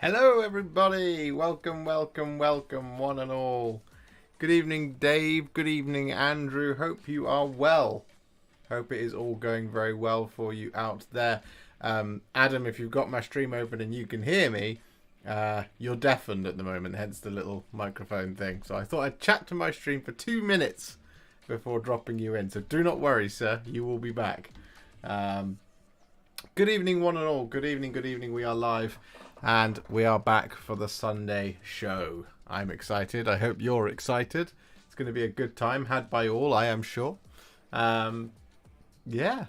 Hello everybody, welcome, one and all. Good evening Dave, good evening Andrew, hope you are well. Hope it is all going very well for you out there. Adam, if you've got my stream open and you can hear me, you're deafened at the moment, hence the little microphone thing. So I thought I'd chat to my stream for 2 minutes before dropping you in. So do not worry, sir, you will be back. Good evening one and all, good evening, we are live. And we are back for the Sunday show. I'm excited. I hope you're excited. It's going to be a good time had by all, I am sure. Yeah.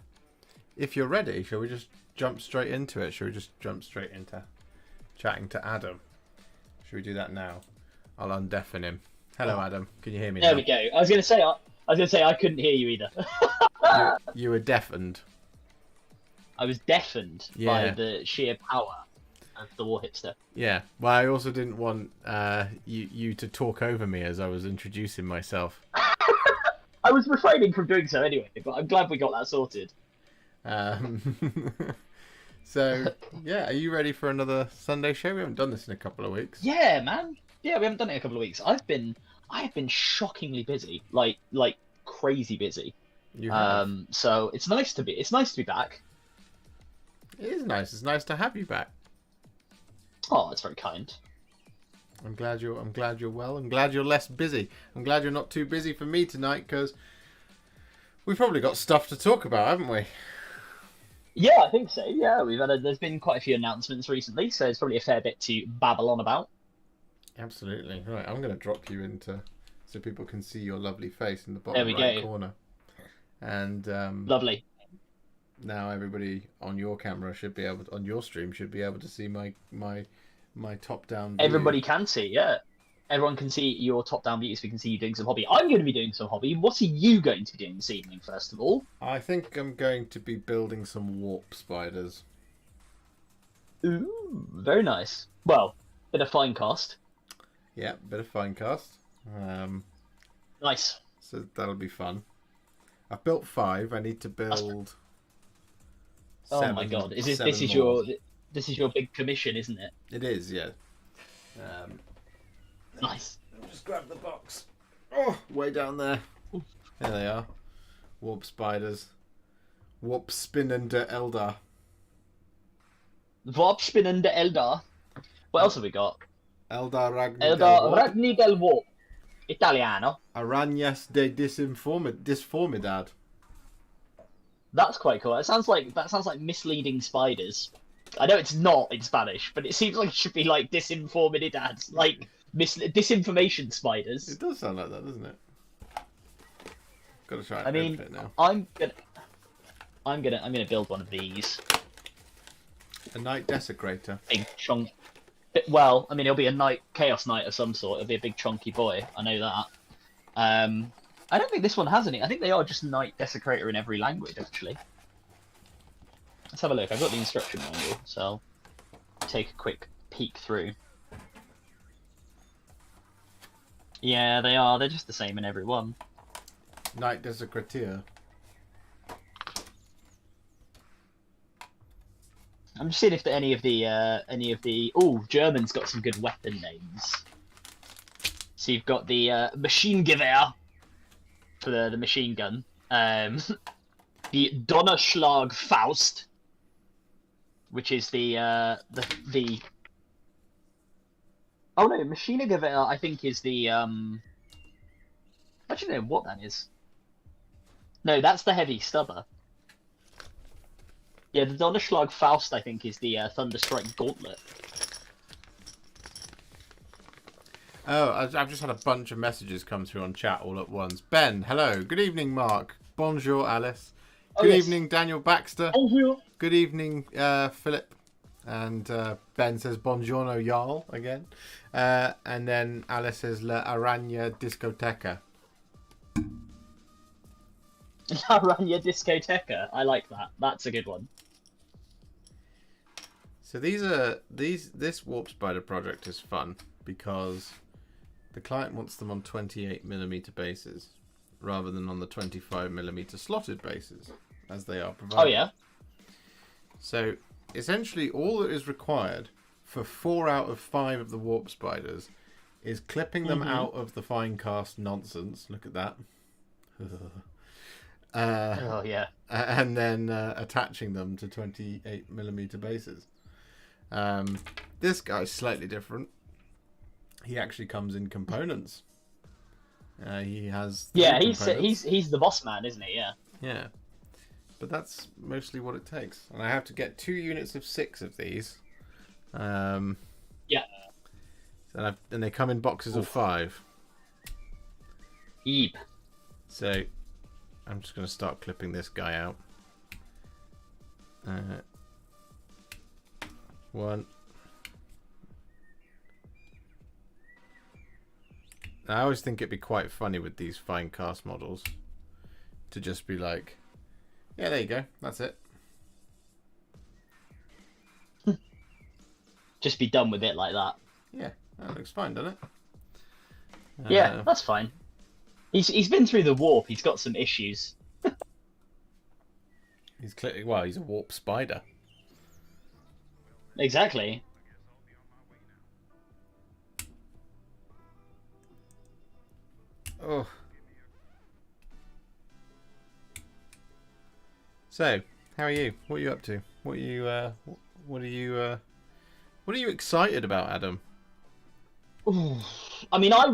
If you're ready, shall we just jump straight into it? Shall we just jump straight into chatting to Adam? Should we do that now? I'll undeafen him. Hello, Adam. Can you hear me now? There we go. I was going to say I couldn't hear you either. You were deafened. I was deafened by the sheer power of the Warhipster. Yeah, well, I also didn't want you to talk over me as I was introducing myself. I was refraining from doing so anyway, but I'm glad we got that sorted. So, yeah, are you ready for another Sunday show? We haven't done this in a couple of weeks. Yeah, man. Yeah, we haven't done it in a couple of weeks. I have been shockingly busy, like crazy busy. You have. So it's nice to be back. It is nice. It's nice to have you back. Oh, that's very kind. I'm glad you're well. I'm glad you're less busy. I'm glad you're not too busy for me tonight because we've probably got stuff to talk about, haven't we? Yeah, I think so. Yeah, there's been quite a few announcements recently, so there's probably a fair bit to babble on about. Absolutely. Right, I'm going to drop you into so people can see your lovely face in the bottom right corner. And lovely. Now everybody on your camera should be able to, on your stream should be able to see my top down view. Everybody can see, yeah. Everyone can see your top down view, so we can see you doing some hobby. I'm going to be doing some hobby. What are you going to be doing this evening, first of all? I think I'm going to be building some warp spiders. Ooh, very nice. Well, bit of fine cast. Yeah, bit of fine cast. Nice. So that'll be fun. I've built 5. I need to build. Oh my god! This is your big commission, isn't it? It is, yeah. Nice. I'll just grab the box. Oh, way down there. There they are. Warp spiders. Warp spinnende Eldar. Warp spinnende Eldar. What else have we got? Eldar Ragni del Warp. Italiano. Arañas de Disformidad. That's quite cool. That sounds like misleading spiders. I know it's not in Spanish, but it seems like it should be like disinformidad, like disinformation spiders. It does sound like that, doesn't it? Got to try. I mean, it now. I'm gonna build one of these. A night desecrator. Big chunk. Well, I mean, it'll be a night chaos knight of some sort. It'll be a big chunky boy. I know that. I don't think this one has any. I think they are just Knight Desecrator in every language, actually. Let's have a look. I've got the instruction manual, so I'll take a quick peek through. Yeah, they are. They're just the same in every one. Knight Desecrator. I'm just seeing if any of the. Oh, German's got some good weapon names. So you've got the Maschinengewehr. For the machine gun, the Donnerschlag Faust, which is the oh no, Maschinengewehr I think is the I don't know what that is. No, that's the heavy stubber. Yeah, the Donnerschlag Faust I think is the Thunderstrike Gauntlet. Oh, I've just had a bunch of messages come through on chat all at once. Ben, hello. Good evening, Mark. Bonjour, Alice. Good evening, Daniel Baxter. Bonjour. Good evening, Philip. And Ben says Buongiorno, Jarl, again. And then Alice says La Araña Discoteca. La Araña Discoteca. I like that. That's a good one. So this Warp Spider project is fun because the client wants them on 28mm bases rather than on the 25mm slotted bases as they are provided. Oh yeah. So essentially all that is required for 4 out of 5 of the warp spiders is clipping them Mm-hmm. out of the fine cast nonsense. Look at that. Oh yeah. And then attaching them to 28mm bases. This guy's slightly different. He actually comes in components. He has Yeah, components. he's the boss man, isn't he? Yeah. Yeah. But that's mostly what it takes. And I have to get 2 units of 6 of these. Yeah. And they come in boxes of 5. Yeep. So I'm just going to start clipping this guy out. 1. I always think it'd be quite funny with these fine cast models to just be like, yeah, there you go, that's it. Just be done with it like that. Yeah, that looks fine, doesn't it? Yeah, that's fine. He's been through the warp. He's got some issues. He's clearly, well, he's a warp spider. Exactly. Oh. So, how are you? What are you up to? What are you excited about, Adam? Ooh. I mean, I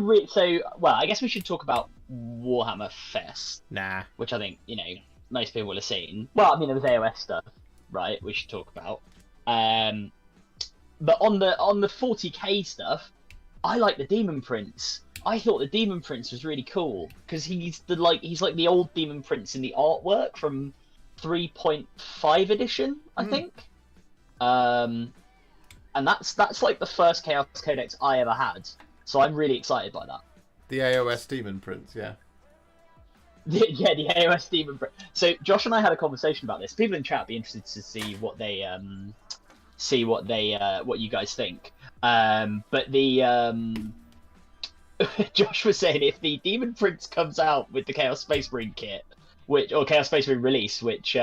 guess we should talk about Warhammer Fest, Nah. which I think most people will have seen. Well, I mean, there was AOS stuff, right? We should talk about. But on the 40k stuff, I like the Demon Prince. I thought the Demon Prince was really cool because he's like the old Demon Prince in the artwork from 3.5 edition, I think. And that's like the first Chaos Codex I ever had. So I'm really excited by that. The AOS Demon Prince, yeah. Yeah, the AOS Demon Prince. So Josh and I had a conversation about this. People in chat be interested to see what you guys think. But the Josh was saying if the Demon Prince comes out with the Chaos Space Marine kit, or Chaos Space Marine release, which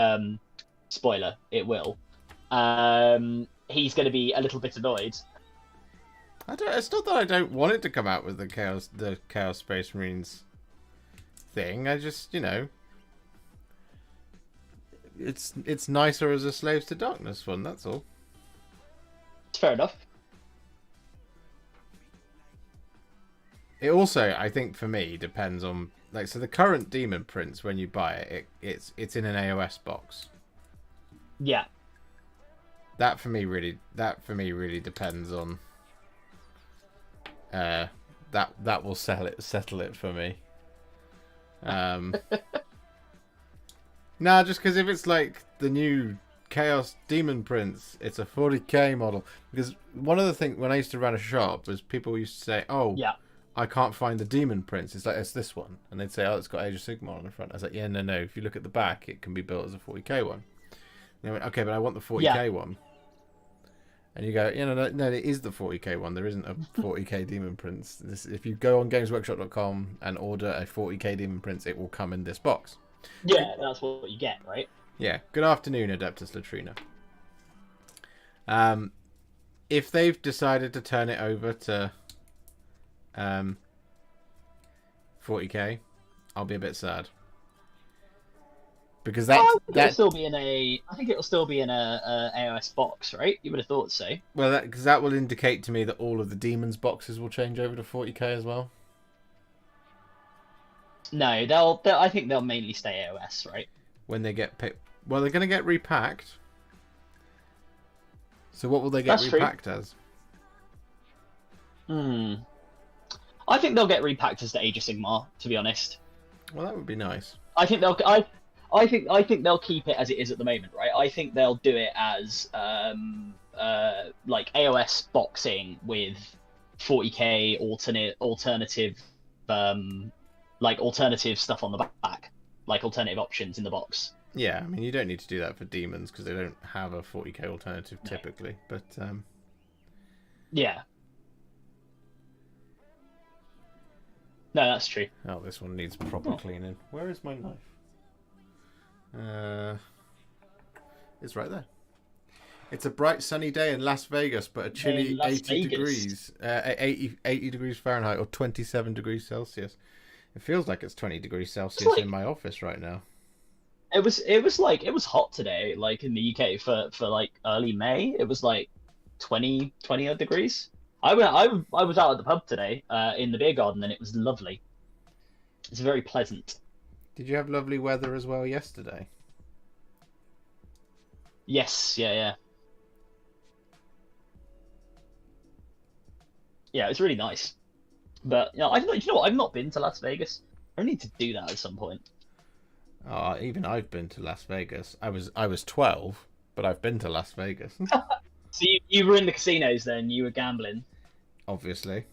spoiler, it will. He's going to be a little bit annoyed. It's not that I don't want it to come out with the Chaos Space Marines thing. I just, it's nicer as a Slaves to Darkness one. That's all. It's fair enough. It also, I think, for me, depends on so the current Demon Prince when you buy it, it's in an AOS box. Yeah. That for me really depends on. That will settle it for me. Nah, just because if it's like the new Chaos Demon Prince, it's a 40k model. Because one of the things when I used to run a shop was people used to say, "Oh, yeah, I can't find the Demon Prince." It's like, it's this one, and they'd say, "Oh, it's got Age of Sigmar on the front." I was like, "Yeah, no. If you look at the back, it can be built as a 40k one." And they went, "Okay, but I want the 40k one." And you go, no, it is the 40k one. There isn't a 40k Demon Prince. If you go on GamesWorkshop.com and order a 40k Demon Prince, it will come in this box. Yeah, that's what you get, right? Yeah. Good afternoon, Adeptus Latrina. If they've decided to turn it over to 40k, I'll be a bit sad. Because I think it'll still be in a AOS box, right? You would have thought so. Well, because that will indicate to me that all of the demons boxes will change over to 40k as well. No, I think they'll mainly stay AOS, right? When they get picked, well, they're going to get repacked. So what will they get repacked as? I think they'll get repacked as the Age of Sigmar, to be honest. Well, that would be nice. I think they'll keep it as it is at the moment, right? I think they'll do it as like AOS boxing with 40k alternative stuff on the back, like alternative options in the box. Yeah, I mean, you don't need to do that for demons because they don't have a 40k alternative typically, but yeah. No, that's true. Oh, this one needs proper cleaning. Where is my knife? It's right there. It's a bright sunny day in Las Vegas, but a chilly In Las 80 Vegas. degrees, 80 degrees Fahrenheit or 27 degrees Celsius. It feels like it's 20 degrees Celsius like in my office right now. it was hot today, like in the UK for like early May. It was like 20 odd degrees. I was out at the pub today, in the beer garden, and it was lovely. It's very pleasant. Did you have lovely weather as well yesterday? Yes, yeah. Yeah, it's really nice. But you know what? I've not been to Las Vegas. I need to do that at some point. Even I've been to Las Vegas. I was 12, but I've been to Las Vegas. So you were in the casinos then? You were gambling. Obviously.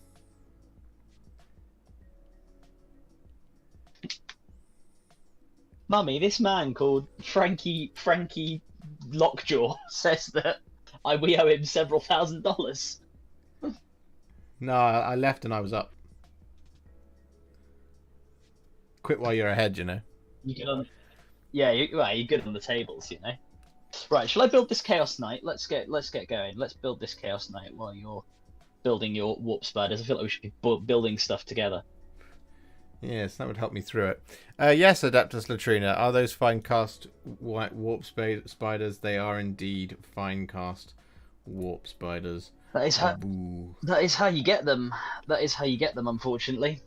Mummy, this man called Frankie Lockjaw says that we owe him several $1,000s. No, I left and I was up. Quit while you're ahead, you know. You get on, yeah, you're good on the tables, you know. Right, shall I build this Chaos Knight? Let's get going. Let's build this Chaos Knight while you're building your warp spiders. I feel like we should be building stuff together. Yes, that would help me through it. Yes, Adeptus Latrina, are those fine cast white warp spiders? They are indeed fine cast warp spiders. That is how. Boo. That is how you get them. That is how you get them. Unfortunately,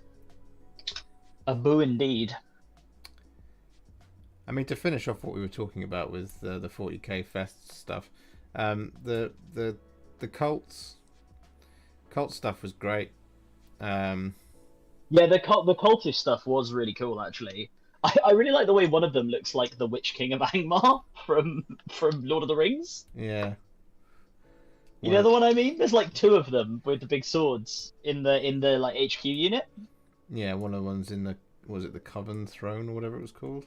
a boo indeed. I mean, to finish off what we were talking about with the 40k fest stuff, the cult stuff was great. Yeah, the cultist stuff was really cool, actually. I really like the way one of them looks like the Witch King of Angmar from Lord of the Rings. Yeah. You know the one I mean? There's like two of them with the big swords in the like HQ unit. Yeah, one of the ones in the the Coven Throne or whatever it was called.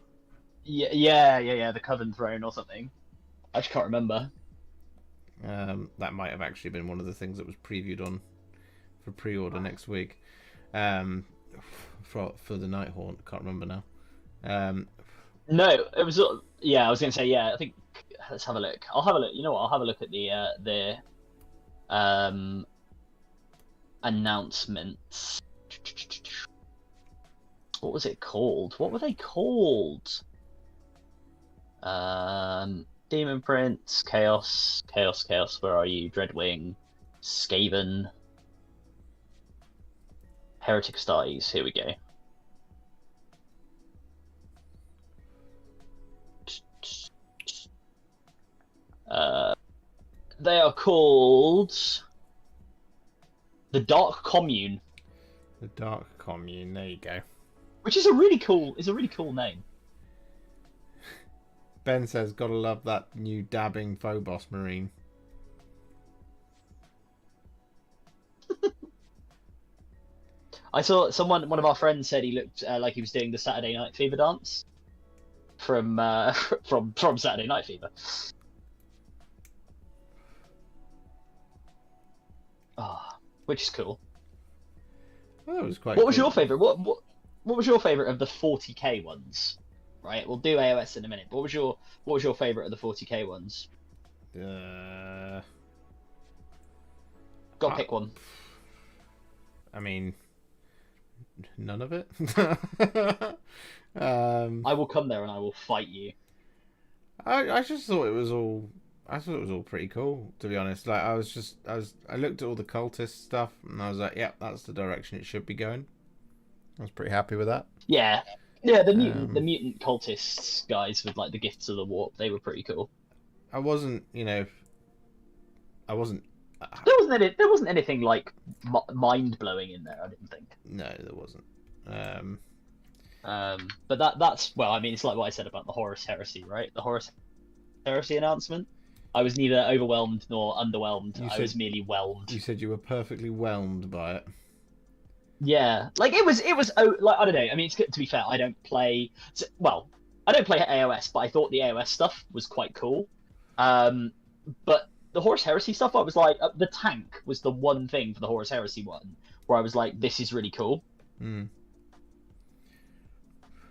Yeah, the Coven Throne or something. I just can't remember. That might have actually been one of the things that was previewed on for pre-order next week. For the Nighthaunt, I can't remember now. No, it was. Yeah, I was gonna say yeah. I think let's have a look. I'll have a look. You know what? I'll have a look at the announcements. What was it called? What were they called? Demon Prince, Chaos. Where are you? Dreadwing, Skaven, Heretic Styes. Here we go. They are called the Dark Commune. The Dark Commune. There you go. Which is a really cool. Name. Ben says, "Gotta love that new dabbing Phobos Marine." I saw one of our friends said he looked like he was doing the Saturday Night Fever dance from Saturday Night Fever. Which is cool. Well, that was quite. What was your favorite? What was your favorite of the 40k ones? Right, we'll do AOS in a minute. But what was your favorite of the 40k ones? Gotta pick one. I mean, none of it. I will come there and I will fight you. I just thought it was all. I thought it was all pretty cool, to be honest. Like I looked at all the cultist stuff and I was like, yeah, that's the direction it should be going. I was pretty happy with that. Yeah, the mutant cultists guys with like the gifts of the warp, they were pretty cool. I wasn't. There wasn't anything like mind blowing in there. I didn't think. No, there wasn't. But that's well, I mean, it's like what I said about the Horus heresy, right? The Horus heresy announcement. I was neither overwhelmed nor underwhelmed. I was merely whelmed. You said you were perfectly whelmed by it. Yeah, like it was like I don't know. I mean, to be fair, I don't play AOS, but I thought the AOS stuff was quite cool. But the Horus Heresy stuff, I was like, the tank was the one thing for the Horus Heresy one where I was like, this is really cool. Mm.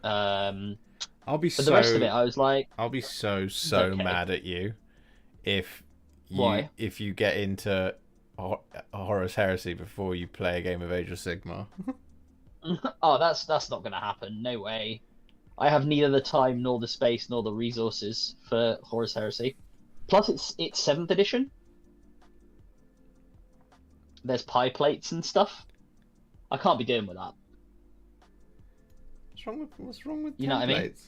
The rest of it, I was like, I'll be so okay. mad at you if Why? if you get into Horus Heresy before you play a game of Age of Sigmar. Oh, that's not gonna happen. No way. I have neither the time nor the space nor the resources for Horus Heresy. Plus, it's 7th edition. There's pie plates and stuff. I can't be doing with that. What's wrong with You know what I mean? templates?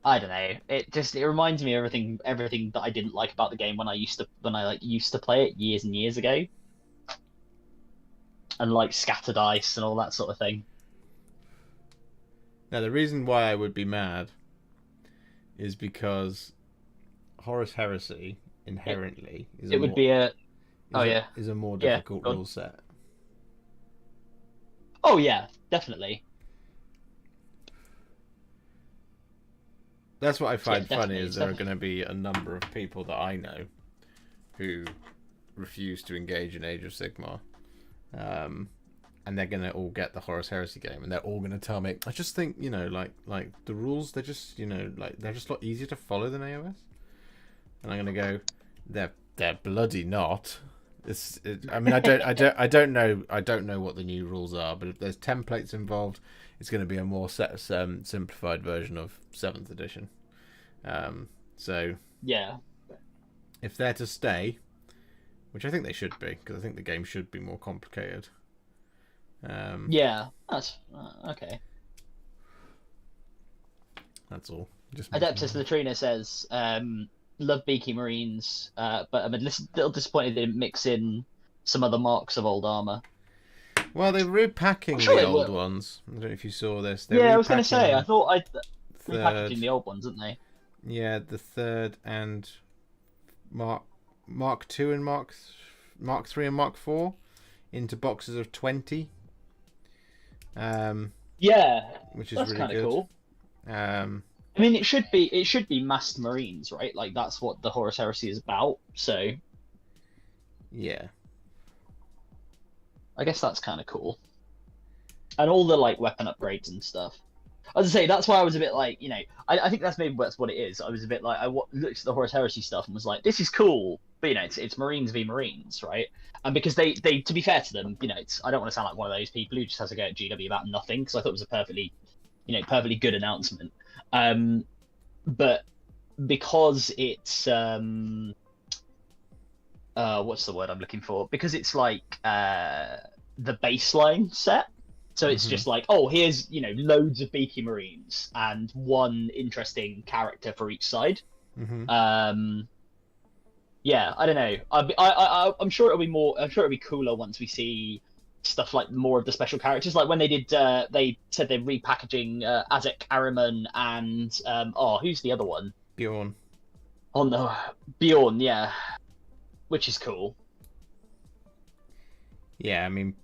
I don't know. It reminds me of everything that I didn't like about the game when I used to play it years and years ago. And like scatter dice and all that sort of thing. Now the reason why I would be mad is because Horus Heresy inherently is a more difficult rule set. Oh yeah, definitely. That's what I find funny is there are going to be a number of people that I know who refuse to engage in Age of Sigmar. And they're going to all get the Horus Heresy game and they're all going to tell me, I just think, like the rules, they're just, they're just a lot easier to follow than AOS. And I'm going to go, they're bloody not. I don't know what the new rules are, but if there's templates involved, it's going to be a more simplified version of 7th edition. So yeah, if they're to stay, which I think they should be, because I think the game should be more complicated. Yeah, that's okay. That's all. Adeptus Latrina says, love Beaky Marines, but I'm a little disappointed they didn't mix in some other marks of old armor. Well, they're repacking the old ones. I don't know if you saw this. I was going to say, I thought repackaging the old ones, didn't they? Yeah, the 3rd and Mark 2 and Mark 3 and Mark 4 into boxes of 20. Yeah, which is that's really kind of good. cool. I mean, it should be masked Marines, right? Like that's what the Horus Heresy is about. So, yeah, I guess that's kind of cool. And all the like weapon upgrades and stuff. As I say, that's why I was a bit like, I think that's what it is. I was a bit like, I looked at the Horus Heresy stuff and was like, this is cool, but it's Marines v Marines, right? And because they to be fair to them, I don't want to sound like one of those people who just has to go at GW about nothing, because I thought it was a perfectly good announcement. But because it's what's the word I'm looking for? Because it's like the baseline set. So it's just like, oh, here's, loads of Beaky Marines and one interesting character for each side. Yeah, I don't know. I'm sure it'll be more. I'm sure it'll be cooler once we see stuff like more of the special characters. Like when they did, they said they're repackaging Azek Ahriman and who's the other one? Bjorn. Oh no, Bjorn. Yeah, which is cool. Yeah, I mean,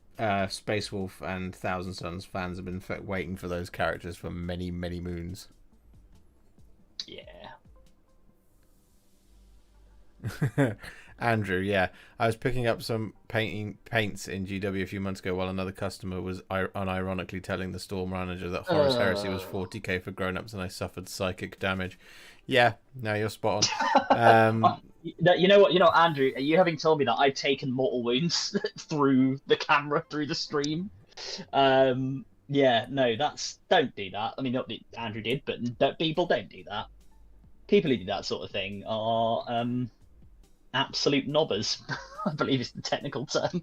Space Wolf and Thousand Suns fans have been waiting for those characters for many, many moons. Yeah. Andrew, yeah. I was picking up some paints in GW a few months ago while another customer was unironically telling the store manager that Horus Heresy was 40k for grown-ups and I suffered psychic damage. Yeah, no, you're spot on. You know what, Andrew, you having told me that I've taken mortal wounds through the camera, through the stream. Yeah, no, don't do that. I mean, not that Andrew did, but people don't do that. People who do that sort of thing are absolute knobbers. I believe it's the technical term.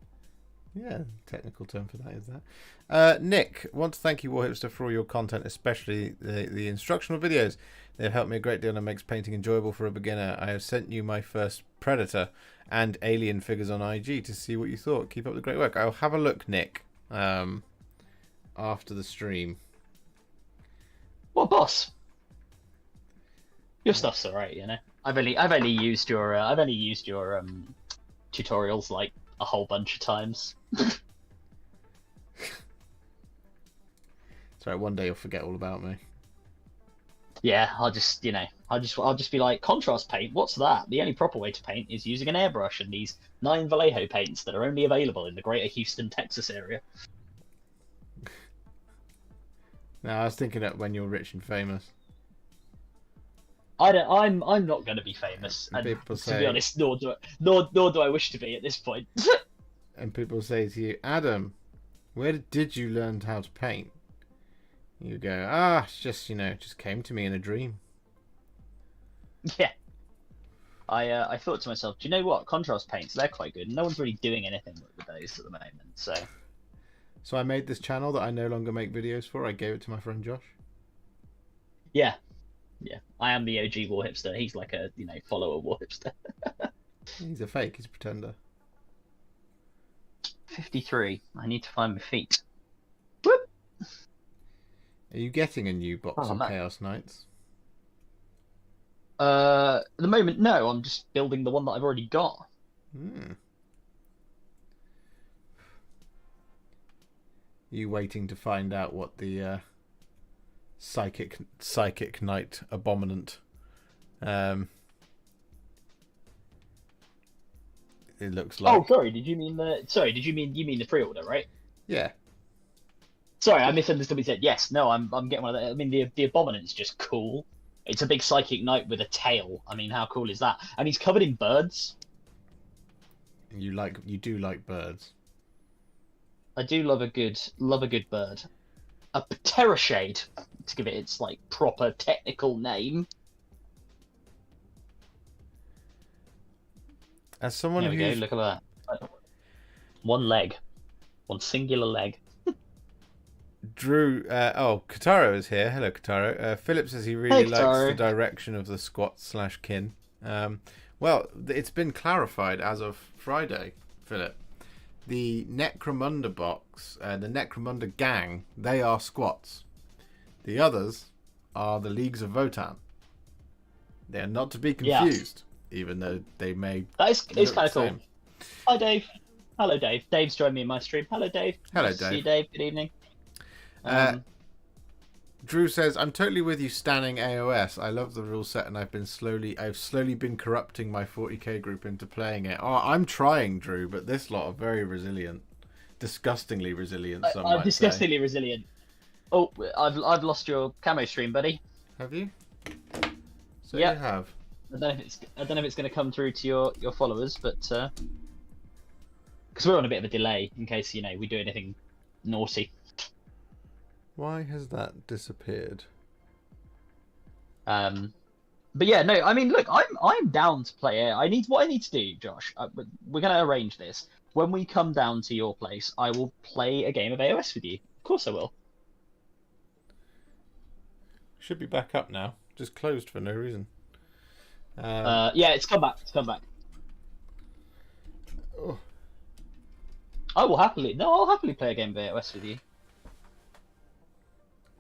Yeah, technical term for that is that. Nick, want to thank you, Warhipster, for all your content, especially the instructional videos. They've helped me a great deal and makes painting enjoyable for a beginner. I have sent you my first Predator and Alien figures on IG to see what you thought. Keep up the great work. I'll have a look, Nick, after the stream. What, boss? Your stuff's alright, I've only used your tutorials like a whole bunch of times. Sorry, one day you'll forget all about me. Yeah, I'll just be like, contrast paint, what's that? The only proper way to paint is using an airbrush and these 9 Vallejo paints that are only available in the greater Houston, Texas area. No, I was thinking that when you're rich and famous. I don't. I'm not going to be famous, And and people to be say, honest, nor do I wish to be at this point. and people say to you, Adam, where did you learn how to paint? You go, it's just just came to me in a dream. Yeah. I thought to myself, do you know what? Contrast paints, they're quite good. No one's really doing anything with those at the moment. So I made this channel that I no longer make videos for. I gave it to my friend Josh. Yeah. I am the OG Warhipster. He's like a follower Warhipster. He's a fake. He's a pretender. 53. I need to find my feet. Whoop. Are you getting a new box of no. Chaos Knights? At the moment, no. I'm just building the one that I've already got. You waiting to find out what the psychic knight abominant it looks like. Oh, sorry. Did you mean the pre-order, right? Yeah. Sorry, I misunderstood what you said. Yes, no, I'm getting one of that. I mean, the abominant's just cool. It's a big psychic knight with a tail. I mean, how cool is that? And he's covered in birds. You do like birds. I do love a good bird. A pterashade, to give it its proper technical name. As someone There we go. Look at that. One leg, one singular leg. Drew, Kataro is here. Hello, Kataro. Philip says he really likes the direction of the squat/kin. Well, it's been clarified as of Friday, Philip. The Necromunda box, the Necromunda gang, they are squats. The others are the Leagues of Votan. They are not to be confused, even though they may. It's kind of cool. Hi, Dave. Hello, Dave. Dave's joined me in my stream. Hello, Dave. Hello, Dave. See you, Dave. Good evening. Drew says, "I'm totally with you, standing AOS. I love the rule set, and I've slowly been corrupting my 40k group into playing it. Oh, I'm trying, Drew, but this lot are very resilient, disgustingly resilient. I'm disgustingly resilient. Oh, I've lost your camo stream, buddy. Have you? So yep. You have. I don't know if it's going to come through to your followers, but because we're on a bit of a delay in case we do anything naughty. Why has that disappeared? But yeah, no. I mean, look, I'm down to play it. What I need to do, Josh. We're gonna arrange this. When we come down to your place, I will play a game of AOS with you. Of course, I will. Should be back up now. Just closed for no reason. Yeah, it's come back. It's come back. Oh. I'll happily play a game of AOS with you.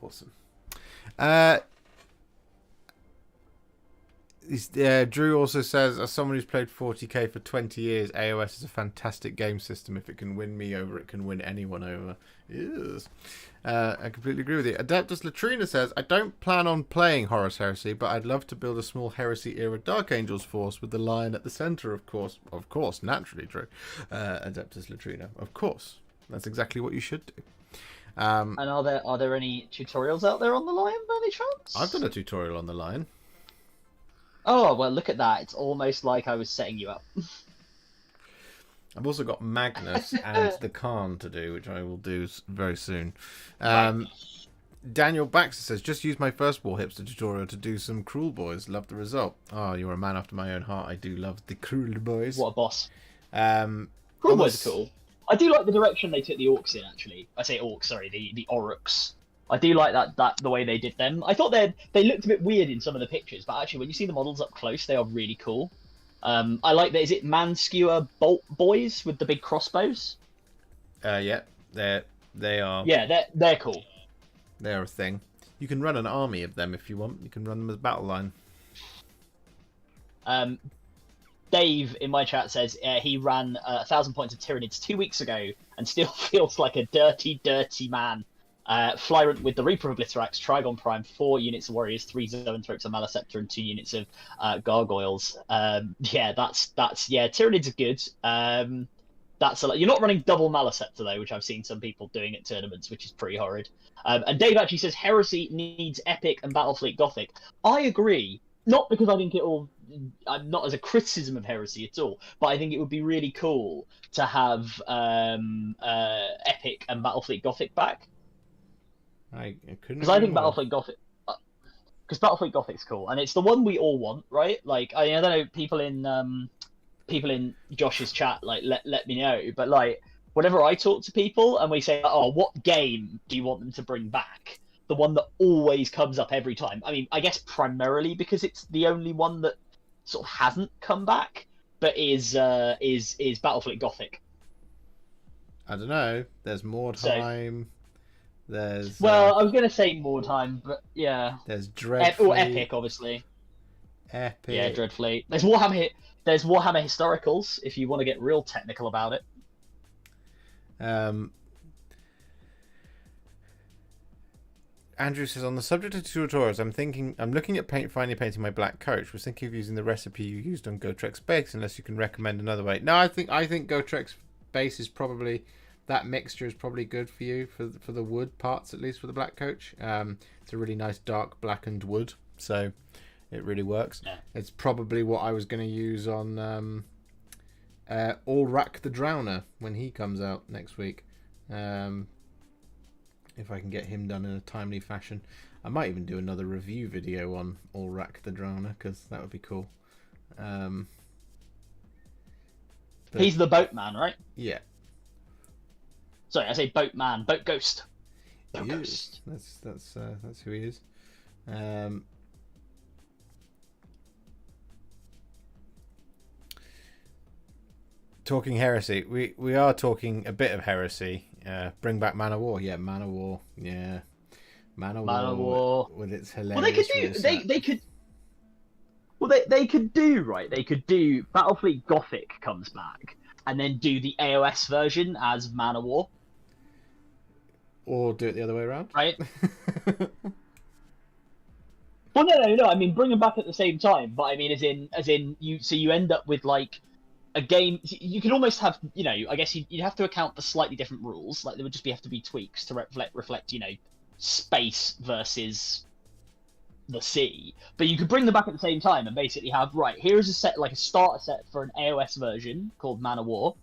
Awesome. Drew also says, as someone who's played 40k for 20 years, AOS is a fantastic game system. If it can win me over, it can win anyone over. Yes. I completely agree with you. Adeptus Latrina says, I don't plan on playing Horus Heresy, but I'd love to build a small Heresy-era Dark Angels force with the lion at the centre, of course. Of course, naturally, Drew. Adeptus Latrina. Of course. That's exactly what you should do. And are there any tutorials out there on the lion by any chance? I've done a tutorial on the lion. Oh, well, look at that. It's almost like I was setting you up. I've also got Magnus and the Khan to do, which I will do very soon. Daniel Baxter says, just use my first Warhipster tutorial to do some Cruel Boys. Love the result. Oh, you're a man after my own heart. I do love the Cruel Boys. What a boss. Cruel Boys are cool. I do like the direction they took the orcs in, actually. I say orcs, sorry, the Oryx. I do like that the way they did them. I thought they looked a bit weird in some of the pictures, but actually when you see the models up close, they are really cool. I like that. Is it man-skewer bolt boys with the big crossbows? Yeah, they are. Yeah, they're cool. They're a thing. You can run an army of them if you want. You can run them as battle line. Dave in my chat says he ran 1,000 points of Tyranids 2 weeks ago and still feels like a dirty, dirty man. Flyrant with the Reaper of Obliterax, Trigon Prime, 4 units of Warriors, 3 Zoanthropes of Maleceptor, and 2 units of Gargoyles. Yeah, Tyranids are good. That's a lot. You're not running double Maleceptor though, which I've seen some people doing at tournaments, which is pretty horrid. And Dave actually says Heresy needs Epic and Battlefleet Gothic. I agree. not because I think it'll. I'm not as a criticism of heresy at all, but I think it would be really cool to have Epic and Battlefleet Gothic back. I couldn't Because I agree think more. Battlefleet Gothic. Because Battlefleet Gothic's cool, and it's the one we all want, right? Like, I don't know, people in Josh's chat, like, let me know. But like, whenever I talk to people and we say, "Oh, what game do you want them to bring back?" The one that always comes up every time. I mean, I guess primarily because it's the only one that sort of hasn't come back, but is Battlefleet Gothic. I don't know. There's more So, time. There's well, I was gonna say more time, but yeah, there's or Dreadfleet, Epic, obviously. Yeah, Epic. Dreadfleet. There's Warhammer. There's Warhammer Historicals if you want to get real technical about it. Andrew says, on the subject of tutorials, I'm looking at finally painting my black coach. Was thinking of using the recipe you used on Gotrek Base, unless you can recommend another way. No, I think Gotrek Base is probably, that mixture is probably good for you for the wood parts, at least for the black coach. It's a really nice dark blackened wood, so it really works. Yeah. It's probably what I was going to use on Allrak the Drowner when he comes out next week. If I can get him done in a timely fashion. I might even do another review video on Allrak the Drowner, because that would be cool. He's the boatman, right? Yeah. Sorry, I say boatman, boat ghost. Boat He ghost. is. That's who he is. Talking heresy, we are talking a bit of heresy. Bring back Man of War, yeah, Man of War, yeah, Man of War with its hilarious. Well, they could do. They could. Well, they could do right. They could do Battlefleet Gothic comes back, and then do the AOS version as Man of War. Or do it the other way around, right? Well, no. I mean, bring them back at the same time, but I mean, as in you. So you end up with like a game. You can almost have, I guess you'd have to account for slightly different rules. Like there would just have to be tweaks to reflect, space versus the sea. But you could bring them back at the same time and basically have, right, here is a set, like a starter set for an AOS version called Man of War,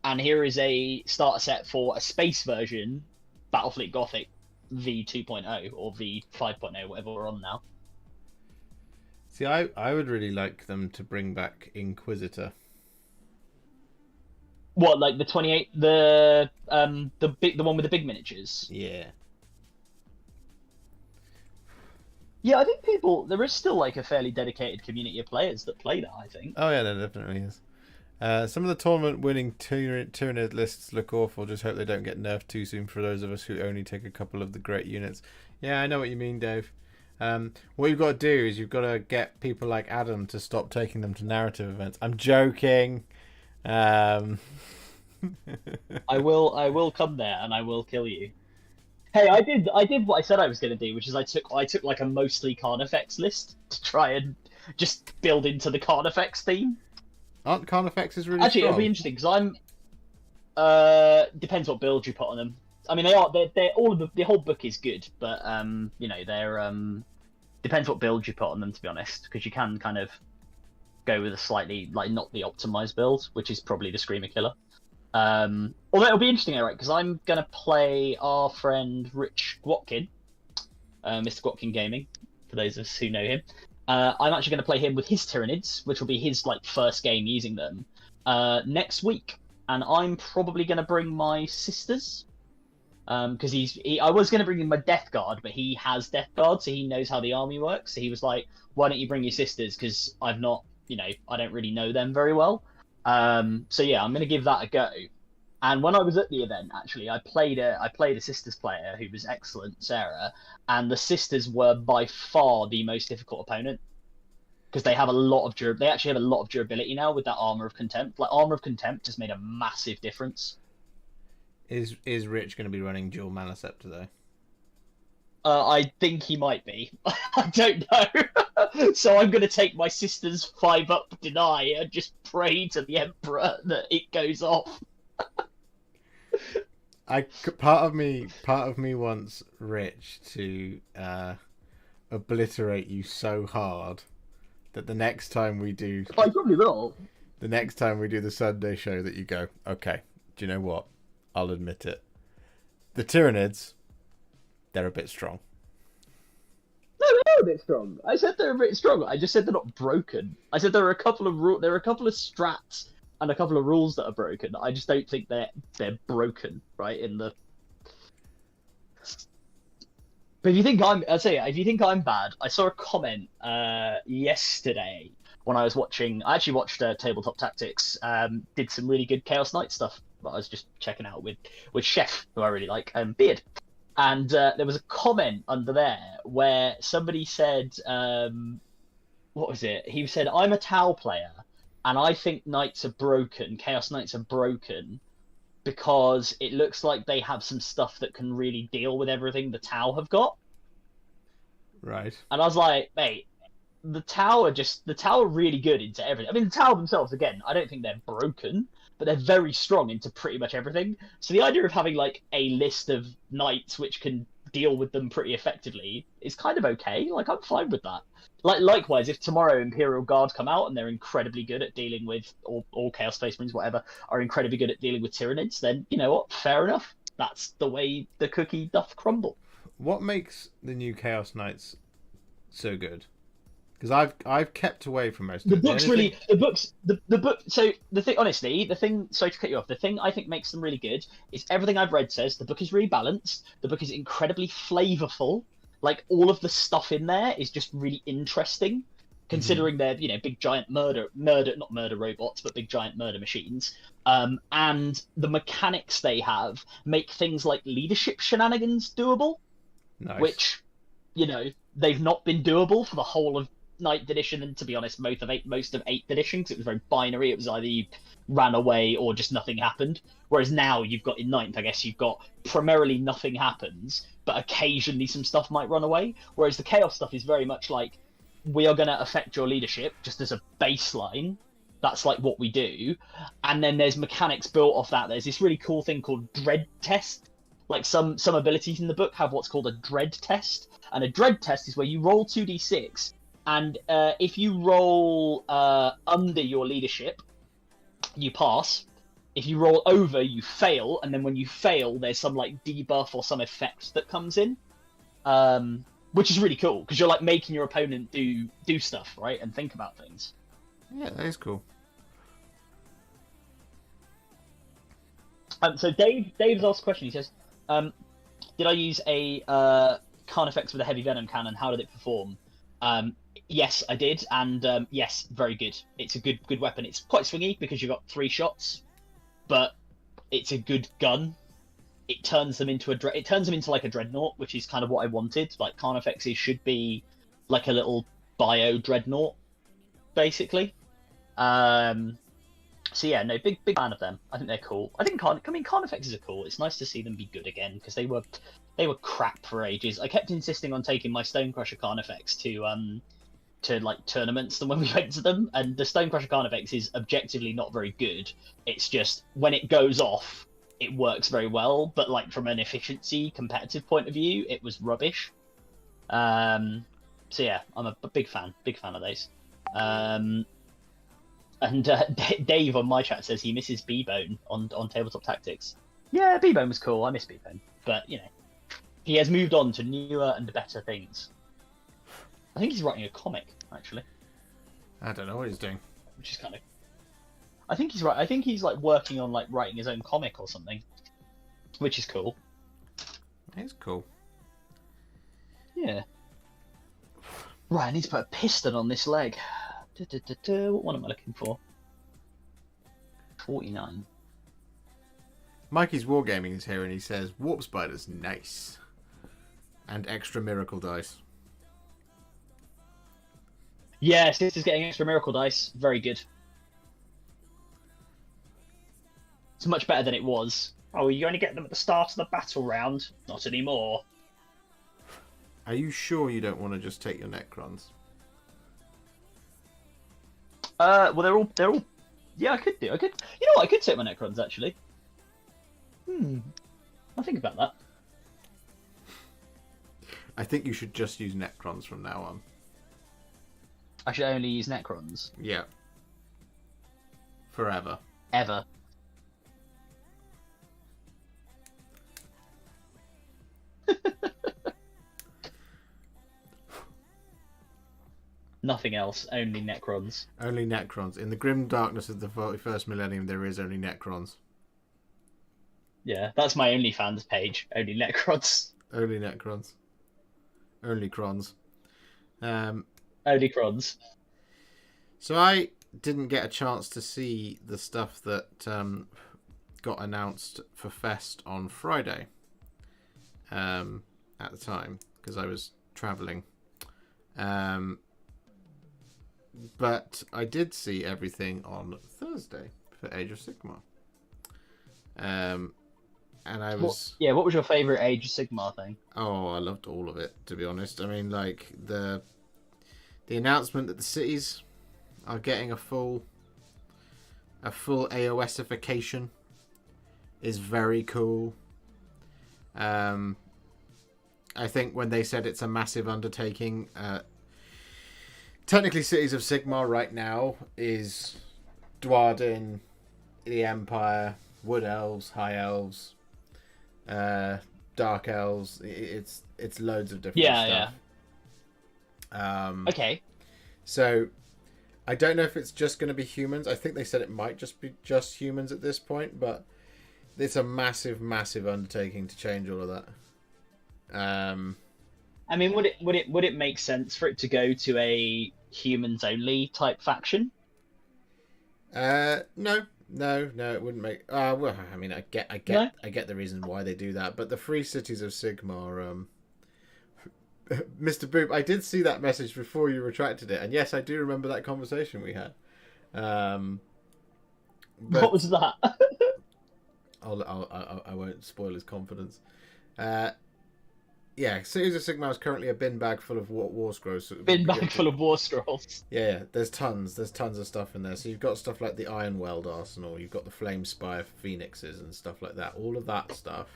and here is a starter set for a space version, Battlefleet Gothic V 2.0 or V 5.0, whatever we're on now. See, I would really like them to bring back Inquisitor. What, like the 28, the one with the big miniatures? Yeah. Yeah, I think there is still like a fairly dedicated community of players that play that, I think. Oh yeah, there definitely is. Some of the tournament winning Tyranid lists look awful. Just hope they don't get nerfed too soon for those of us who only take a couple of the great units. Yeah, I know what you mean, Dave. What you've got to do is you've got to get people like Adam to stop taking them to narrative events. I'm joking. I will come there and I will kill you. Hey, I did what I said I was going to do, which is I took like a mostly Carnifex list to try and just build into the Carnifex theme. Aren't Carnifexes really Actually, strong? it'll be interesting because depends what build you put on them. I mean, they're all of the whole book is good, but they're depends what build you put on them, to be honest, because you can kind of go with a slightly like not the optimized build, which is probably the Screamer Killer. Although it'll be interesting, right? Because I'm gonna play our friend Rich Gwatkin, Mr. Gwatkin Gaming, for those of us who know him. I'm actually going to play him with his Tyranids, which will be his like first game using them next week, and I'm probably going to bring my sisters because I was going to bring him my Death Guard, but he has Death Guard, so he knows how the army works. So he was like, "Why don't you bring your sisters? Because I've not, I don't really know them very well." So yeah, I'm going to give that a go. And when I was at the event, actually, I played a sisters player who was excellent, Sarah, and the sisters were by far the most difficult opponent because they have they actually have a lot of durability now with that Armor of Contempt. Like Armor of Contempt has made a massive difference. Is Rich going to be running dual Mana Scepter though? I think he might be. I don't know. So I'm going to take my sister's 5-up deny and just pray to the Emperor that it goes off. Part of me wants Rich to obliterate you so hard that the next time we do... I probably will. The next time we do the Sunday show that you go, okay, do you know what? I'll admit it. The Tyranids, they're a bit strong. No, they're a bit strong. I said they're a bit strong. I just said they're not broken. I said there are a couple of strats and a couple of rules that are broken. I just don't think they're broken, right? But if you think if you think I'm bad, I saw a comment yesterday when I was watching. I actually watched Tabletop Tactics. Did some really good Chaos Knight stuff that I was just checking out with Chef, who I really like, Beard. And there was a comment under there where somebody said, what was it? He said, I'm a Tau player, and I think Knights are broken, Chaos Knights are broken, because it looks like they have some stuff that can really deal with everything the Tau have got. Right. And I was like, mate, the Tau are really good into everything. I mean, the Tau themselves, again, I don't think they're broken, but they're very strong into pretty much everything. So the idea of having like a list of knights which can deal with them pretty effectively is kind of okay. Like, I'm fine with that. Likewise, if tomorrow Imperial Guard come out and they're incredibly good at dealing with, or Chaos Space Marines, whatever, are incredibly good at dealing with Tyranids, then you know what? Fair enough. That's the way the cookie doth crumble. What makes the new Chaos Knights so good? Because I've kept away from most of the it. books really the book. So the thing, honestly, the thing. Sorry to cut you off. The thing I think makes them really good is everything I've read says the book is really balanced. The book is incredibly flavorful. Like, all of the stuff in there is just really interesting, considering they're big giant murder not murder robots, but big giant murder machines. And the mechanics they have make things like leadership shenanigans doable, Nice. which they've not been doable for the whole of Ninth Edition, and to be honest, most of 8th Edition, because it was very binary. It was either you ran away or just nothing happened. Whereas now you've got in Ninth, I guess you've got primarily nothing happens, but occasionally some stuff might run away. Whereas the Chaos stuff is very much like, we are going to affect your leadership just as a baseline. That's like what we do, and then there's mechanics built off that. There's this really cool thing called Dread Test. Like, some abilities in the book have what's called a Dread Test, and a Dread Test is where you roll 2d6. And if you roll under your leadership, you pass. If you roll over, you fail. And then when you fail, there's some like debuff or some effect that comes in, which is really cool because you're like making your opponent do stuff, right, and think about things. Yeah, that is cool. So Dave's asked a question. He says, "Did I use a Carnifex with a heavy venom cannon? How did it perform?" Yes, I did, and yes, very good. It's a good weapon. It's quite swingy because you've got 3 shots, but it's a good gun. It turns them into like a dreadnought, which is kind of what I wanted. Like, Carnifexes should be like a little bio dreadnought, basically. So yeah, no, big fan of them. I think they're cool. I think Carnifexes are cool. It's nice to see them be good again because they were crap for ages. I kept insisting on taking my Stonecrusher Carnifex to like tournaments when we went to them, and the Stonecrusher Carnifex is objectively not very good. It's just when it goes off, it works very well, but like from an efficiency competitive point of view, it was rubbish. So yeah, I'm a big fan of those. And Dave on my chat says he misses B-Bone on Tabletop Tactics. Yeah, B-Bone was cool. I miss B-Bone, but he has moved on to newer and better things. I think he's writing a comic, actually. I don't know what he's doing. Which is kind of... I think he's like working on like writing his own comic or something, which is cool. It's cool. Yeah. Right, I need to put a piston on this leg. What one am I looking for? 49. Mikey's Wargaming is here and he says, Warp Spider's nice. And extra miracle dice. Yeah, Sister's getting extra miracle dice. Very good. It's much better than it was. Oh, you only get them at the start of the battle round? Not anymore. Are you sure you don't want to just take your Necrons? Well, they're all. Yeah, I could do. You know what? I could take my Necrons actually. I'll think about that. I think you should just use Necrons from now on. I should only use Necrons. Yeah. Forever. Ever. Nothing else, only Necrons. Only Necrons. In the grim darkness of the 41st millennium, there is only Necrons. Yeah, that's my OnlyFans page. Only Necrons. Only Necrons. Only Crons. Only Crons. So I didn't get a chance to see the stuff that got announced for Fest on Friday at the time, because I was travelling. But I did see everything on Thursday for Age of Sigmar. And I was... What was your favourite Age of Sigmar thing? Oh, I loved all of it, to be honest. I mean, like, the announcement that the cities are getting a full AOSification is very cool. I think when they said it's a massive undertaking... Technically, Cities of Sigmar right now is Dwarden, the Empire, Wood Elves, High Elves, Dark Elves. It's loads of different stuff. Yeah. Okay. So, I don't know if it's just going to be humans. I think they said it might just be just humans at this point, but it's a massive, massive undertaking to change all of that. I mean, would it make sense for it to go to a humans only type faction? No, it wouldn't make. Well, I mean, I get the reason why they do that, but the Free Cities of Sigmar, Mr. Boop, I did see that message before you retracted it, and yes, I do remember that conversation we had. What was that? I won't spoil his confidence. Yeah, Cities of Sigmar is currently a bin bag full of war scrolls. Bin bag full of war scrolls. Yeah, there's tons of stuff in there. So you've got stuff like the Ironweld Arsenal, you've got the Flame Spire Phoenixes and stuff like that. All of that stuff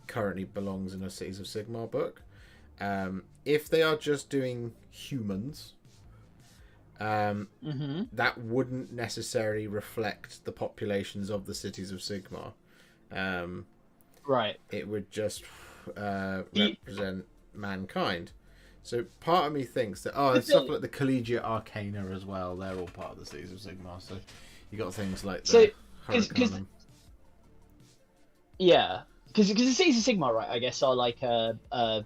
currently belongs in a Cities of Sigmar book. If they are just doing humans, that wouldn't necessarily reflect the populations of the Cities of Sigmar. Right. It would just represent mankind. So part of me thinks that there's stuff like the Collegiate Arcana as well. They're all part of the Cities of Sigmar. So you got things like the Hurricanum. Yeah, because the Cities of Sigmar, right? I guess are like I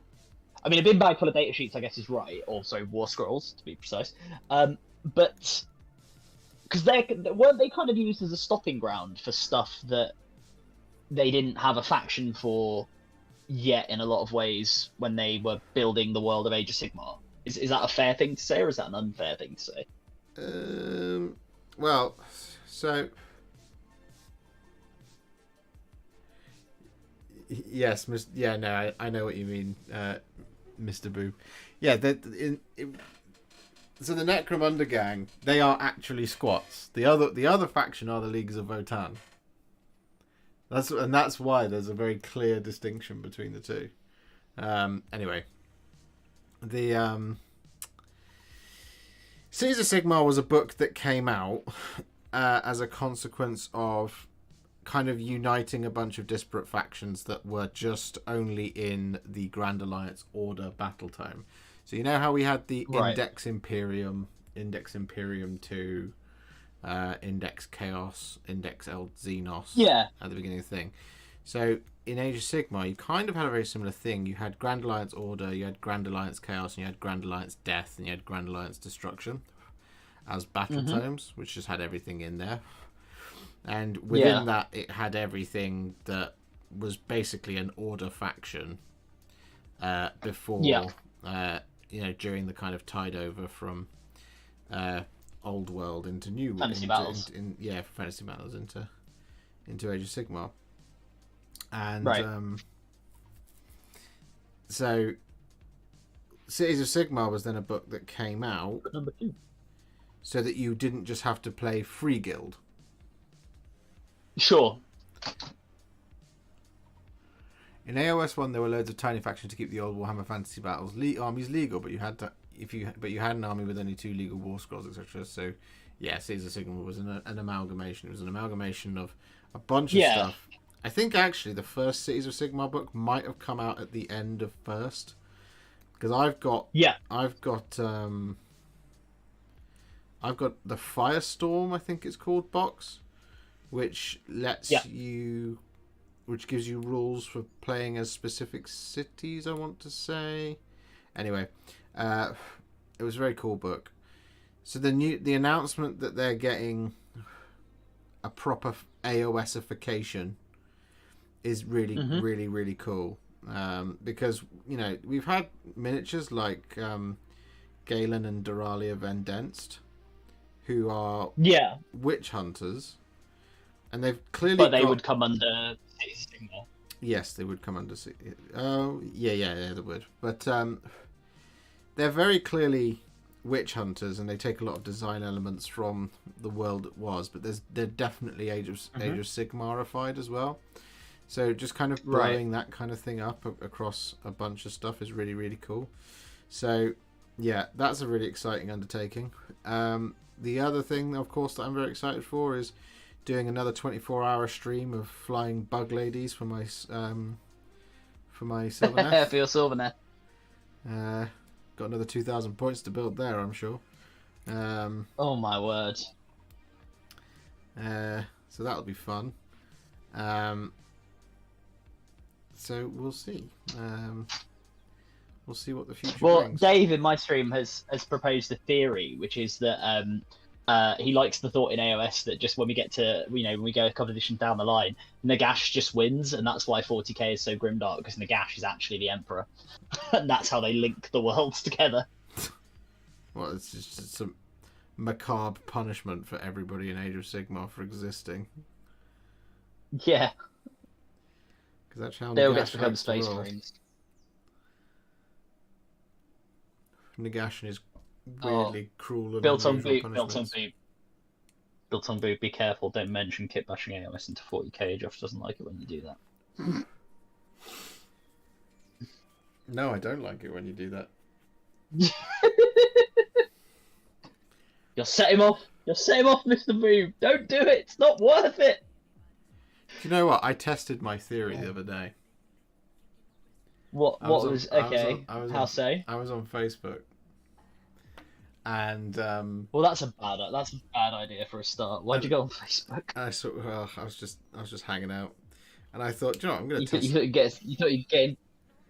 mean, a bin bag full of data sheets, I guess, is right. Also, war scrolls, to be precise. But because weren't they kind of used as a stopping ground for stuff that they didn't have a faction for yet in a lot of ways when they were building the world of Age of Sigmar? Is that a fair thing to say, or is that an unfair thing to say? Well, so yes, I know what you mean, Mr. Boo. Yeah, so the Necromunda gang, they are actually squats. The other faction are the Leagues of Votan. That's why there's a very clear distinction between the two. Anyway, the Cities of Sigmar was a book that came out as a consequence of kind of uniting a bunch of disparate factions that were just only in the Grand Alliance Order battle tome. So you know how we had the Index Imperium, Index Imperium 2, Index Chaos, Index El Xenos at the beginning of the thing. So in Age of Sigmar, you kind of had a very similar thing. You had Grand Alliance Order, you had Grand Alliance Chaos, and you had Grand Alliance Death, and you had Grand Alliance Destruction as battle tomes, which just had everything in there. And within that, it had everything that was basically an Order faction before, during the kind of tide over from Old World into New World. Fantasy battles. Fantasy battles into Age of Sigmar. And so Cities of Sigmar was then a book that came out Number 2. so that you didn't just have to play Free Guild. Sure. In AOS 1, there were loads of tiny factions to keep the old Warhammer Fantasy Battles armies legal, but you had to but you had an army with only 2 legal war scrolls, etc. So yeah, Caesar Sigma was an amalgamation. It was an amalgamation of a bunch of stuff. I think actually the first Cities of Sigmar book might have come out at the end of first, because I've got the Firestorm, I think it's called, box, which which gives you rules for playing as specific cities, I want to say. Anyway, it was a very cool book. So the announcement that they're getting a proper AOSification is really, really, really cool. Because, we've had miniatures like Galen and Doralia Vendensed, who are witch hunters, and they've clearly But would come under Sigma. Yes, they would come under. Yeah, they would. But they're very clearly witch hunters, and they take a lot of design elements from the world it was. But they're definitely Age of Sigmarified as well. So just kind of blowing that kind of thing up across a bunch of stuff is really, really cool. So yeah, that's a really exciting undertaking. The other thing, of course, that I'm very excited for is doing another 24-hour stream of flying bug ladies for my Sylvaneth. For your Sylvaneth. Got another 2,000 points to build there, I'm sure. Oh my word. So that'll be fun. So we'll see. We'll see what the future brings. Dave in my stream has proposed a theory, which is that he likes the thought in AOS that just when we get to, when we go a couple of editions down the line, Nagash just wins, and that's why 40k is so grimdark, because Nagash is actually the Emperor. And that's how they link the worlds together. Well, it's just some macabre punishment for everybody in Age of Sigmar for existing. Yeah. Because that's how they all get Nagash to become Space Marines. Nagash and his weirdly cruel and built on boot. Built on boot. Be careful. Don't mention kit bashing AOS into 40k. Josh doesn't like it when you do that. No, I don't like it when you do that. You'll set him off. You'll set him off, Mr. Boob. Don't do it. It's not worth it. Do you know what? I tested my theory the other day. What was okay? How so? I was on Facebook, and well, that's a bad idea for a start. Why'd you go on Facebook? I was just hanging out, and I thought, you know what, I'm going to test. You thought you'd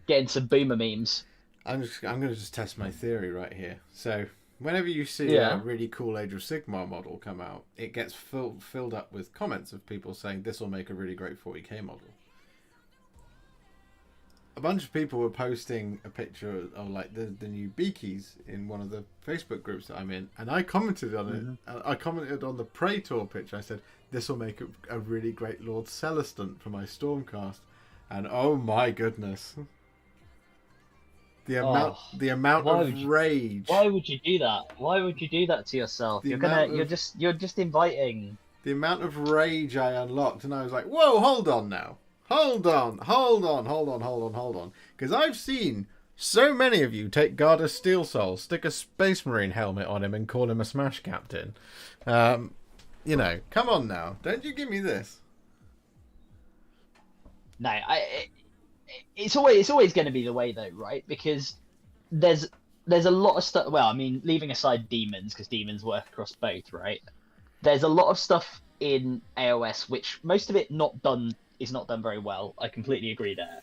getting some boomer memes. I'm going to just test my theory right here. So whenever you see a really cool Age of Sigmar model come out, it gets filled up with comments of people saying this will make a really great 40k model. A bunch of people were posting a picture of like the new Beakies in one of the Facebook groups that I'm in, and I commented on it. I commented on the Praetor picture. I said this will make a really great Lord Celestant for my Stormcast, and oh my goodness, the amount of rage. Why would you do that? Why would you do that to yourself? You're just inviting. The amount of rage I unlocked, and I was like, whoa, hold on now. Hold on. Because I've seen so many of you take Garda Steel Soul, stick a Space Marine helmet on him, and call him a Smash Captain. Come on now. Don't you give me this. No, it's always going to be the way though, right? Because there's a lot of stuff. Well, I mean, leaving aside demons, because demons work across both, right? There's a lot of stuff in AOS which most of it is not done very well. I completely agree there.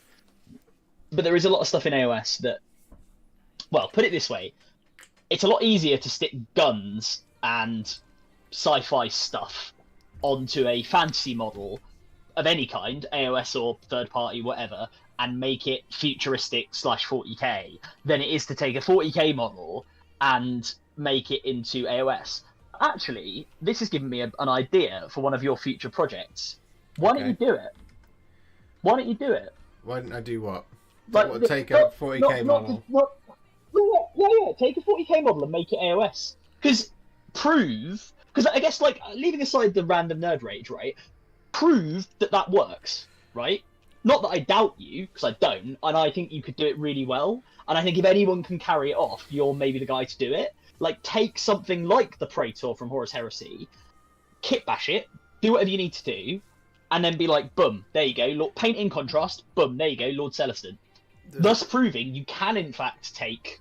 But there is a lot of stuff in AOS that, well, put it this way, it's a lot easier to stick guns and sci-fi stuff onto a fantasy model of any kind, AOS or third party, whatever, and make it futuristic / 40k than it is to take a 40k model and make it into AOS. Actually, this has given me an idea for one of your future projects. Why don't you do it? Why Why didn't I do what? Like, take a 40k model? Yeah, take a 40k model and make it AOS. Because I guess, like, leaving aside the random nerd rage, right? Prove that works, right? Not that I doubt you, because I don't, and I think you could do it really well. And I think if anyone can carry it off, you're maybe the guy to do it. Like, take something like the Praetor from Horus Heresy, kit bash it, do whatever you need to do, and then be like, boom, there you go, Lord, paint in contrast, boom, there you go, Lord Celestin. Thus proving you can, in fact, take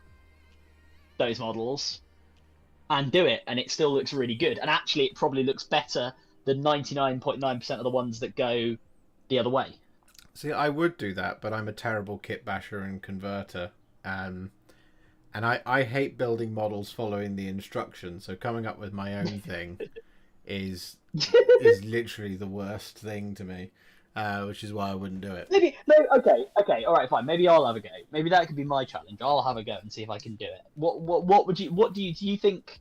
those models and do it, and it still looks really good. And actually, it probably looks better than 99.9% of the ones that go the other way. See, I would do that, but I'm a terrible kit basher and converter. And I hate building models following the instructions, so coming up with my own thing is literally the worst thing to me, which is why I wouldn't do it. Okay, all right, fine. Maybe I'll have a go. Maybe that could be my challenge. I'll have a go and see if I can do it. What do you think?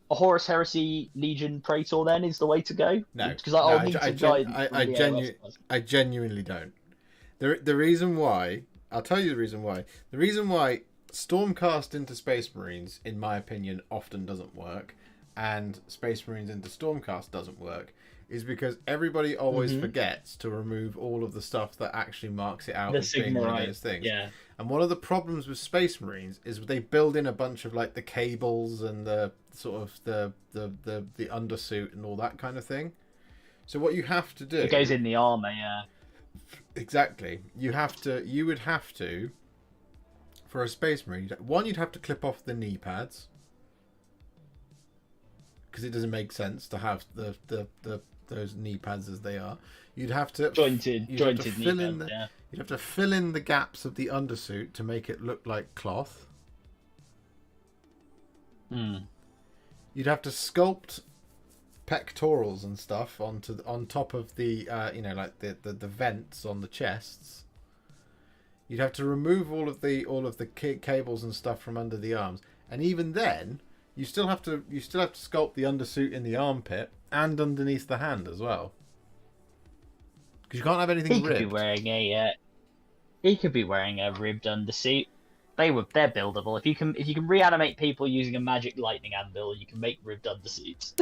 A Horus Heresy Legion Praetor then is the way to go? No, because I'll need some guidance. I genuinely don't. The reason why, I'll tell you the reason why. The reason why Stormcast into Space Marines, in my opinion, often doesn't work, and Space Marines into Stormcast doesn't work, is because everybody always forgets to remove all of the stuff that actually marks it out as being one of those things. Yeah. And one of the problems with Space Marines is they build in a bunch of like the cables and the sort of the undersuit and all that kind of thing. So what you have to do, it goes in the armor, yeah. Exactly. You would have to, for a Space Marine, one, you'd have to clip off the knee pads, because it doesn't make sense to have those knee pads as they are. You'd have to jointed knee pads, yeah. You'd have to fill in the gaps of the undersuit to make it look like cloth. You'd have to sculpt pectorals and stuff on top of the like the vents on the chests. You'd have to remove all of the cables and stuff from under the arms, and even then, you still have to sculpt the undersuit in the armpit and underneath the hand as well, because you can't have anything ribbed. He could be wearing a ribbed undersuit. They're buildable. If you can reanimate people using a magic lightning anvil, you can make ribbed undersuits.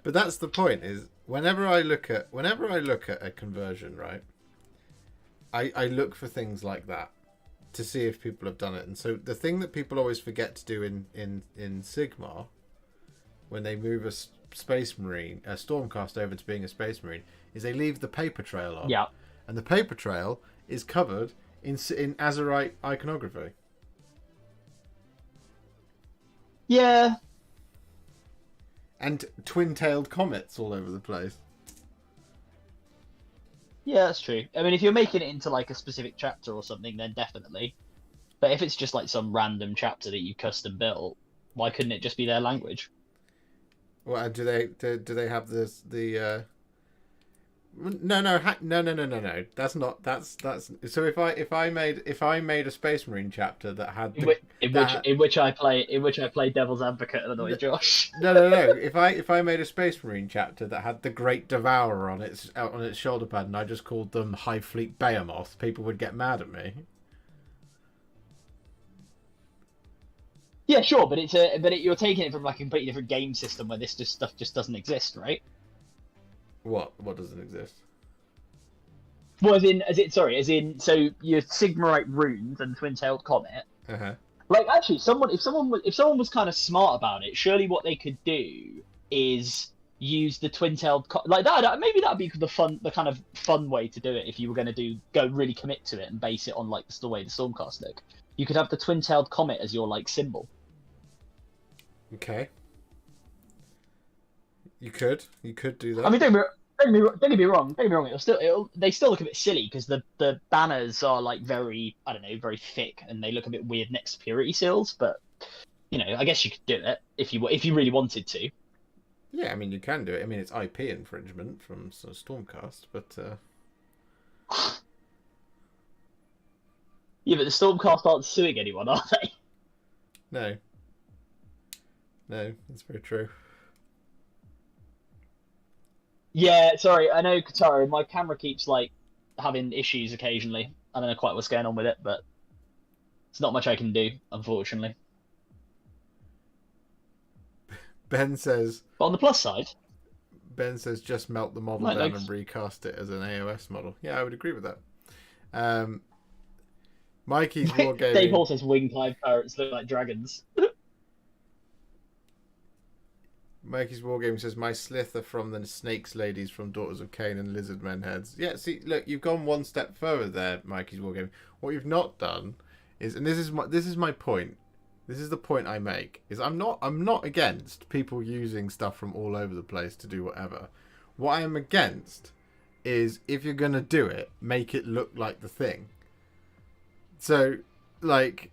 But that's the point. Is whenever I look at a conversion, right, I look for things like that to see if people have done it. And so the thing that people always forget to do in Sigmar, when they move a Space Marine, a Stormcast over to being a Space Marine, is they leave the paper trail on. Yeah. And the paper trail is covered in Azerite iconography. Yeah. And twin-tailed comets all over the place. Yeah, that's true. I mean, if you're making it into like a specific chapter or something, then definitely. But if it's just like some random chapter that you custom built, why couldn't it just be their language? Well, do they have the No. That's so if I made a Space Marine chapter that had in which I play devil's advocate and annoy Josh. No. If I made a Space Marine chapter that had the Great Devourer on its shoulder pad, and I just called them High Fleet Behemoth, people would get mad at me. Yeah, sure, but you're taking it from like a completely different game system where this stuff just doesn't exist, right? What doesn't exist? Well, as in, so your Sigmarite runes and twin-tailed comet. Uh-huh. Like, actually, if someone was kind of smart about it, surely what they could do is use the twin-tailed like that. Maybe that'd be the kind of fun way to do it if you were going to go really commit to it and base it on like the way the Stormcast look. You could have the twin-tailed comet as your like symbol. Okay. You could do that. I mean, don't get me wrong. They still look a bit silly because the banners are like very, I don't know, very thick, and they look a bit weird next to purity seals. But I guess you could do it if you really wanted to. Yeah, I mean, you can do it. I mean, it's IP infringement from Stormcast, but. Yeah, but the Stormcast aren't suing anyone, are they? No, that's very true. Yeah, sorry, I know, Katara, my camera keeps like having issues occasionally. I don't know quite what's going on with it, but it's not much I can do, unfortunately. Ben says... But on the plus side... Ben says just melt the model down and recast it as an AOS model. Yeah, I would agree with that. Mikey's Dave Wargaming. Hall says winged hive parrots look like dragons. Mikey's Wargaming says, my Slith are from the Snakes Ladies from Daughters of Cain and Lizard Men Heads. Yeah, see, look, you've gone one step further there, Mikey's Wargaming. What you've not done is, and this is my point. This is the point I make. Is I'm not against people using stuff from all over the place to do whatever. What I am against is if you're gonna do it, make it look like the thing. So, like,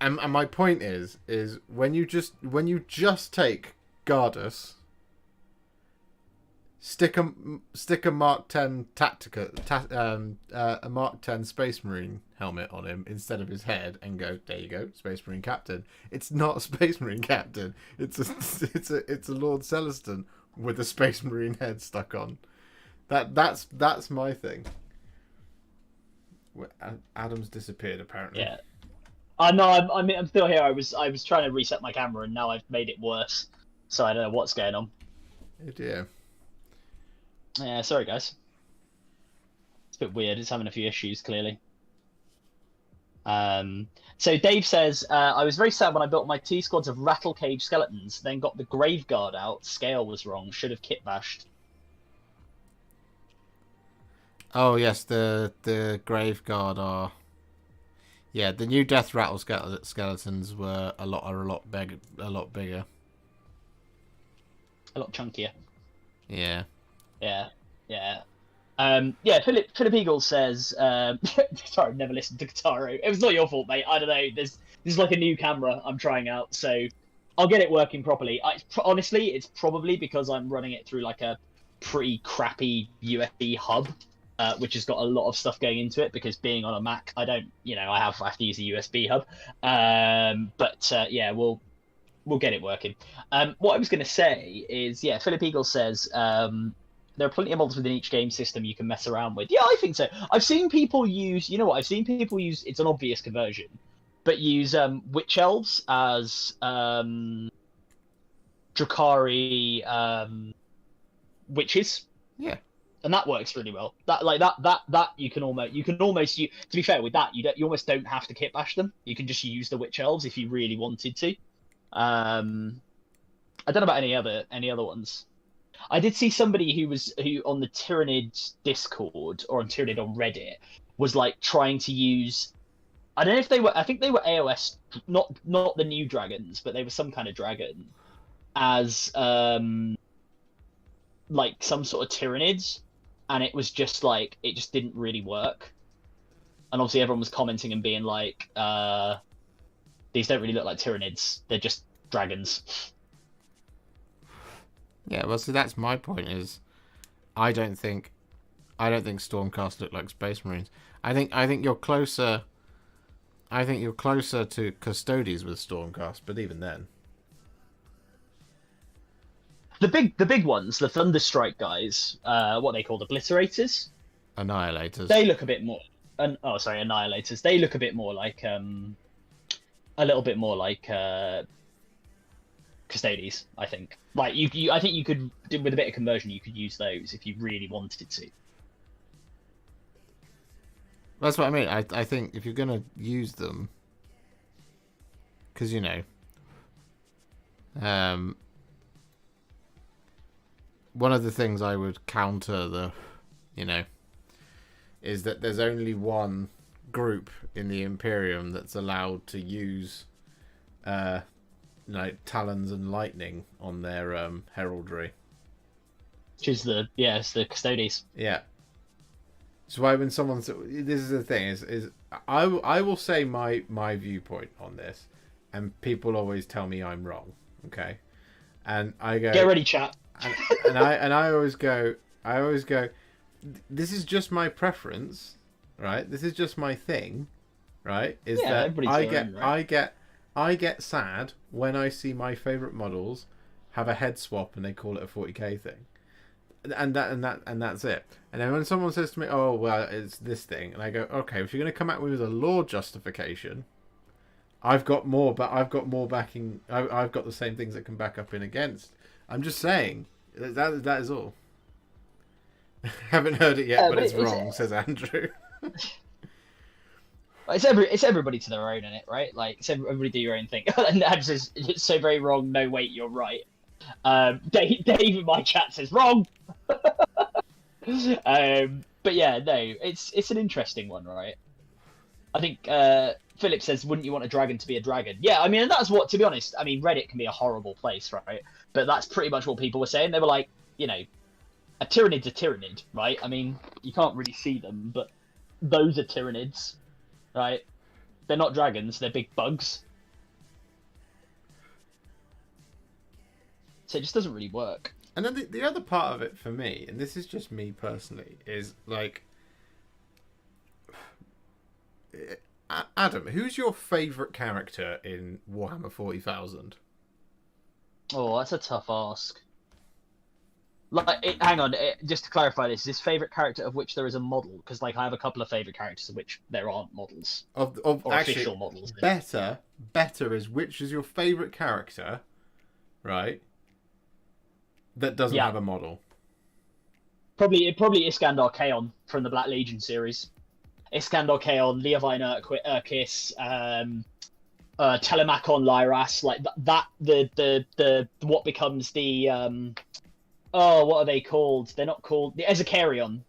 and my point is when you just take Gardas, stick a Mark 10 a Mark 10 Space Marine helmet on him instead of his head, and go, there you go, Space Marine Captain. It's not a Space Marine Captain. It's a Lord Celestin with a Space Marine head stuck on. That's my thing. Adam's disappeared apparently. Yeah. No, I'm still here. I was trying to reset my camera and now I've made it worse. So I don't know what's going on. Oh dear. Yeah, sorry guys. It's a bit weird. It's having a few issues clearly. So Dave says, I was very sad when I built my 2 squads of rattle cage skeletons, then got the grave guard out. Scale was wrong. Should have kit bashed. Oh yes, the grave guard are. Yeah, the new death rattle skeletons were a lot bigger. A lot chunkier. Yeah. Yeah. Philip Eagle says, sorry, I've never listened to Guitaro. It was not your fault, mate. I don't know. This is like a new camera I'm trying out, so I'll get it working properly. Honestly, it's probably because I'm running it through like a pretty crappy USB hub, which has got a lot of stuff going into it, because being on a Mac, I don't, I have to use a USB hub. Yeah, we'll get it working. What I was going to say is, yeah, Philip Eagle says, there are plenty of models within each game system you can mess around with. Yeah, I think so. I've seen people use, it's an obvious conversion, but use witch elves as Drakari witches. Yeah. And that works really well. That you can almost to be fair with that, you almost don't have to kit bash them. You can just use the witch elves if you really wanted to. I don't know about any other ones. I did see somebody who on the Tyranids Discord or on Tyranid on Reddit was like trying to use. I don't know if they were. I think they were AOS, not the new dragons, but they were some kind of dragon as like some sort of Tyranids, and it was just like it just didn't really work. And obviously everyone was commenting and being like, "These don't really look like Tyranids. They're just dragons." Yeah, well, see, that's my point. Is I don't think Stormcast look like Space Marines. I think you're closer. I think you're closer to Custodies with Stormcast, but even then, the big ones, the Thunderstrike guys, what they called Obliterators, Annihilators. They look a bit more. Annihilators. They look a bit more like a little bit more like Custodies, I think. Like I think you could, with a bit of conversion, you could use those if you really wanted to. That's what I mean. I think if you're gonna use them, because one of the things I would counter is that there's only one group in the Imperium that's allowed to use talons and lightning on their heraldry, which is it's the Custodies. Yeah. So why when someone, this is the thing is I will say my viewpoint on this, and people always tell me I'm wrong. Okay, and I go, get ready, chat. and I always go, this is just my preference, right? This is just my thing, right? Is that I get sad when I see my favorite models have a head swap and they call it a 40k thing, and that's it. And then when someone says to me, "Oh well, it's this thing," and I go, "Okay, if you're going to come at me with a lore justification, I've got more backing. I've got the same things that can back up in against." I'm just saying that is all. Haven't heard it yet, but it's wrong, says Andrew. It's everybody to their own in it, right? Like everybody do your own thing. And Ad says it's so very wrong. No, wait, you're right. Dave in my chat says wrong. But yeah, no, it's an interesting one, right? I think Philip says, wouldn't you want a dragon to be a dragon? Yeah, I mean, and that's what, to be honest, I mean, Reddit can be a horrible place, right? But that's pretty much what people were saying. They were like, you know, a tyrannid's a tyrannid, right? I mean, you can't really see them, but those are tyrannids, right? They're not dragons, they're big bugs. So it just doesn't really work. And then the other part of it for me, and this is just me personally, is like, Adam, who's your favourite character in Warhammer 40,000? Oh, that's a tough ask. Like, hang on, just to clarify this, is his favourite character of which there is a model? Because, like, I have a couple of favourite characters of which there aren't models. Or actually, official models. Better is which is your favourite character, right? That doesn't have a model. Probably Iskandar Kaon from the Black Legion series. Iskandar Kaon, Leovine Urkis, Telemachon Lyras, like that. The what becomes the what are they called? They're not called the Ezekarion.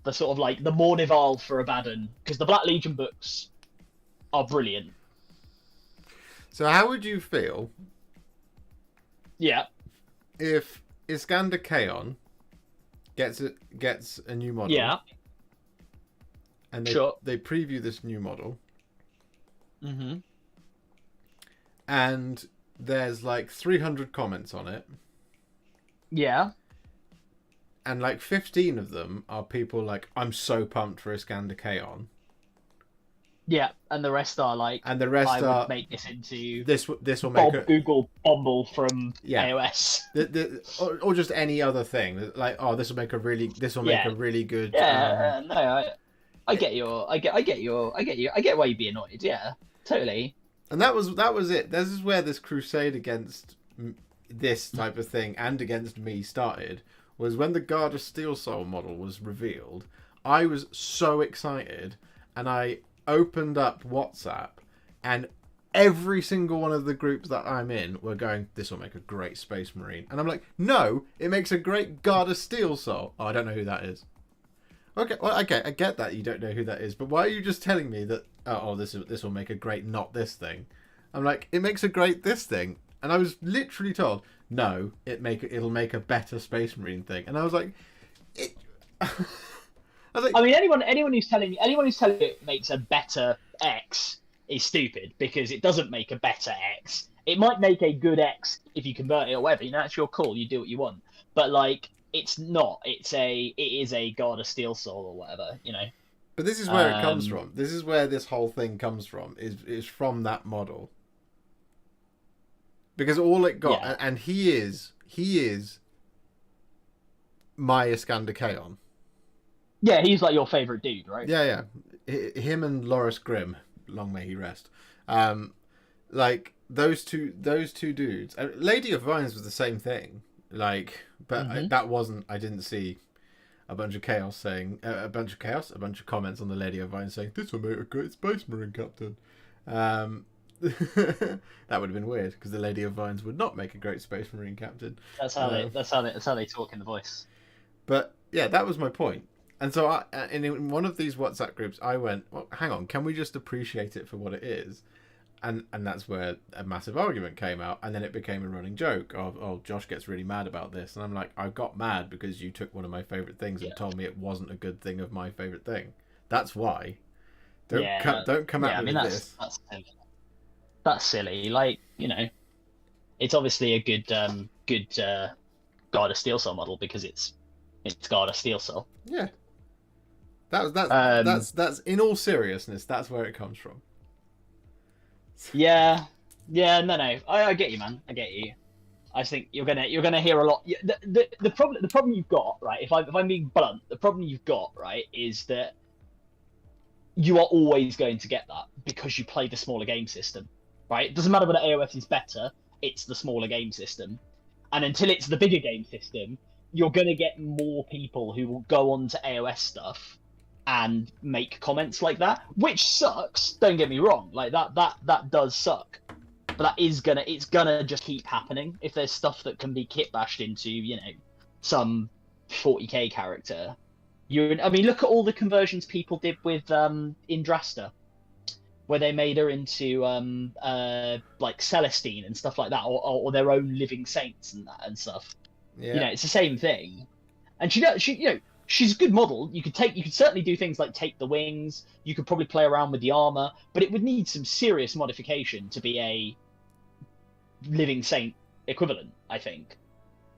The sort of like the Mornival for Abaddon, because the Black Legion books are brilliant. So how would you feel? Yeah. If Iskander Kaon gets a new model, yeah, and they preview this new model, and there's like 300 comments on it, yeah, and like 15 of them are people like, I'm so pumped for Iskander Kaon. Yeah, and the rest are like, and the rest I are would make this into this will make Google Bumble from AOS, or just any other thing like, oh, this will make a really good. No, I get why you'd be annoyed. Yeah, totally. And that was it. This is where this crusade against this type of thing and against me started. Was when the Guard of Steel Soul model was revealed. I was so excited, and I opened up WhatsApp, and every single one of the groups that I'm in were going, this will make a great Space Marine. And I'm like, no, it makes a great Guard of Steel Soul. Oh, I don't know who that is. Okay, well, I get that you don't know who that is, but why are you just telling me that, this will make a great not this thing? I'm like, it makes a great this thing. And I was literally told, no, it'll make a better Space Marine thing. And I was like, I mean, anyone who's telling you it makes a better X is stupid, because it doesn't make a better X. It might make a good X if you convert it or whatever. You know, that's your call. You do what you want. But like, it's not. It is a God of Steel Soul or whatever. You know. But this is where it comes from. This is where this whole thing comes from. Is from that model. Because all it got, and he is my Iskander Kaon. Yeah, he's like your favourite dude, right? Yeah. Him and Loris Grimm, long may he rest. Like those two dudes. Lady of Vines was the same thing. Like, but that wasn't. I didn't see a bunch of comments on the Lady of Vines saying this will make a great Space Marine captain. That would have been weird, because the Lady of Vines would not make a great Space Marine captain. That's how they talk in the voice. But yeah, that was my point. And so in one of these WhatsApp groups, I went, well, hang on, can we just appreciate it for what it is? And that's where a massive argument came out, and then it became a running joke of, oh, Josh gets really mad about this. And I'm like, I got mad because you took one of my favourite things and told me it wasn't a good thing of my favourite thing. That's why. Don't come at me with this. That's silly. Like, you know, it's obviously a good God of Steel Soul model, because it's God of Steel Soul. Yeah. That's in all seriousness, that's where it comes from. No, I get you, man. I get you. I just think you're gonna hear a lot. The problem you've got, right? If I'm being blunt, the problem you've got, right, is that you are always going to get that because you play the smaller game system, right? It doesn't matter whether AOS is better; it's the smaller game system, and until it's the bigger game system, you're gonna get more people who will go on to AOS stuff and make comments like that, which sucks. Don't get me wrong, like that does suck. But it's gonna just keep happening if there's stuff that can be kit bashed into, some 40k character. I mean, look at all the conversions people did with Indrasta, where they made her into like Celestine and stuff like that, or their own living saints and stuff. Yeah. It's the same thing. And she's a good model. You could certainly do things like take the wings. You could probably play around with the armor, but it would need some serious modification to be a living saint equivalent, I think.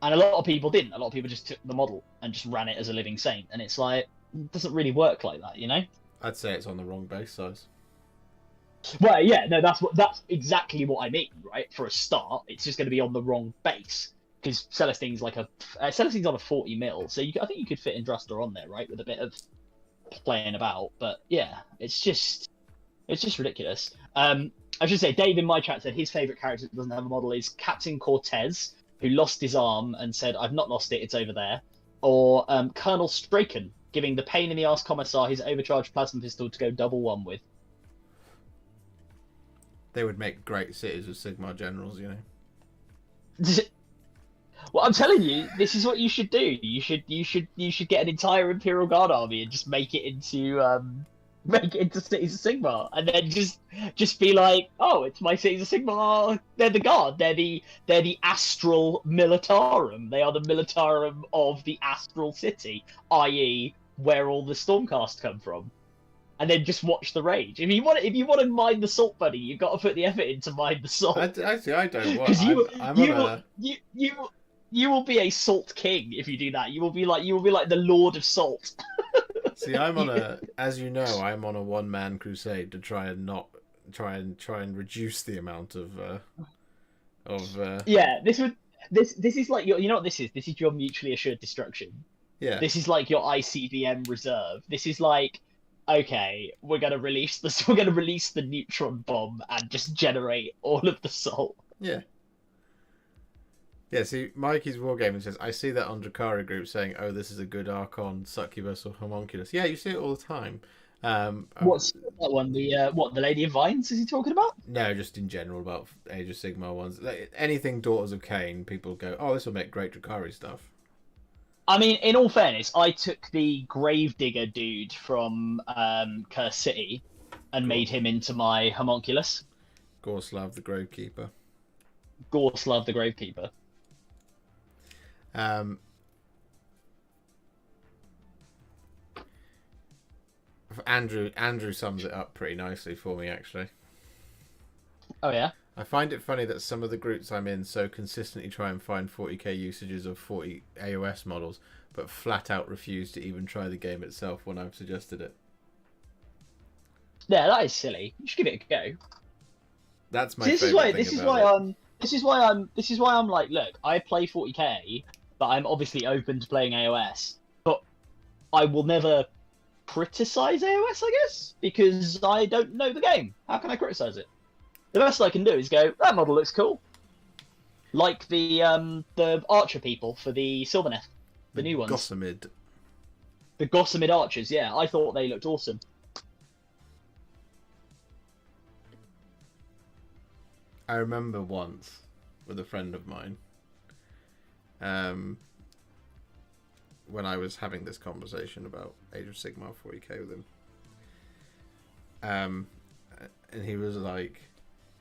And a lot of people didn't. A lot of people just took the model and just ran it as a living saint, and it's like, it doesn't really work like that, I'd say it's on the wrong base size. Well, yeah, no, that's exactly what I mean, right? For a start, it's just going to be on the wrong base, because Celestine's Celestine's on a 40 mil, so I think you could fit Indrasta on there, right, with a bit of playing about. But yeah, it's just ridiculous. I should say, Dave in my chat said his favorite character that doesn't have a model is Captain Cortez, who lost his arm and said, "I've not lost it; it's over there." Or Colonel Straken, giving the pain in the ass commissar his overcharged plasma pistol to go double one with. They would make great cities of Sigmar generals, Well, I'm telling you, this is what you should do. You should get an entire Imperial Guard army and just make it into Cities of Sigmar, and then just be like, oh, it's my Cities of Sigmar. They're the Guard. They're the Astral Militarum. They are the Militarum of the Astral City, i.e., where all the Stormcast come from. And then just watch the rage. If you want to mine the salt, buddy, you've got to put the effort into mine the salt. I don't want. You will be a salt king if you do that. You will be like the Lord of Salt. See, I'm on a one-man crusade to try and reduce the amount of. Yeah, this is like you know what this is? This is your mutually assured destruction. Yeah. This is like your ICBM reserve. This is like, okay, we're gonna release the neutron bomb and just generate all of the salt. Yeah. Yeah, see, Mikey's Wargaming says, I see that on Drakari group saying, oh, this is a good Archon, Succubus, or Homunculus. Yeah, you see it all the time. What's that one? The Lady of Vines is he talking about? No, just in general about Age of Sigmar ones. Like, anything Daughters of Cain, people go, oh, this will make great Drakari stuff. I mean, in all fairness, I took the Gravedigger dude from Curse City and made him into my Homunculus. Gorslav the Gravekeeper. Gorslav the Gravekeeper. Andrew sums it up pretty nicely for me, actually. Oh, yeah? I find it funny that some of the groups I'm in so consistently try and find 40k usages of 40 AOS models, but flat out refuse to even try the game itself when I've suggested it. Yeah, that is silly. You should give it a go. That's my favorite thing. This is why I'm like, look, I play 40k, but I'm obviously open to playing AOS, but I will never criticize AOS, I guess, because I don't know the game. How can I criticize it? The best I can do is go, that model looks cool. Like the archer people for the Sylvaneth, the new ones. Gossamid. The Gossamid archers, yeah, I thought they looked awesome. I remember once with a friend of mine, when I was having this conversation about Age of Sigmar 40k with him, and he was like,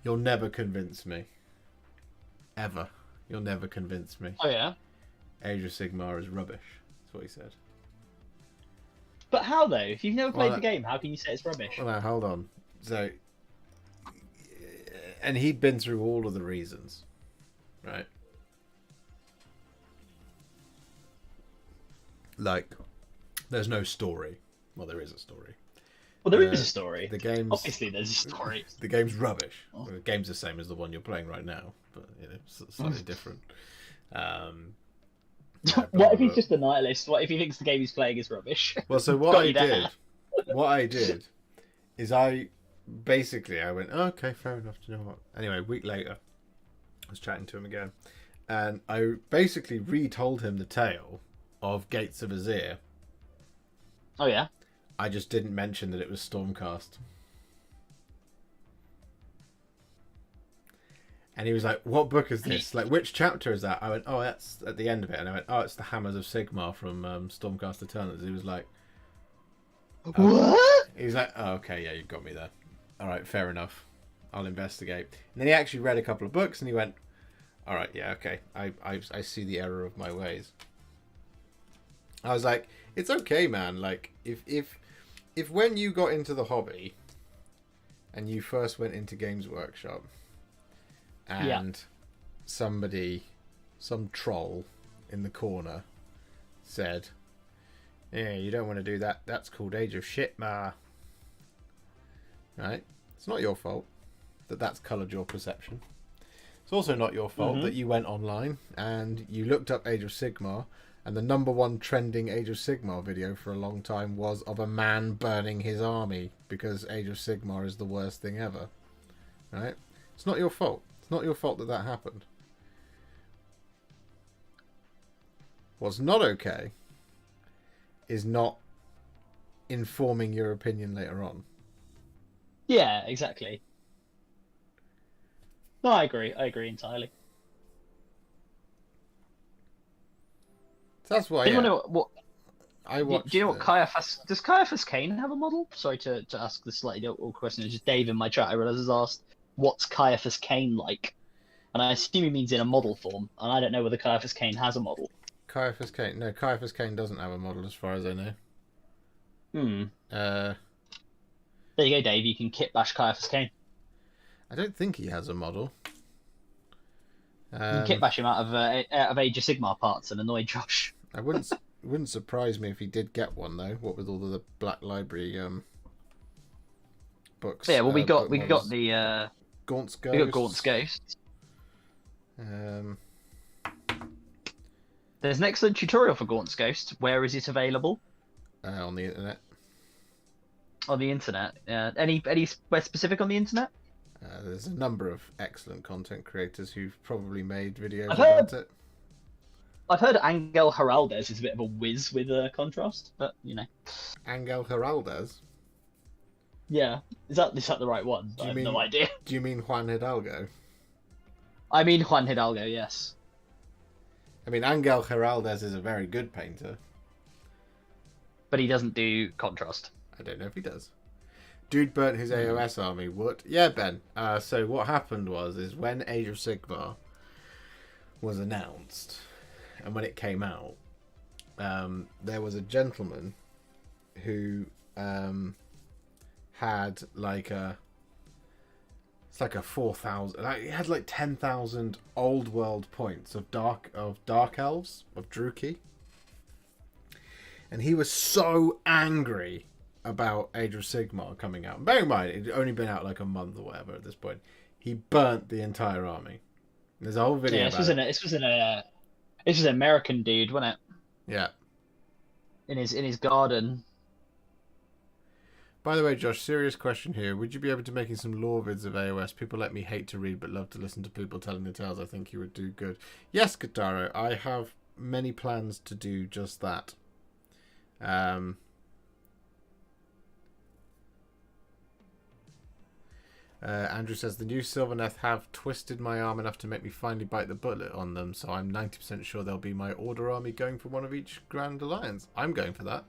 "You'll never convince me, ever. You'll never convince me." Oh yeah. Age of Sigmar is rubbish. That's what he said. But how though? If you've never played the game, how can you say it's rubbish? Well, now, hold on. So. And he'd been through all of the reasons, right? Like, there's no story. Well, there is a story. Well, there is a story. The game's obviously there's a story. The game's rubbish. Well, the game's the same as the one you're playing right now, but slightly different. What if he's just a nihilist? What if he thinks the game he's playing is rubbish? Well, so what I did is I went, oh, okay, fair enough. Do you know what? Anyway, a week later, I was chatting to him again, and I basically retold him the tale of Gates of Azir. Oh yeah. I just didn't mention that it was Stormcast. And he was like, what book is this? Like, which chapter is that? I went, oh, that's at the end of it. And I went, oh, it's the Hammers of Sigmar from Stormcast Eternals. He was like, okay. What? He was like, oh, okay, yeah, you've got me there. All right, fair enough. I'll investigate. And then he actually read a couple of books and he went, all right, yeah, okay. I see the error of my ways. I was like, it's okay, man. Like, if when you got into the hobby and you first went into Games Workshop and some troll in the corner said, yeah, you don't want to do that. That's called Age of Shit, ma. Right? It's not your fault that that's coloured your perception. It's also not your fault that you went online and you looked up Age of Sigmar, and the #1 trending Age of Sigmar video for a long time was of a man burning his army because Age of Sigmar is the worst thing ever. Right? It's not your fault. It's not your fault that that happened. What's not okay is not informing your opinion later on. Yeah, exactly. No, I agree. I agree entirely. So that's why. Do you know what? I watched. Do you know what Caiaphas? Does Caiaphas Cain have a model? Sorry to ask this slightly awkward question. It's just Dave in my chat. I realize has asked, "What's Caiaphas Cain like?" And I assume he means in a model form. And I don't know whether Caiaphas Cain has a model. Caiaphas Cain? No, Caiaphas Cain doesn't have a model, as far as I know. There you go, Dave. You can kit bash Caiaphas Cain. I don't think he has a model. You can kit bash him out of Age of Sigmar parts and annoy Josh. I wouldn't surprise me if he did get one though. What with all the Black Library books. Yeah, well, we got the Gaunt's Ghost. We got Gaunt's Ghost. There's an excellent tutorial for Gaunt's Ghost. Where is it available? On the internet. On the internet. Anywhere specific on the internet? There's a number of excellent content creators who've probably made videos about it. I've heard Angel Heraldez is a bit of a whiz with contrast, but you know. Angel Heraldez? Yeah, is that the right one? I have no idea. Do you mean Juan Hidalgo? I mean Juan Hidalgo, yes. I mean, Angel Heraldez is a very good painter. But he doesn't do contrast. I don't know if he does. Dude burnt his AOS army. What? Yeah, Ben. So what happened is when Age of Sigmar was announced, and when it came out, there was a gentleman who had like a 4,000. Like, he had like 10,000 old world points of dark elves of Druchii, and he was so angry about Age of Sigmar coming out. Bear in mind, it'd only been out like a month or whatever at this point. He burnt the entire army. There's a whole video. Yeah, this was an American dude, wasn't it? Yeah. In his garden. By the way, Josh, serious question here. Would you be able to making some lore vids of AOS? People like me hate to read but love to listen to people telling the tales. I think you would do good. Yes, Kataro, I have many plans to do just that. Andrew says, the new Sylvaneth have twisted my arm enough to make me finally bite the bullet on them, so I'm 90% sure they'll be my Order army going for one of each Grand Alliance. I'm going for that.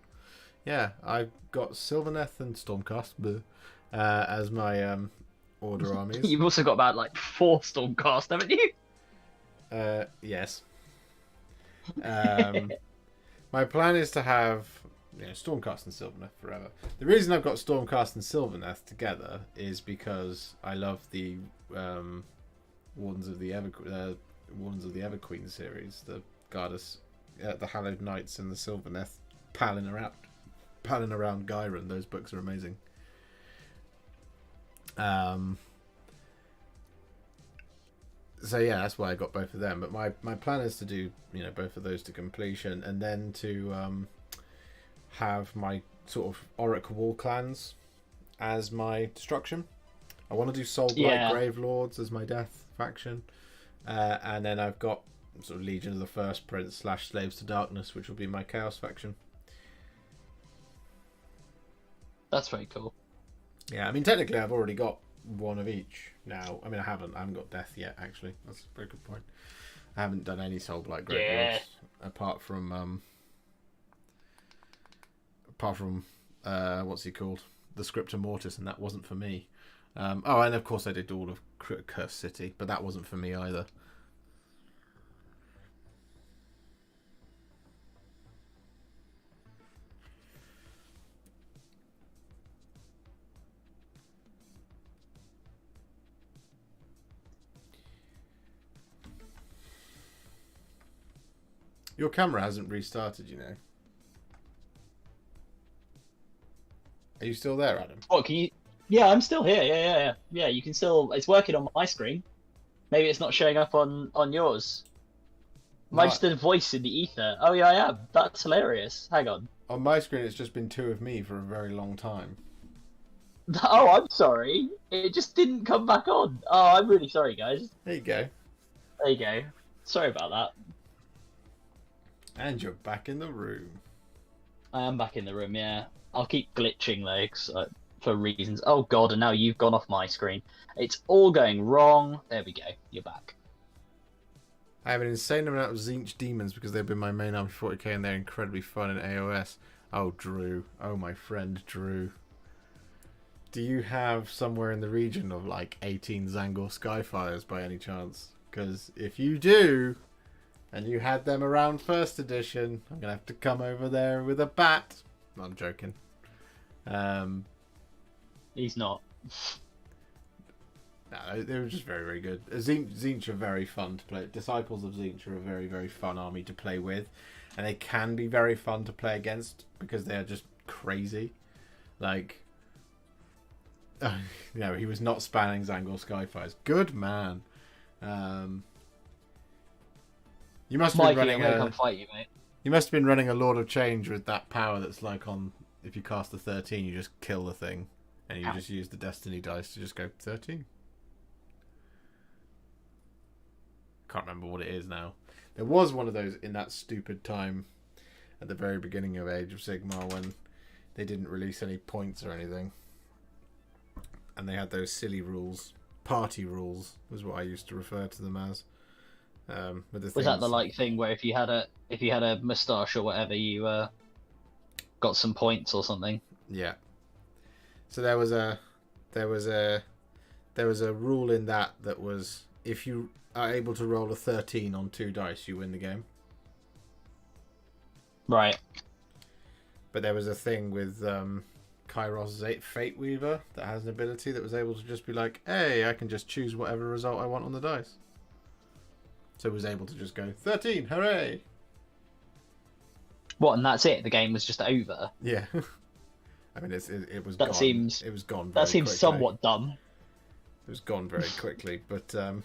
Yeah, I've got Sylvaneth and Stormcast as my Order armies. You've also got about like 4 Stormcast, haven't you? Yes. My plan is to have Stormcast and Sylvaneth forever. The reason I've got Stormcast and Sylvaneth together is because I love the Wardens of the Everqueen series, the Gardas, the Hallowed Knights, and the Sylvaneth palling around Gyron. Those books are amazing. So yeah, that's why I got both of them. But my plan is to do both of those to completion, and then to have my sort of Auric Wall clans as my destruction. I want to do Soulblight Grave Lords as my death faction, and then I've got sort of Legion of the First Prince / Slaves to Darkness, which will be my chaos faction. That's very cool. Yeah, I mean, technically, I've already got one of each now. I mean, I haven't got death yet. Actually, that's a very good point. I haven't done any Soulblight Graveyards apart from what's he called, the Scriptor Mortis, and that wasn't for me. Oh, and of course I did all of Cursed City, but that wasn't for me either. Your camera hasn't restarted, you know. Are you still there, Adam? Oh, can you? Yeah, I'm still here. Yeah. You can still. It's working on my screen. Maybe it's not showing up on yours. Am I just a voice in the ether? Oh yeah, I am. That's hilarious. Hang on. On my screen, it's just been two of me for a very long time. Oh, I'm sorry. It just didn't come back on. Oh, I'm really sorry, guys. There you go. There you go. Sorry about that. And you're back in the room. I am back in the room, yeah. I'll keep glitching though, 'cause, for reasons. Oh god, and now you've gone off my screen. It's all going wrong. There we go. You're back. I have an insane amount of Tzeentch demons because they've been my main army for 40k and they're incredibly fun in AOS. Oh, Drew. Oh, my friend Drew. Do you have somewhere in the region of like 18 Zangor Skyfires by any chance? Because if you do, and you had them around first edition, I'm going to have to come over there with a bat. No, I'm joking. He's not. No, they were just very, very good. Tzeentch are very fun to play. Disciples of Tzeentch are a very, very fun army to play with. And they can be very fun to play against because they are just crazy. Like, he was not spanning Zangor Skyfires. Good man. You must have been running come fight you, mate. You must have been running a Lord of Change with that power that's like on, if you cast the 13, you just kill the thing. And you just use the Destiny dice to just go 13. Can't remember what it is now. There was one of those in that stupid time at the very beginning of Age of Sigmar when they didn't release any points or anything. And they had those silly rules. Party rules was what I used to refer to them as. Was that the like thing where if you had a moustache or whatever, you got some points or something? Yeah. So there was a rule in that was if you are able to roll a 13 on 2 dice, you win the game. Right. But there was a thing with Kairos Fate Weaver that has an ability that was able to just be like, hey, I can just choose whatever result I want on the dice. So it was able to just go 13, hooray! What, and that's it? The game was just over? Yeah. I mean, it was that gone. It was gone very That seems quickly. somewhat dumb. It was gone very quickly, but do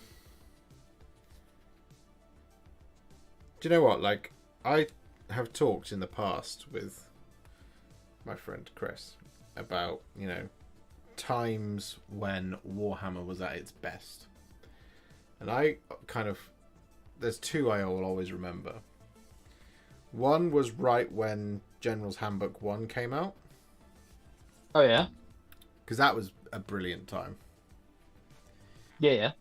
you know what? Like, I have talked in the past with my friend Chris about, times when Warhammer was at its best. And I there's two I will always remember. One was right when General's Handbook 1 came out. Oh, yeah? Because that was a brilliant time. Yeah.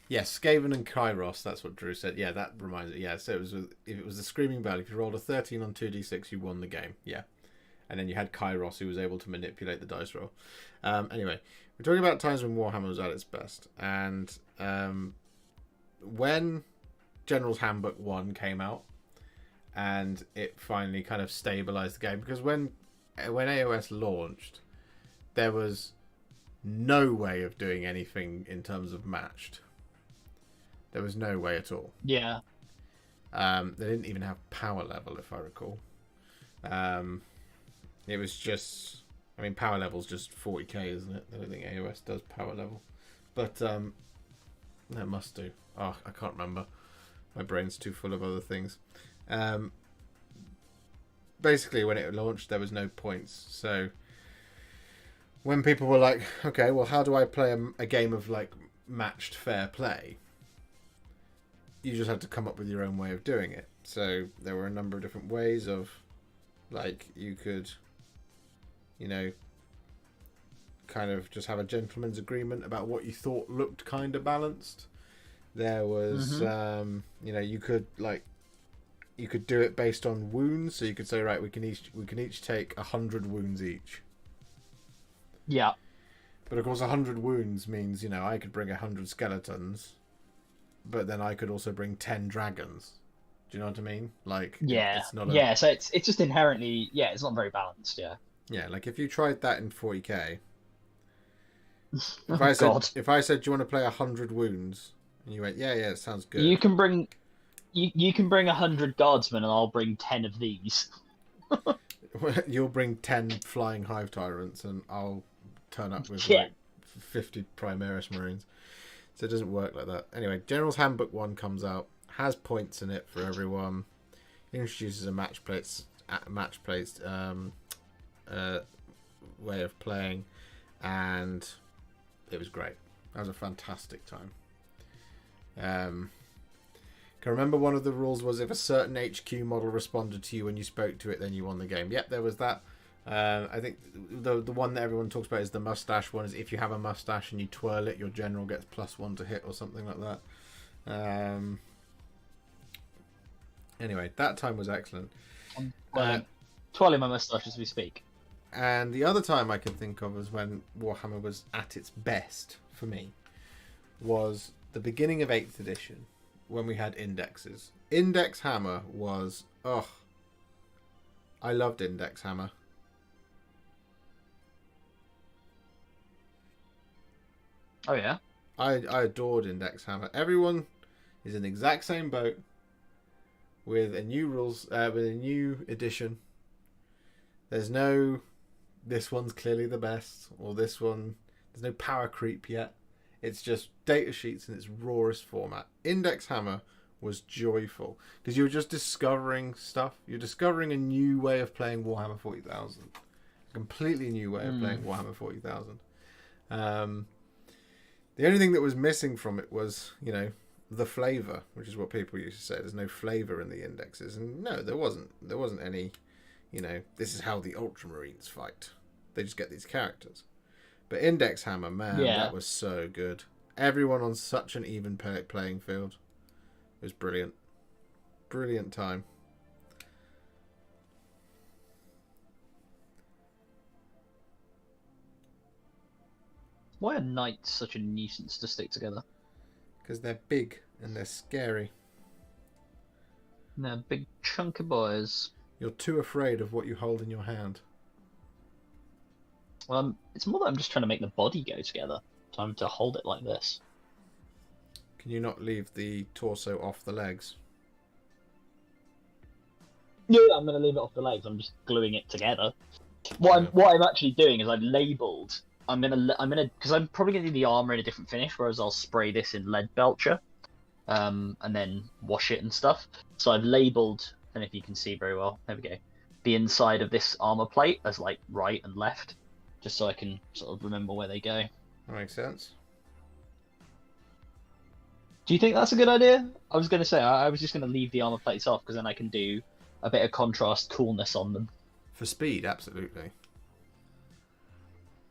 Yes, Skaven and Kairos, that's what Drew said. Yeah, that reminds me. Yeah, so if it was the Screaming Battle, if you rolled a 13 on 2d6, you won the game. Yeah. And then you had Kairos, who was able to manipulate the dice roll. Anyway, we're talking about times when Warhammer was at its best. And when General's Handbook 1 came out, and it finally kind of stabilized the game, because when AOS launched, there was no way of doing anything in terms of matched. There was no way at all. Yeah. They didn't even have power level, if I recall. It was just... I mean, power level's just 40k, isn't it? I don't think AOS does power level. But, no, it must do. Oh, I can't remember. My brain's too full of other things. Basically, when it launched, there was no points. So, when people were like, okay, well, how do I play a game of, like, matched fair play? you just had to come up with your own way of doing it. So there were a number of different ways of, like, you could, you know, kind of just have a gentleman's agreement about what you thought looked kind of balanced. There was, you know, you could do it based on wounds. So you could say, right, we can each take 100 wounds each. Yeah. But of course, 100 wounds means, you know, I could bring 100 skeletons, but then I could also bring 10 dragons. Do you know what I mean? Like, yeah, it's not yeah. So it's just inherently, yeah, it's not very balanced. Yeah. Yeah, like if you tried that in 40k, Oh, if I said, do you want to play 100 wounds, and you went, yeah, it sounds good. You can bring 100 guardsmen, and I'll bring 10 of these. You'll bring 10 flying hive tyrants, and I'll turn up with Yeah. like 50 Primaris Marines. So it doesn't work like that. Anyway, General's Handbook 1 comes out, has points in it for everyone, introduces a match placed way of playing, and it was great. That was a fantastic time. Can remember one of the rules was if a certain HQ model responded to you when you spoke to it, then you won the game. Yep, there was that. I think the one that everyone talks about is the mustache one. Is if you have a mustache and you twirl it, your general gets +1 to hit or something like that. Anyway, that time was excellent. Twirling my mustache as we speak. And the other time I can think of was when Warhammer was at its best for me was the beginning of 8th edition when we had indexes. Index Hammer was, I loved Index Hammer. Oh yeah? I adored Index Hammer. Everyone is in the exact same boat with a new rules, with a new edition. There's no, this one's clearly the best, or this one, there's no power creep yet. It's just data sheets in its rawest format. Index Hammer was joyful because you were just discovering stuff. You're discovering a new way of playing Warhammer 40,000. A completely new way of playing Warhammer 40,000. The only thing that was missing from it was, you know, the flavour, which is what people used to say. There's no flavour in the indexes. And no, there wasn't. There wasn't any, you know, this is how the Ultramarines fight. They just get these characters. But Index Hammer, man, that was so good. Everyone on such an even playing field. It was brilliant. Brilliant time. Why are knights such a nuisance to stick together? Because they're big and they're scary. And they're big chunky boys. You're too afraid of what you hold in your hand. It's more that I'm just trying to make the body go together. Time to hold it like this. Can you not leave the torso off the legs? Yeah, I'm going to leave it off the legs. I'm just gluing it together. What I'm actually doing is I've labelled. Because I'm probably gonna do the armor in a different finish, whereas I'll spray this in lead belcher, and then wash it and stuff. So I've labelled, and if you can see very well, there we go, the inside of this armor plate as like right and left, just so I can sort of remember where they go. That makes sense. Do you think that's a good idea? I was gonna say I was just gonna leave the armor plates off because then I can do a bit of contrast coolness on them. For speed, absolutely.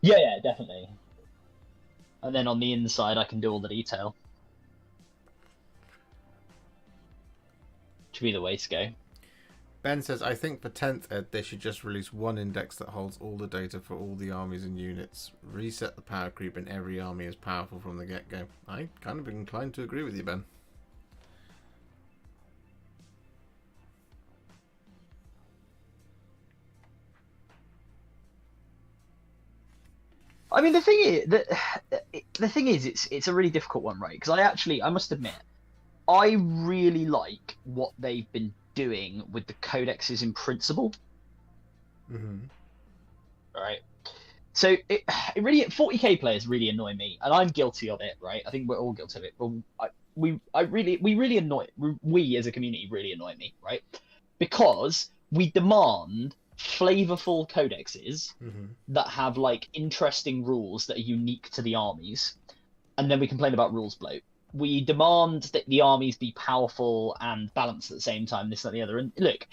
Yeah, definitely. And then on the inside, I can do all the detail. Should be the way to go. Ben says, I think for 10th ed, they should just release one index that holds all the data for all the armies and units. Reset the power creep and every army is powerful from the get-go. I kind of inclined to agree with you, Ben. I mean, the thing is, it's a really difficult one, right? Because I must admit, I really like what they've been doing with the codexes in principle. Mm-hmm. Right. So it really 40k players really annoy me, and I'm guilty of it, right? I think we're all guilty of it. But we as a community really annoy me, right? Because we demand flavorful codexes that have like interesting rules that are unique to the armies, and then we complain about rules bloat. we demand that the armies be powerful and balanced at the same time, this, that, and the other. And look,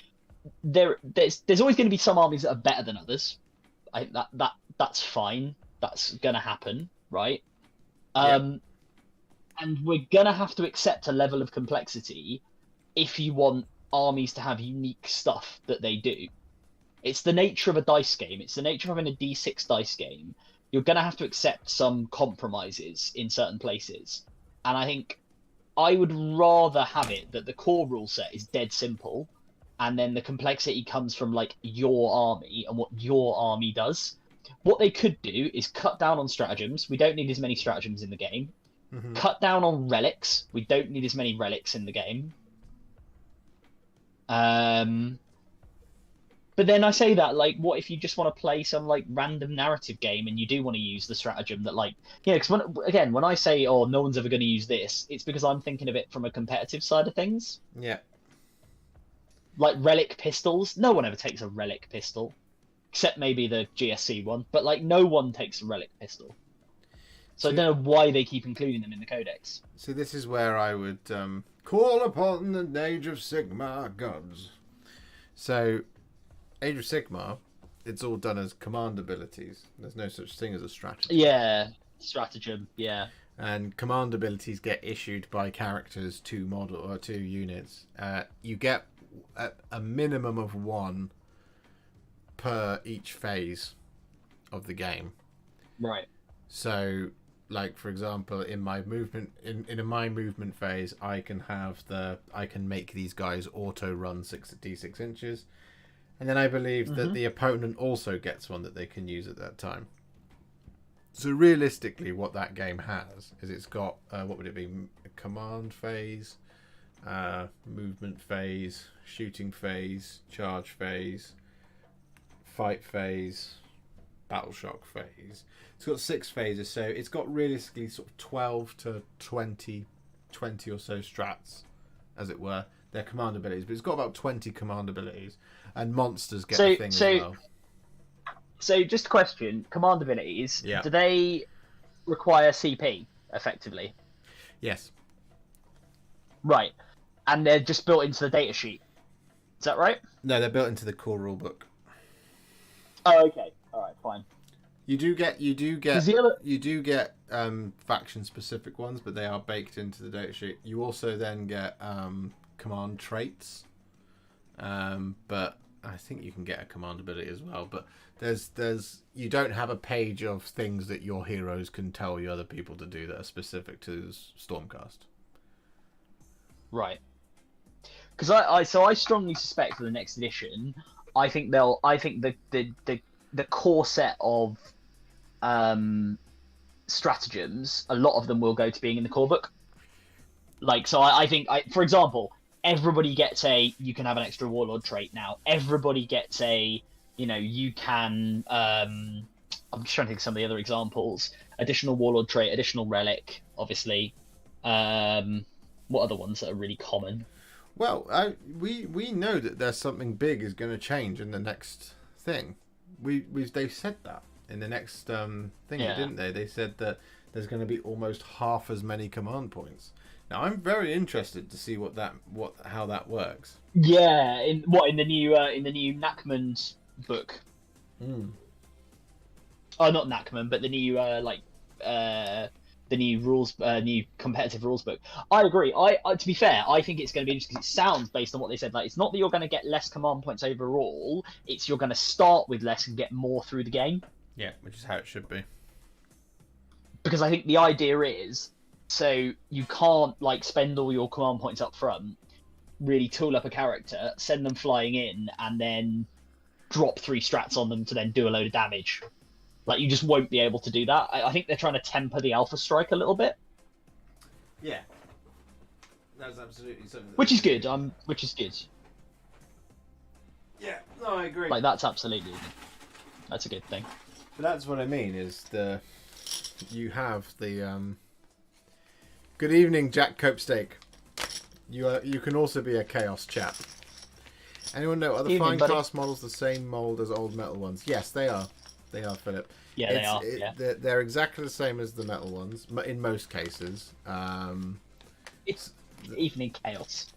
there's always going to be some armies that are better than others. I think that's fine. That's going to happen, right? And we're going to have to accept a level of complexity if you want armies to have unique stuff that they do. It's the nature of a dice game. It's the nature of having a D6 dice game. You're going to have to accept some compromises in certain places. And I think I would rather have it that the core rule set is dead simple, and then the complexity comes from like your army and what your army does. What they could do is cut down on stratagems. We don't need as many stratagems in the game. Mm-hmm. Cut down on relics. We don't need as many relics in the game. But then I say that, like, what if you just want to play some, like, random narrative game and you do want to use the stratagem that, like... Yeah, because, when I say, oh, no one's ever going to use this, it's because I'm thinking of it from a competitive side of things. Yeah. Like, relic pistols. No one ever takes a relic pistol. Except maybe the GSC one. But, like, no one takes a relic pistol. So I don't know why they keep including them in the codex. So this is where I would call upon the Age of Sigmar gods. So... Age of Sigmar, it's all done as command abilities. There's no such thing as a strategy. Yeah, stratagem, yeah. And command abilities get issued by characters to model or to units. You get a minimum of one per each phase of the game. Right. So, like for example, in my movement my movement phase, I can make these guys auto run 6d6 inches. And then I believe that the opponent also gets one that they can use at that time. So realistically, what that game has is it's got, what would it be? A command phase, movement phase, shooting phase, charge phase, fight phase, battle shock phase. It's got 6 phases, so it's got realistically sort of 12 to 20 or so strats, as it were. They're command abilities, but it's got about 20 command abilities. And monsters get a thing as well. So, just a question: command abilities, do they require CP effectively? Yes. Right, and they're just built into the data sheet. Is that right? No, they're built into the core rulebook. Oh, okay. All right, fine. You do get faction specific ones, but they are baked into the data sheet. You also then get command traits. But I think you can get a command ability as well. But you don't have a page of things that your heroes can tell you other people to do that are specific to Stormcast. Right. Because I strongly suspect for the next edition, I think the core set of stratagems, a lot of them will go to being in the core book. Like, so I think, for example, everybody gets you can have an extra warlord trait now. Everybody gets you can, I'm just trying to think of some of the other examples. Additional warlord trait, additional relic, obviously. What other ones that are really common? Well, we know that there's something big is going to change in the next thing. They've said that in the next thing, didn't they? They said that there's going to be almost half as many command points. Now, I'm very interested to see how that works. Yeah, in the new Nachman's book. Oh, not Nachman, but the new the new rules, new competitive rules book. I agree. I to be fair, I think it's going to be interesting because it sounds, based on what they said, like it's not that you're going to get less command points overall. It's you're going to start with less and get more through the game. Yeah, which is how it should be. Because I think the idea is, so you can't like spend all your command points up front, really tool up a character, send them flying in, and then drop 3 strats on them to then do a load of damage. Like, you just won't be able to do that. I think they're trying to temper the Alpha Strike a little bit. Yeah. That's absolutely something. Which is good. Which is good. Yeah, no, I agree. Like, that's a good thing. But that's what I mean, is you have the, good evening, Jack Copestake. You can also be a Chaos chap. Anyone know, are the Fine Class models the same mould as old metal ones? Yes, they are. They are, Philip. Yeah, they are. They're exactly the same as the metal ones, in most cases. Evening Chaos.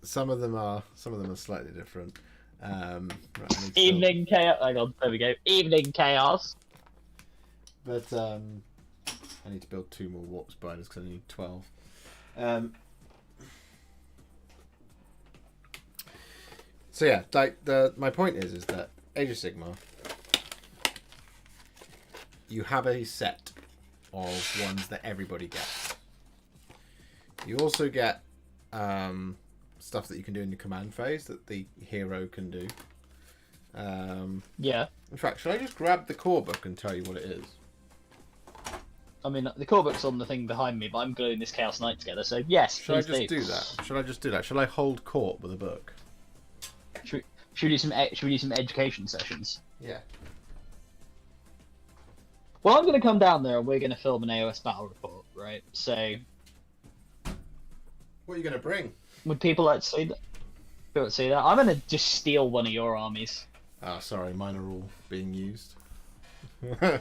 Some of them are slightly different. Right, I need to Evening Chaos. Hang on, there we go. Evening Chaos. But I need to build 2 more warp spiders because I need 12. So yeah, like my point is that Age of Sigmar, you have a set of ones that everybody gets. You also get stuff that you can do in the command phase that the hero can do. Yeah. In fact, should I just grab the core book and tell you what it is? I mean, the core book's on the thing behind me, but I'm gluing this Chaos Knight together, so yes, Should I just do that? Should I just do that? Shall I hold court with a book? Should we do some education sessions? Yeah. Well, I'm going to come down there and we're going to film an AOS battle report, right? So, What are you going to bring? would people like to see that? People like to see that? I'm going to just steal one of your armies. Oh, sorry, mine are all being used.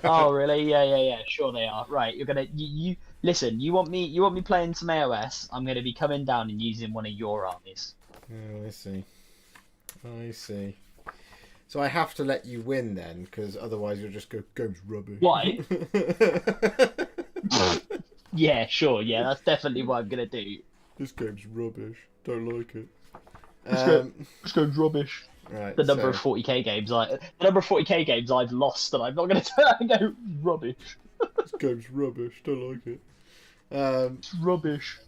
Oh, really? Yeah. Sure they are. Right, you're gonna you listen. You want me playing some AOS? I'm going to be coming down and using one of your armies. Oh, I see. So I have to let you win then, because otherwise you'll just go, game's rubbish. Why? Yeah, sure. Yeah, that's definitely what I'm going to do. This game's rubbish. Don't like it. This game's rubbish. Right. The number of 40k games I've lost, and I'm not going to turn and go rubbish. This game's rubbish. Don't like it. It's rubbish.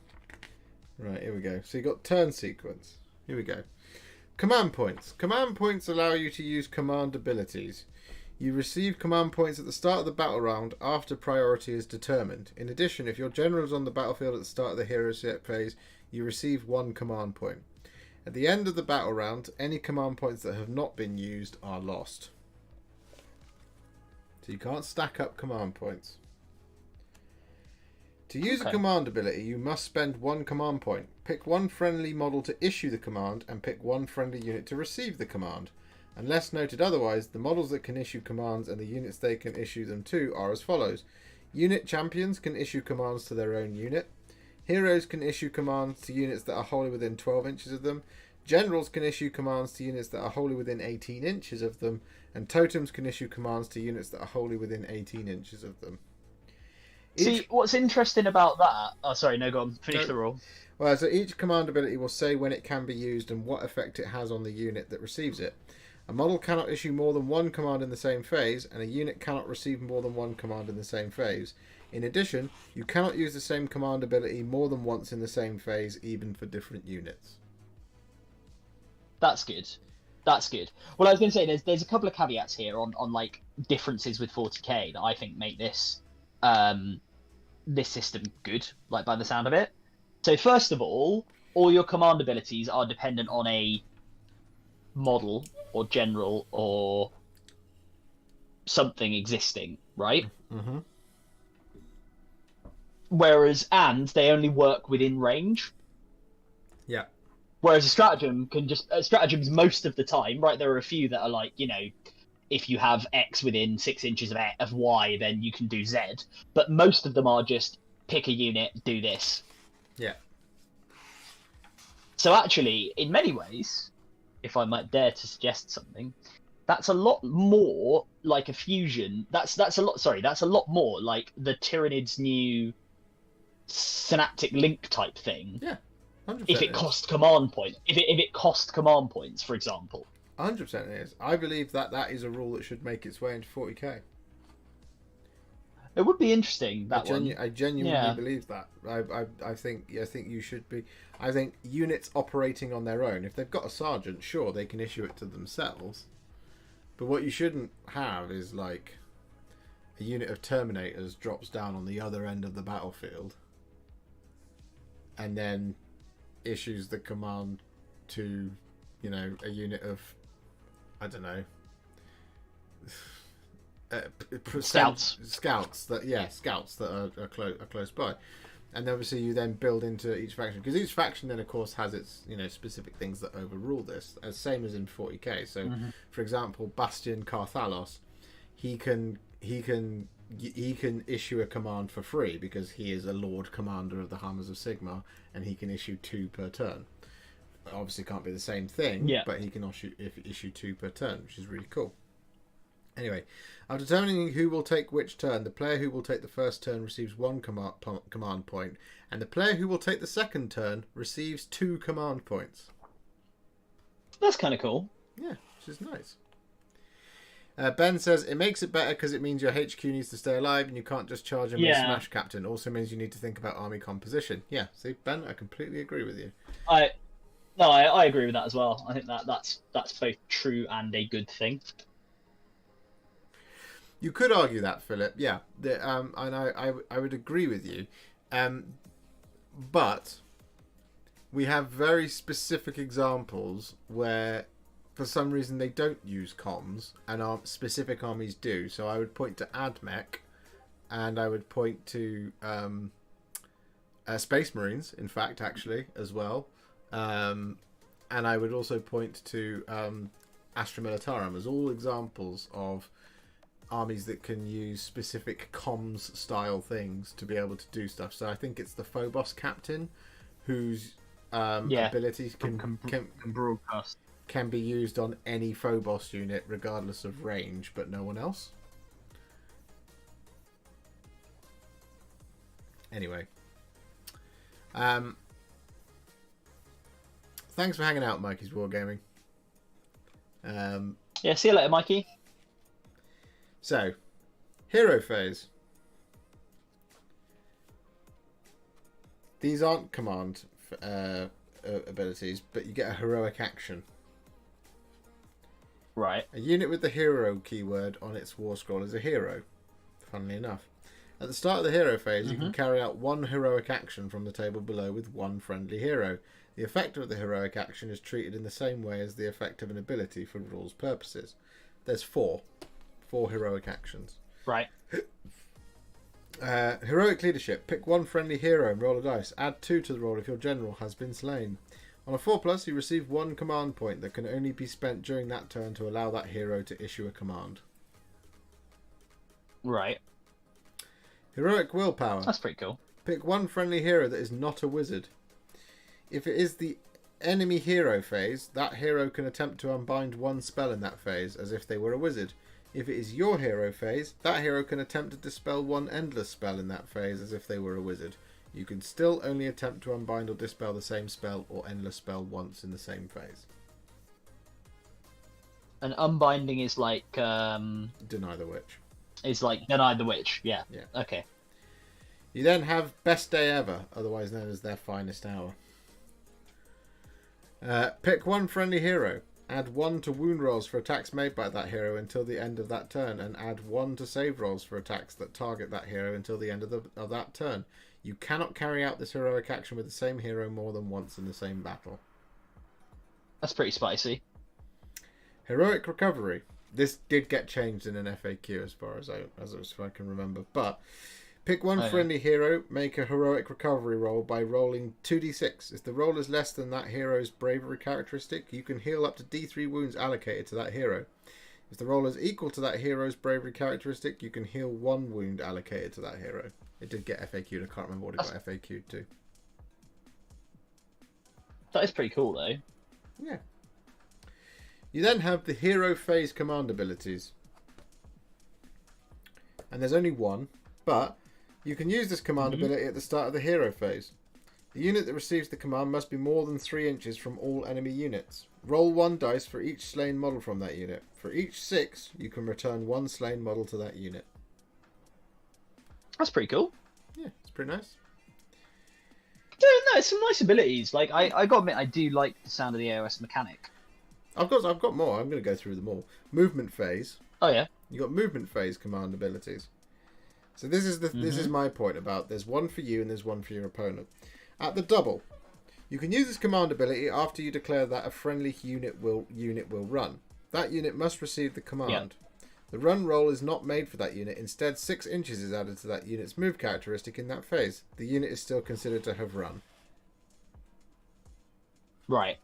Right, here we go. So you got turn sequence. Here we go. Command points. Command points allow you to use command abilities. You receive command points at the start of the battle round after priority is determined. In addition, if your general is on the battlefield at the start of the hero set phase, you receive 1 command point. At the end of the battle round, any command points that have not been used are lost. So you can't stack up command points. To use a command ability, you must spend 1 command point. Pick 1 friendly model to issue the command, and pick 1 friendly unit to receive the command. Unless noted otherwise, the models that can issue commands and the units they can issue them to are as follows. Unit champions can issue commands to their own unit. Heroes can issue commands to units that are wholly within 12 inches of them. Generals can issue commands to units that are wholly within 18 inches of them. And totems can issue commands to units that are wholly within 18 inches of them. See, what's interesting about that... Oh, sorry, no, go on. Finish the rule. Well, so each command ability will say when it can be used and what effect it has on the unit that receives it. A model cannot issue more than 1 command in the same phase, and a unit cannot receive more than 1 command in the same phase. In addition, you cannot use the same command ability more than once in the same phase, even for different units. That's good. Well, I was going to say, there's a couple of caveats here on like differences with 40k that I think make this this system good, like by the sound of it. So first of all your command abilities are dependent on a model or general or something existing, right? Mm-hmm. Whereas, and they only work within range. Yeah. Whereas a stratagem can just... stratagems most of the time, right, there are a few that are like, you know, if you have X within 6 inches of Y, then you can do Z. But most of them are just pick a unit, do this. Yeah. So actually, in many ways, if I might dare to suggest something, that's a lot more like a fusion. That's a lot more like the Tyrannid's new synaptic link type thing. Yeah. 100% if it cost command points, if it cost command points, for example. 100% it is. I believe that is a rule that should make its way into 40k. It would be interesting. I genuinely believe that. I think you should be. I think units operating on their own, if they've got a sergeant, sure they can issue it to themselves. But what you shouldn't have is like a unit of Terminators drops down on the other end of the battlefield and then issues the command to, you know, a unit of, I don't know, scouts that are close by, and obviously you then build into each faction, because each faction then of course has its, you know, specific things that overrule this, as same as in 40k. So for example, Bastion Carthalos, he can he can issue a command for free because he is a Lord Commander of the Hammers of Sigmar, and he can issue 2 per turn. Obviously can't be the same thing, but he can issue 2 per turn, which is really cool. Anyway, after determining who will take which turn, the player who will take the first turn receives 1 command point, and the player who will take the second turn receives 2 command points. That's kind of cool. Yeah, which is nice. Ben says, it makes it better because it means your HQ needs to stay alive and you can't just charge him with Smash Captain. Also means you need to think about army composition. Yeah, see, Ben, I completely agree with you. I agree with that as well. I think that's both true and a good thing. You could argue that, Philip. Yeah, and I would agree with you. But we have very specific examples where, for some reason, they don't use comms, and specific armies do. So I would point to AdMech, and I would point to Space Marines, in fact, actually, as well. And I would also point to Astra Militarum as all examples of armies that can use specific comms style things to be able to do stuff. So I think it's the Phobos Captain whose abilities can broadcast, can be used on any Phobos unit regardless of range, but no one else. Anyway, thanks for hanging out, Mikey's Wargaming. Yeah, see you later, Mikey. So, hero phase. These aren't command abilities, but you get a heroic action. Right. A unit with the hero keyword on its war scroll is a hero, funnily enough. At the start of the hero phase, you can carry out 1 heroic action from the table below with 1 friendly hero. The effect of the heroic action is treated in the same way as the effect of an ability for rules purposes. There's 4 heroic actions. Right. Heroic leadership. Pick 1 friendly hero and roll a dice. Add 2 to the roll if your general has been slain. On a 4+, you receive 1 command point that can only be spent during that turn to allow that hero to issue a command. Right. Heroic willpower. That's pretty cool. Pick 1 friendly hero that is not a wizard. If it is the enemy hero phase, that hero can attempt to unbind 1 spell in that phase, as if they were a wizard. If it is your hero phase, that hero can attempt to dispel 1 endless spell in that phase, as if they were a wizard. You can still only attempt to unbind or dispel the same spell or endless spell once in the same phase. And unbinding is like Deny the Witch. Is like Deny the Witch. Yeah. Okay. You then have Best Day Ever, otherwise known as their finest hour. Pick 1 friendly hero. Add 1 to wound rolls for attacks made by that hero until the end of that turn, and add 1 to save rolls for attacks that target that hero until the end of that turn. You cannot carry out this heroic action with the same hero more than once in the same battle. That's pretty spicy. Heroic recovery. This did get changed in an FAQ as far as I can remember. But pick 1 friendly hero, make a heroic recovery roll by rolling 2d6. If the roll is less than that hero's bravery characteristic, you can heal up to d3 wounds allocated to that hero. If the roll is equal to that hero's bravery characteristic, you can heal 1 wound allocated to that hero. It did get FAQ'd. I can't remember what it got FAQ'd to. That is pretty cool, though. Yeah. You then have the hero phase command abilities. And there's only 1, but you can use this command ability at the start of the hero phase. The unit that receives the command must be more than 3 inches from all enemy units. Roll 1 dice for each slain model from that unit. For each 6, you can return 1 slain model to that unit. That's pretty cool. Yeah, it's pretty nice. Yeah, no, it's some nice abilities. Like I gotta admit, I do like the sound of the AOS mechanic. I've got more. I'm going to go through them all. Movement phase. Oh yeah. You got movement phase command abilities. So this is my point about there's 1 for you and there's 1 for your opponent. At the double, you can use this command ability after you declare that a friendly unit will run. That unit must receive the command. Yep. The run roll is not made for that unit. Instead, 6 inches is added to that unit's move characteristic in that phase. The unit is still considered to have run. Right.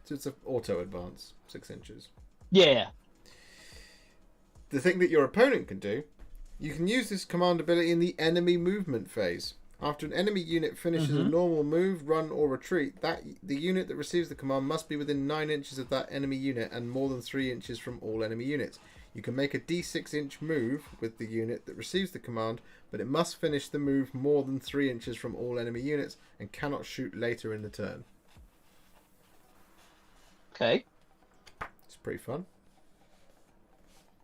So it's an auto advance, 6 inches. Yeah. The thing that your opponent can do You can use this command ability in the enemy movement phase. After an enemy unit finishes a normal move, run, or retreat, the unit that receives the command must be within 9 inches of that enemy unit and more than 3 inches from all enemy units. You can make a d6-inch move with the unit that receives the command, but it must finish the move more than 3 inches from all enemy units and cannot shoot later in the turn. Okay. It's pretty fun.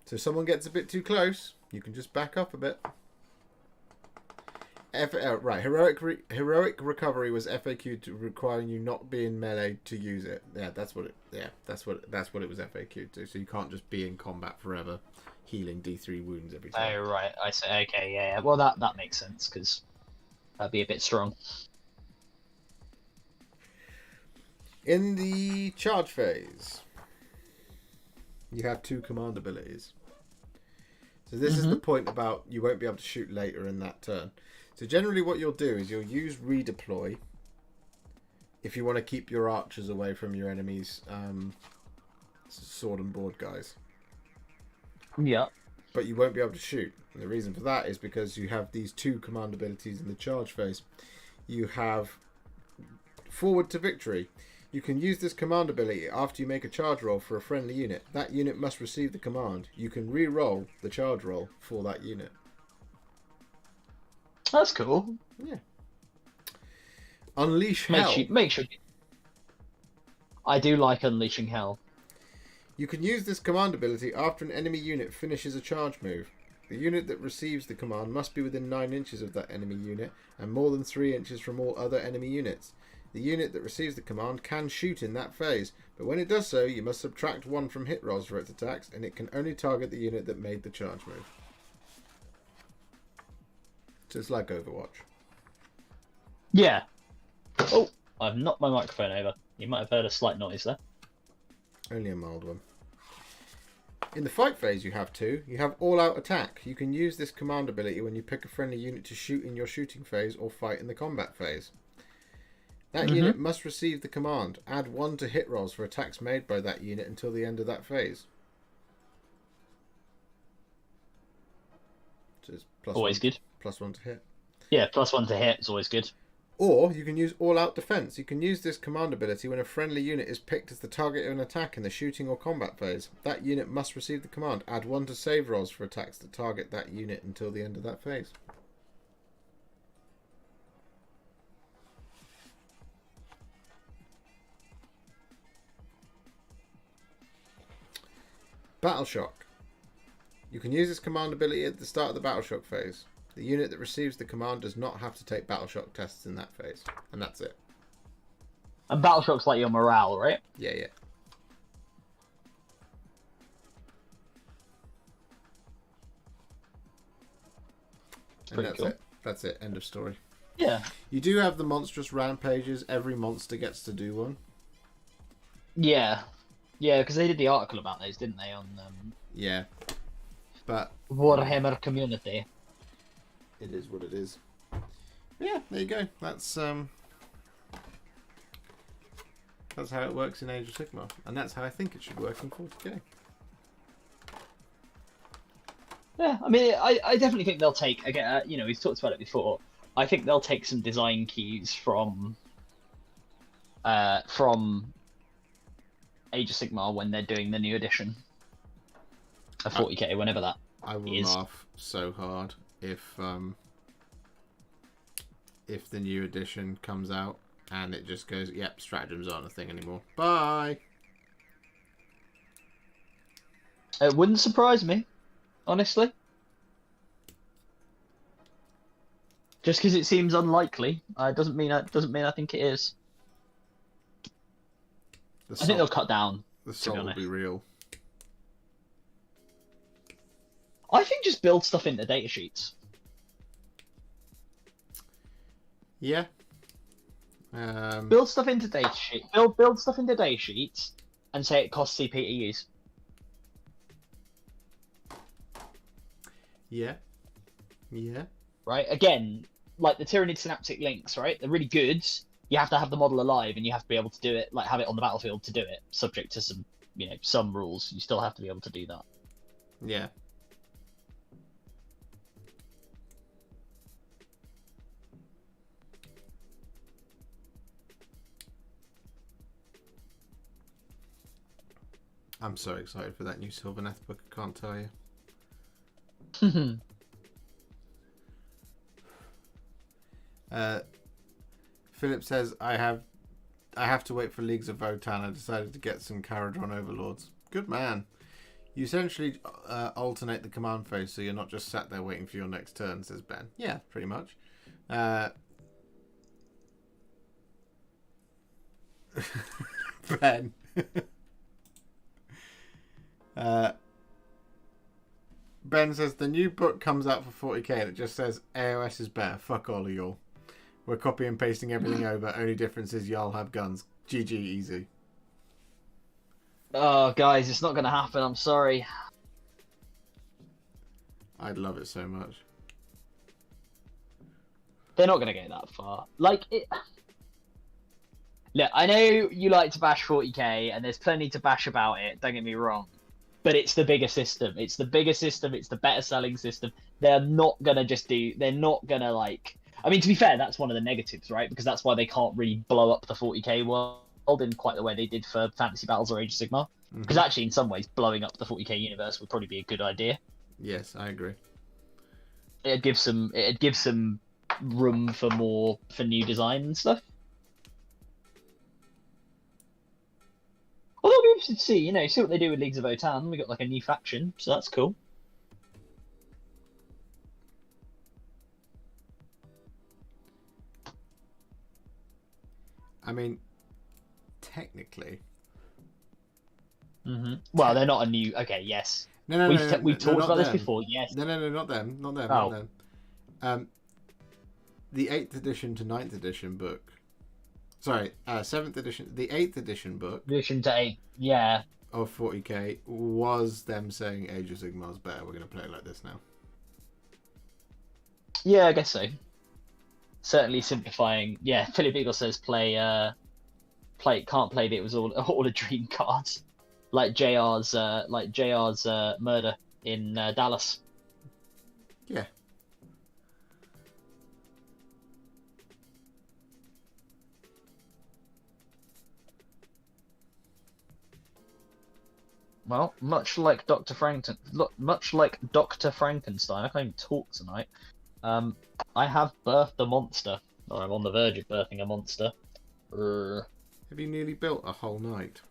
So if someone gets a bit too close, you can just back up a bit. Right, heroic recovery was FAQ to requiring you not be in melee to use it. That's what it was FAQ to. So you can't just be in combat forever, healing D3 wounds every time. Oh right, I see. Okay, yeah. Well, that makes sense because that'd be a bit strong. In the charge phase, you have 2 command abilities. So this is the point about you won't be able to shoot later in that turn. So generally what you'll do is you'll use redeploy if you want to keep your archers away from your enemies' sword and board guys. Yeah. But you won't be able to shoot. And the reason for that is because you have these 2 command abilities in the charge phase. You have forward to victory. You can use this command ability after you make a charge roll for a friendly unit. That unit must receive the command. You can re-roll the charge roll for that unit. That's cool. Yeah. Unleash Hell. Make sure. I do like unleashing hell. You can use this command ability after an enemy unit finishes a charge move. The unit that receives the command must be within 9 inches of that enemy unit and more than 3 inches from all other enemy units. The unit that receives the command can shoot in that phase, but when it does so, you must subtract 1 from hit rolls for its attacks, and it can only target the unit that made the charge move. So it's like Overwatch. Yeah. Oh, I've knocked my microphone over. You might have heard a slight noise there. Only a mild one. In the fight phase you have 2. You have all-out attack. You can use this command ability when you pick a friendly unit to shoot in your shooting phase or fight in the combat phase. That unit must receive the command. Add 1 to hit rolls for attacks made by that unit until the end of that phase. So it's always good. +1 to hit. Yeah, +1 to hit is always good. Or you can use all-out defense. You can use this command ability when a friendly unit is picked as the target of an attack in the shooting or combat phase. That unit must receive the command. Add 1 to save rolls for attacks that target that unit until the end of that phase. Battle Shock. You can use this command ability at the start of the Battle Shock phase. The unit that receives the command does not have to take Battle Shock tests in that phase. And that's it. And Battle Shock's like your morale, right? Yeah, yeah. And that's it. That's it. End of story. Yeah. You do have the monstrous rampages. Every monster gets to do one. Yeah. Yeah, because they did the article about those, didn't they, on Yeah. But Warhammer community. It is what it is. Yeah, there you go. That's how it works in Age of Sigmar. And that's how I think it should work in 40k. Yeah, I mean, I definitely think they'll take, again, you know, we've talked about it before, I think they'll take some design cues from Age of Sigmar when they're doing the new edition of 40k, whenever that I will is. laugh so hard if the new edition comes out and it just goes, yep, stratagems aren't a thing anymore. Bye! It wouldn't surprise me, honestly. Just because it seems unlikely, doesn't mean I think it is. I think they'll cut down. The soul will be real. I think just build stuff into data sheets. Yeah. Build stuff into data sheets. Build stuff into data sheets, and say it costs CP to use. Yeah. Yeah. Right. Again, like the Tyranid synaptic links. Right. They're really good. You have to have the model alive, and you have to be able to do it. Like have it on the battlefield to do it, subject to some, you know, some rules. You still have to be able to do that. Yeah. I'm so excited for that new Sylvaneth book. I can't tell you. Philip says, I have to wait for Leagues of Votan. I decided to get some Caradron Overlords. Good man. You essentially alternate the command phase, so you're not just sat there waiting for your next turn, says Ben. Yeah, pretty much. Ben. Ben says, the new book comes out for 40k and it just says, AOS is better. Fuck all of y'all. We're copy and pasting everything over. Only difference is y'all have guns. GG easy. Oh, guys, it's not going to happen. I'm sorry. I'd love it so much. They're not going to go that far. Like, it... Look, I know you like to bash 40k, and there's plenty to bash about it, don't get me wrong. But it's the bigger system. It's the bigger system. It's the better selling system. They're not going to just do... They're not going to, like... I mean, to be fair, that's one of the negatives, right? Because that's why they can't really blow up the 40k world in quite the way they did for Fantasy Battles or Age of Sigmar. Because actually, in some ways, blowing up the 40k universe would probably be a good idea. Yes, I agree. It'd give some room for new design and stuff. Although we should see what they do with Leagues of Votan. We got like a new faction, so that's cool. I mean, technically. Well, they're not a new. Okay, yes. No, We've talked about this before. Yes. No, not them. Oh. Not them. The 8th edition to 9th edition book. Sorry, 7th edition. The 8th edition book. Edition to 8. Yeah. Of 40k was them saying Age of Sigmar's better. We're going to play it like this now. Yeah, I guess so. Certainly simplifying. Yeah, Philip Eagle says can't play it was all a dream cards. Like JR's murder in Dallas. Yeah. Well, much like Dr. Frankenstein, I can't even talk tonight. I have birthed a monster, or I'm on the verge of birthing a monster. Have you nearly built a whole knight?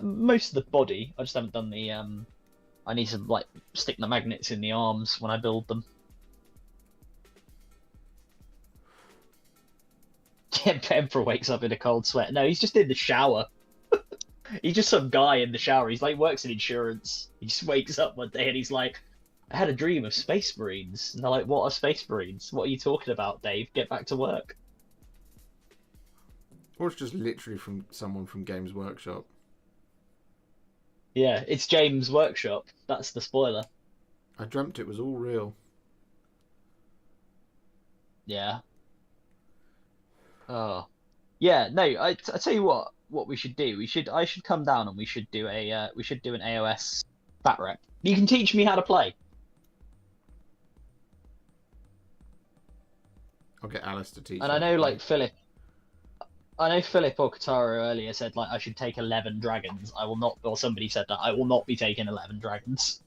Most of the body. I just haven't done the. I need to stick the magnets in the arms when I build them. Emperor wakes up in a cold sweat. No, he's just in the shower. He's just some guy in the shower. He's works in insurance. He just wakes up one day and he's like, I had a dream of Space Marines. And they're like, what are Space Marines? What are you talking about, Dave? Get back to work. Or it's just literally from someone from Games Workshop. Yeah, it's James' workshop. That's the spoiler. I dreamt it was all real. Yeah. Oh. Yeah, no, I tell you what we should do. I should come down and we should do an AOS fat rep. You can teach me how to play. I'll get Alice to teach. And I know Philip or Katara earlier said I should take 11 dragons. I will not, or somebody said that I will not be taking 11 dragons.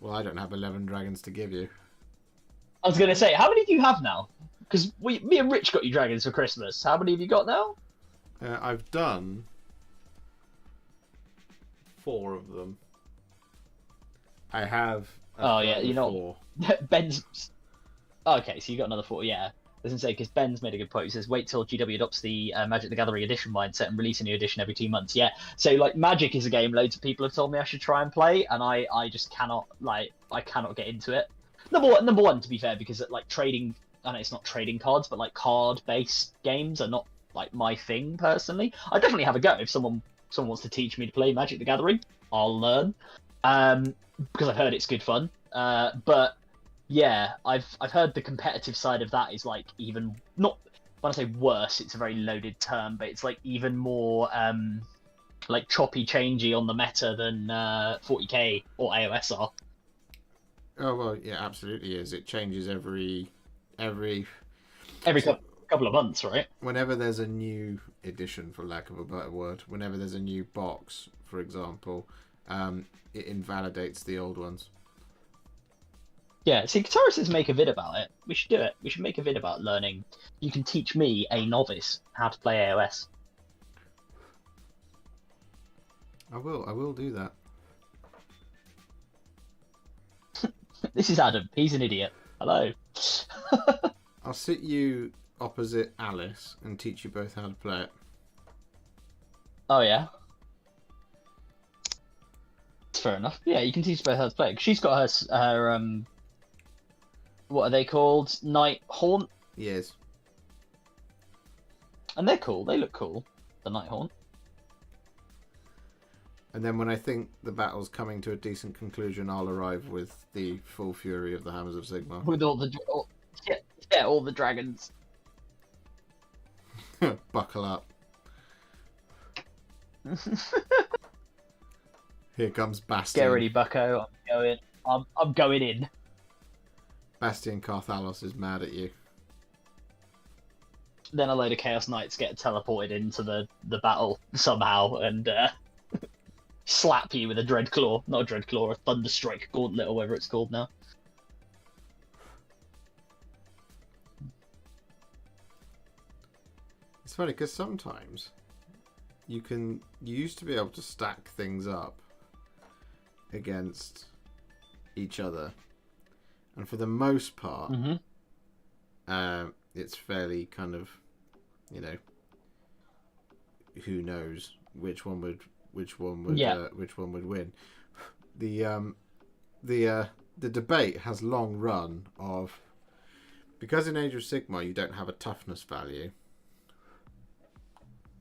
Well, I don't have 11 dragons to give you. I was gonna say, how many do you have now? Because me and Rich got you dragons for Christmas. How many have you got now? I've done 4 of them. I have. You're not. Ben's. Okay, so you got another 4. Yeah. Doesn't say, because Ben's made a good point. He says, wait till GW adopts the Magic the Gathering edition mindset and release a new edition every 2 months. Yeah, so Magic is a game loads of people have told me I should try and play, and I just cannot I cannot get into it. Number one, to be fair, because trading, I know it's not trading cards, but card based games are not my thing personally. I definitely have a go if someone wants to teach me to play Magic the Gathering. I'll learn, because I've heard it's good fun. But yeah, I've heard the competitive side of that is even not, when I say worse, it's a very loaded term, but it's even more choppy changey on the meta than 40k or AOS are. Oh well, yeah, absolutely is. It changes every couple of months, right? Whenever there's a new edition, for lack of a better word, whenever there's a new box, for example, it invalidates the old ones. Yeah, see, Tauruses make a vid about it. We should do it. We should make a vid about learning. You can teach me, a novice, how to play AOS. I will do that. This is Adam. He's an idiot. Hello. I'll sit you opposite Alice and teach you both how to play it. Oh, yeah? That's fair enough. Yeah, you can teach both how to play it. She's got her what are they called? Night Haunt? Yes. And they're cool. They look cool. The Night Haunt. And then when I think the battle's coming to a decent conclusion, I'll arrive with the full fury of the Hammers of Sigmar. With all the... all the dragons. Buckle up. Here comes Bastion. Get ready, bucko. I'm going in. Bastion Carthalos is mad at you. Then a load of Chaos Knights get teleported into the battle somehow and slap you with a Dreadclaw. Not a Dreadclaw, a Thunderstrike Gauntlet or whatever it's called now. It's funny because sometimes you used to be able to stack things up against each other, and for the most part, it's fairly kind of, who knows which one would win. The debate has long run of, because in Age of Sigmar you don't have a toughness value.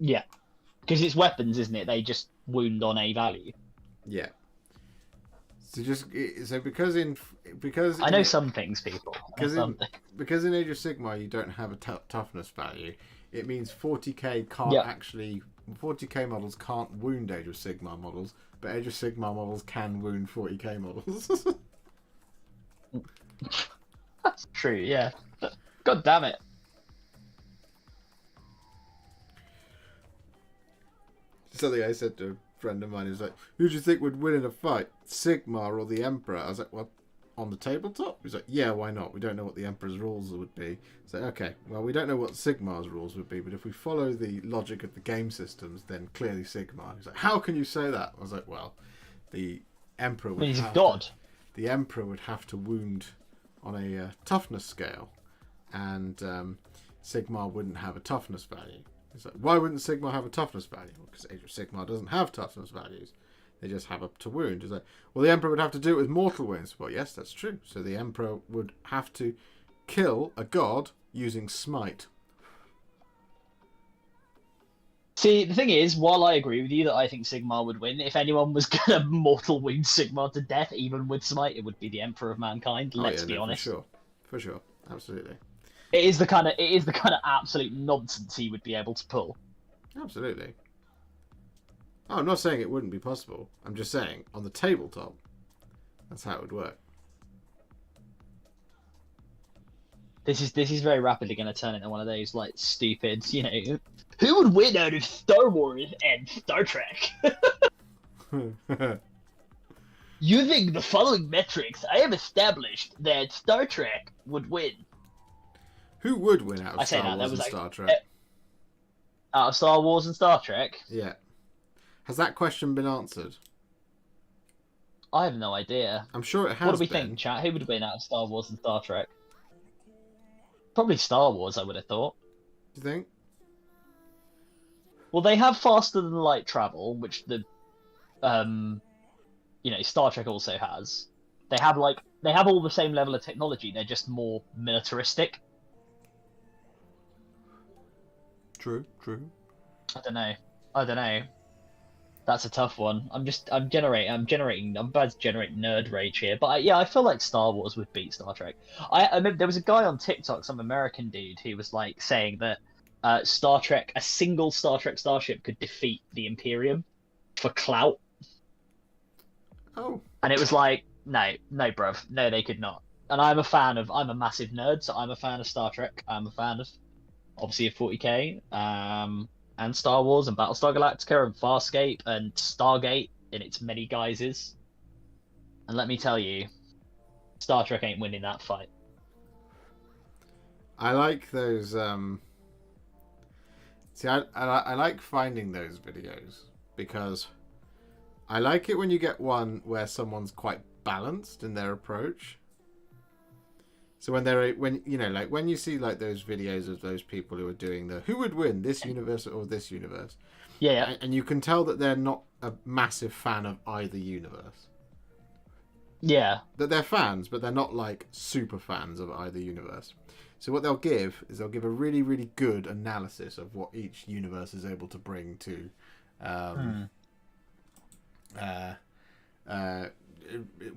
Yeah, because it's weapons, isn't it? They just wound on a value. Yeah. Because I know some things, people. Because in Age of Sigmar you don't have a toughness value. It means 40k can't actually 40k models can't wound Age of Sigmar models, but Age of Sigmar models can wound 40k models. That's true. Yeah. God damn it. Something I said to a friend of mine is like, who do you think would win in a fight, Sigmar or the Emperor? I was like, well, on the tabletop? He's like, yeah, why not? We don't know what the Emperor's rules would be. So, okay, well, we don't know what Sigmar's rules would be, but if we follow the logic of the game systems, then clearly Sigmar. He's like, how can you say that? I was like, well, the Emperor would he's a god. The Emperor would have to wound on a toughness scale, and Sigmar wouldn't have a toughness value. It's like, why wouldn't Sigmar have a toughness value? Because Age of Sigmar doesn't have toughness values. They just have up to wound. It's like, well, the Emperor would have to do it with mortal wounds. Well, yes, that's true. So the Emperor would have to kill a god using smite. See, the thing is, while I agree with you that I think Sigmar would win, if anyone was going to mortal wound Sigmar to death, even with smite, it would be the Emperor of Mankind. Let's be honest. For sure, absolutely. It is the kind of absolute nonsense he would be able to pull. Absolutely. Oh, I'm not saying it wouldn't be possible. I'm just saying on the tabletop, that's how it would work. This is very rapidly going to turn into one of those like stupid, who would win out of Star Wars and Star Trek? Using the following metrics, I have established that Star Trek would win. Who would win out of Star Wars and Star Trek? Out of Star Wars and Star Trek? Yeah. Has that question been answered? I have no idea. I'm sure it has. What do we think, chat? Who would win out of Star Wars and Star Trek? Probably Star Wars, I would have thought. Do you think? Well, they have faster than light travel, which the, Star Trek also has. They have all the same level of technology. They're just more militaristic. True. I don't know. That's a tough one. I'm about to generate nerd rage here, but I feel like Star Wars would beat Star Trek. I remember there was a guy on TikTok, some American dude, who was like saying that a single Star Trek starship could defeat the Imperium for clout. Oh. And it was like, no, bruv, no, they could not. And I'm a massive nerd, so I'm a fan of Star Trek. I'm a fan obviously of 40k, and Star Wars and Battlestar Galactica and Farscape and Stargate in its many guises. And let me tell you, Star Trek ain't winning that fight. I like those. See, I like finding those videos because I like it when you get one where someone's quite balanced in their approach. So when you see like those videos of those people who are doing who would win, this universe or this universe, Yeah. and you can tell that they're not a massive fan of either universe. Yeah. That they're fans, but they're not like super fans of either universe. So what they'll give is they'll give a really, really good analysis of what each universe is able to bring to,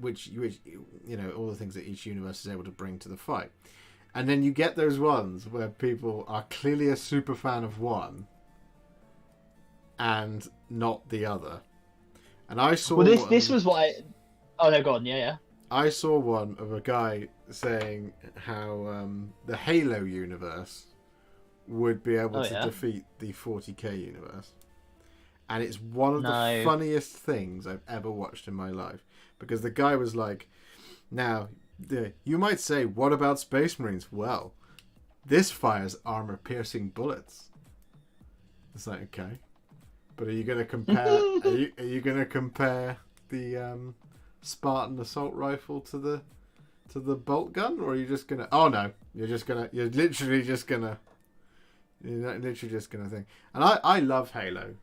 which all the things that each universe is able to bring to the fight. And then you get those ones where people are clearly a super fan of one and not the other. And I saw. Well, this was what I. Oh no, go on. Yeah. I saw one of a guy saying how the Halo universe would be able to defeat the 40k universe. And it's one of the funniest things I've ever watched in my life. Because the guy was like, now, you might say, what about Space Marines? Well, this fires armor-piercing bullets. It's like, okay. But are you going to compare... are you going to compare the... Spartan assault rifle to the bolt gun, or are you just gonna? Oh no, you're literally just gonna think. And I love Halo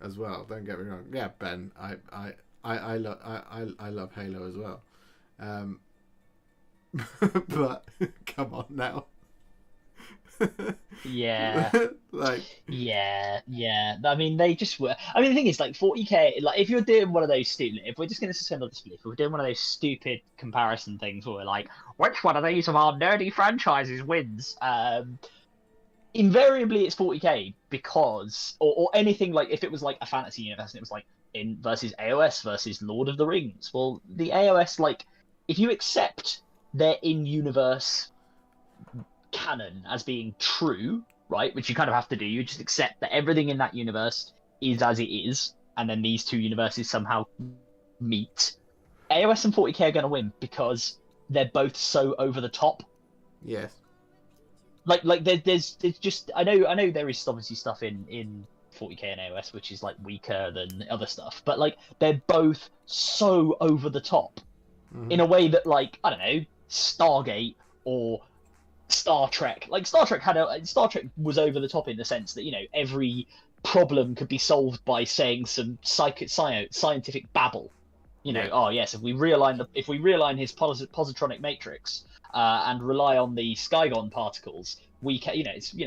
as well. Don't get me wrong. Yeah, Ben, I love Halo as well. But come on now. Yeah. Like. Yeah. I mean, they just were. I mean, the thing is, like 40k. Like, if you're doing one of those stupid, if we're just going to suspend all disbelief, if we're doing one of those stupid comparison things where we're like, which one of these of our nerdy franchises wins? Invariably, it's 40k because, or anything like if it was like a fantasy universe and it was like in versus AOS versus Lord of the Rings. Well, the AOS, like, if you accept their in-universe canon as being true, right, which you kind of have to do, you just accept that everything in that universe is as it is, and then these two universes somehow meet. AOS and 40k are going to win because they're both so over the top. Yes. Like there's just I know there is obviously stuff in 40k and AOS which is like weaker than other stuff, but like they're both so over the top in a way that, like, I don't know, Stargate or Star Trek. Like Star Trek was over the top in the sense that, you know, every problem could be solved by saying some scientific babble. You know, oh yes, if we realign his positronic matrix and rely on the Skygon particles, we can.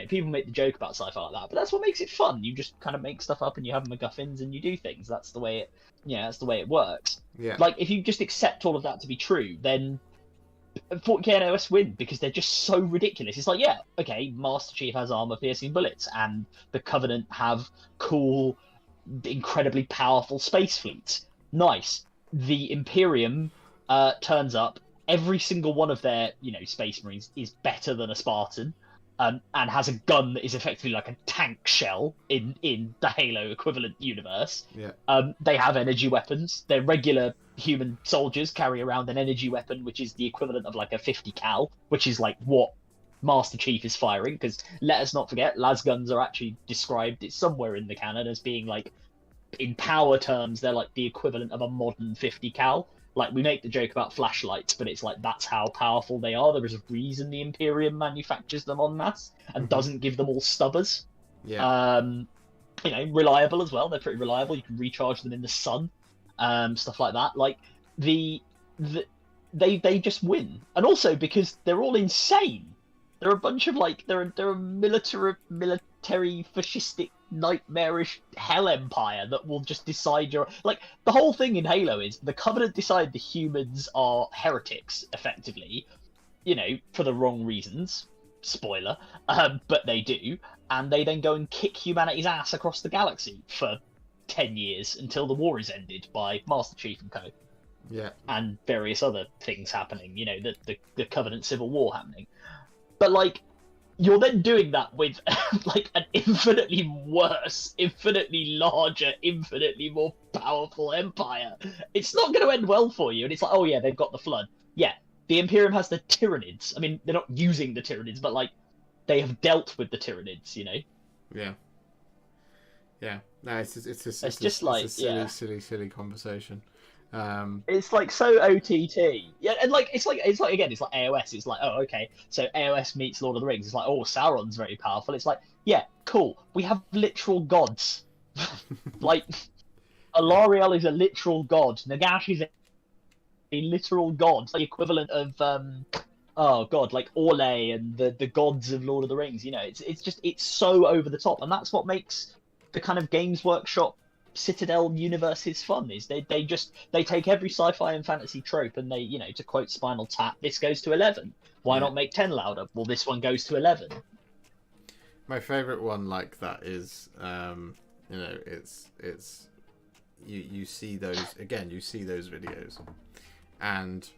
People make the joke about sci-fi like that, but that's what makes it fun. You just kind of make stuff up and you have MacGuffins and you do things. That's the way it works. Yeah. Like if you just accept all of that to be true, then 40k and OS win because they're just so ridiculous. It's like, yeah, okay, Master Chief has armor-piercing bullets, and the Covenant have cool, incredibly powerful space fleets. Nice. The Imperium turns up. Every single one of their, Space Marines is better than a Spartan, and has a gun that is effectively like a tank shell in the Halo equivalent universe. Yeah. They have energy weapons. Their regular human soldiers carry around an energy weapon, which is the equivalent of like a 50 cal, which is like what Master Chief is firing. Because let us not forget, las guns are actually described, it's somewhere in the canon, as being like, in power terms, they're like the equivalent of a modern 50 cal. Like, we make the joke about flashlights, but it's like, that's how powerful they are. There is a reason the Imperium manufactures them en masse and doesn't give them all stubbers. Yeah. Reliable as well. They're pretty reliable. You can recharge them in the sun, stuff like that. Like, they just win. And also because they're all insane. They're a bunch of, like, they're a military fascistic, nightmarish hell empire that will just decide like, the whole thing in Halo is the Covenant decide the humans are heretics, effectively, for the wrong reasons, spoiler, but they do, and they then go and kick humanity's ass across the galaxy for 10 years until the war is ended by Master Chief and co. Yeah. And various other things happening, the Covenant civil war happening. But, like, you're then doing that with like an infinitely worse, infinitely larger, infinitely more powerful empire. It's not going to end well for you. And it's like, oh yeah, they've got the flood. Yeah, the Imperium has the Tyranids. I mean, they're not using the Tyranids, but like they have dealt with the Tyranids, you know. Yeah. Yeah. No, it's silly, silly conversation. It's like so OTT. Yeah, and like it's like again, it's like AOS. It's like, oh, okay, so AOS meets Lord of the Rings. It's like, oh, Sauron's very powerful. It's like, yeah, cool. We have literal gods. Like, Alariel is a literal god. Nagash is a literal god. It's the equivalent of oh god, like Orle and the gods of Lord of the Rings. You know, it's so over the top, and that's what makes the kind of Games Workshop Citadel universes fun. Is they take every sci-fi and fantasy trope and they, you know, to quote Spinal Tap, this goes to 11. Why not make 10 louder? Well, this one goes to 11. My favorite one like that is you know, it's you see those again, you see those videos and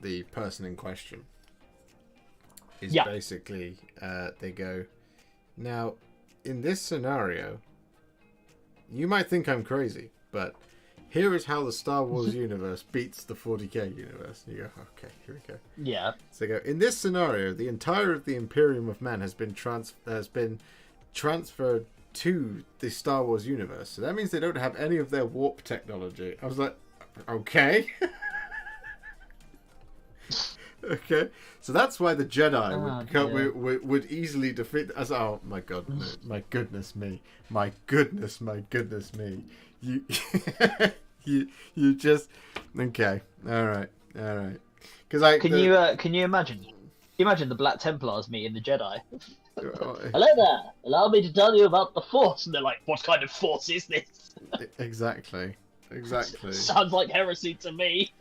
the person in question is basically they go, now in this scenario you might think I'm crazy, but here is how the Star Wars universe beats the 40k universe. You go, okay, here we go. Yeah. So go, in this scenario, the entire of the Imperium of Man has been transferred to the Star Wars universe. So that means they don't have any of their warp technology. I was like, okay. Okay, so that's why the Jedi would easily defeat. As oh my god, my goodness me, my goodness me. You you just okay. All right. Because can you imagine? Can you imagine the Black Templars meeting the Jedi? Hello there. Allow me to tell you about the Force, and they're like, "What kind of Force is this?" Exactly. Sounds like heresy to me.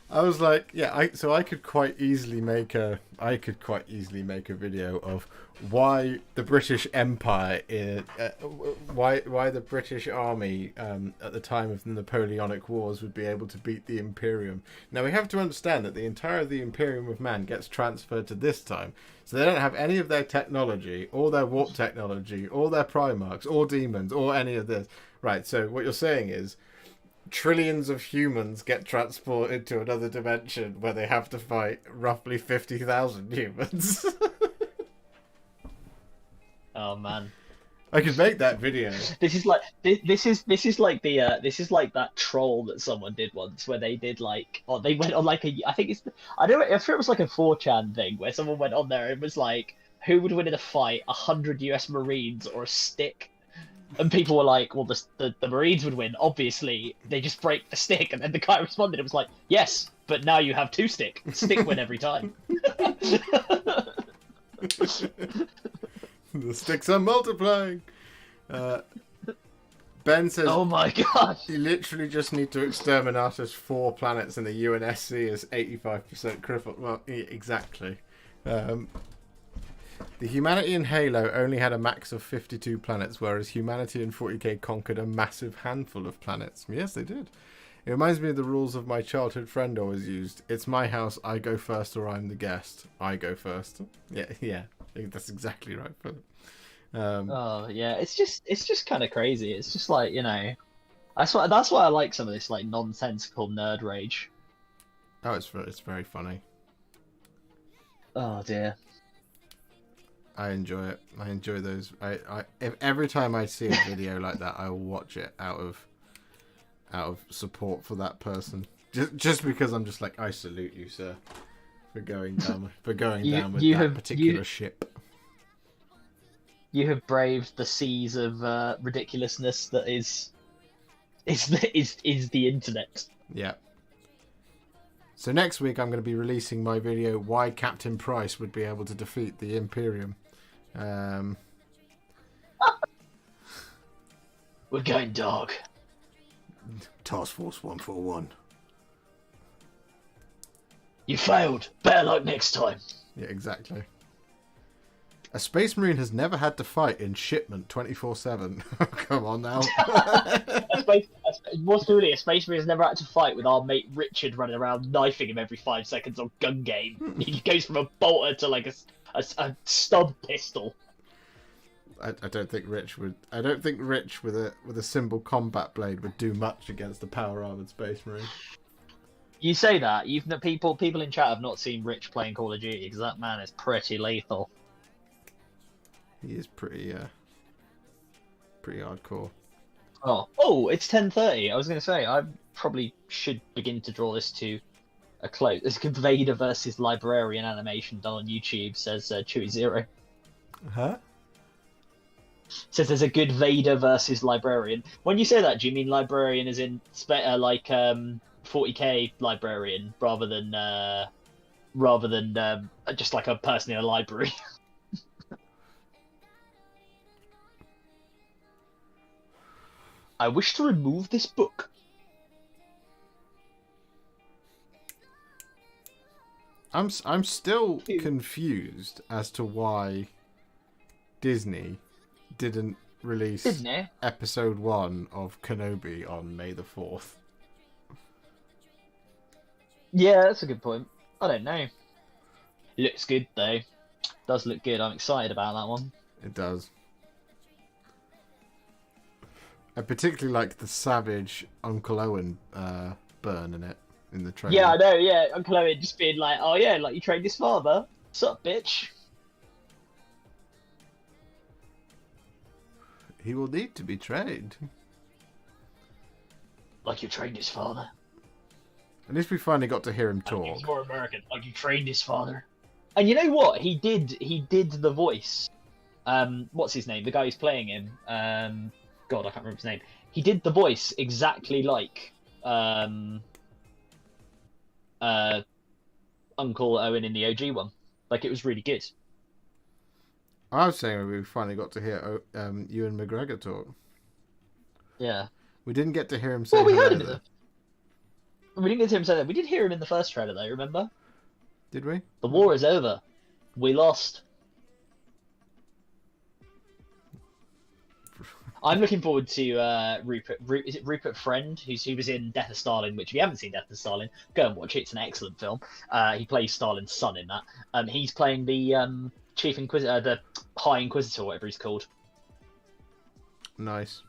I was like, yeah, I could quite easily make a video of why the British Empire, why the British Army at the time of the Napoleonic Wars would be able to beat the Imperium. Now we have to understand that the entire of the Imperium of Man gets transferred to this time, so they don't have any of their technology, or their warp technology, or their Primarchs, or demons, or any of this. Right. So what you're saying is, trillions of humans get transported to another dimension where they have to fight roughly 50,000 humans. Oh man, I could make that video. This is like that troll that someone did once, where they did like, or they went on like I don't know if it was like a 4chan thing where someone went on there and was like, who would win in a fight, 100 US Marines or a stick? And people were like, well, the Marines would win, obviously. They just break the stick. And then the guy responded, it was like, yes, but now you have 2 stick. Stick win every time. The sticks are multiplying. Ben says, oh my god. You literally just need to exterminate us 4 planets and the UNSC is 85% crippled. Well, exactly. The humanity in Halo only had a max of 52 planets, whereas humanity in 40k conquered a massive handful of planets. Yes, they did. It reminds me of the rules of my childhood friend always used. It's my house, I go first, or I'm the guest. I go first. Yeah, that's exactly right, Philip. Oh yeah, it's just kind of crazy. It's just like, you know, that's why I like some of this like nonsensical nerd rage. Oh, it's very funny. Oh dear. I enjoy it. I enjoy those. If every time I see a video like that, I will watch it out of support for that person. Just because I'm just like, I salute you, sir, for going down with that particular ship. You have braved the seas of ridiculousness that is the internet. Yeah. So next week I'm going to be releasing my video why Captain Price would be able to defeat the Imperium. We're going dog. Task Force 141. You failed. Better luck next time. Yeah, exactly. A Space Marine has never had to fight in shipment 24/7. Come on now. More truly, a Space Marine has never had to fight with our mate Richard running around knifing him every 5 seconds on gun game. He goes from a bolter to like a stub pistol. I don't think Rich would. I don't think Rich with a simple combat blade would do much against the power armored Space Marine. You say that people in chat have not seen Rich playing Call of Duty because that man is pretty lethal. He is pretty hardcore. Oh, it's 10:30. I was going to say I probably should begin to draw this to a close. There's a Vader versus Librarian animation done on YouTube. Says Chewy Zero. Huh? Says there's a good Vader versus Librarian. When you say that, do you mean Librarian as in 40k Librarian rather than just like a person in a library? I wish to remove this book. I'm still confused as to why Disney didn't release episode 1 of Kenobi on May the 4th. Yeah, that's a good point. I don't know. Looks good though. Does look good. I'm excited about that one. It does. I particularly like the savage Uncle Owen burn in it in the trailer. Yeah, I know. Yeah, Uncle Owen just being like, "Oh yeah, like you trained his father. Sup, bitch." He will need to be trained. Like you trained his father. At least we finally got to hear him talk. He's more American. Like you trained his father. And you know what? He did the voice. What's his name? The guy who's playing him. God, I can't remember his name. He did the voice exactly like Uncle Owen in the OG one. Like it was really good. I was saying we finally got to hear Ewan McGregor talk. Yeah. We didn't get to hear him say. Well, we heard him. We didn't get to hear him say that. We did hear him in the first trailer, though. Remember? Did we? The war is over. We lost. I'm looking forward to Rupert. Is it Rupert Friend? Who was in Death of Stalin? Which, if you haven't seen Death of Stalin, go and watch it. It's an excellent film. He plays Stalin's son in that. He's playing the Chief Inquisitor, the High Inquisitor, whatever he's called. Nice.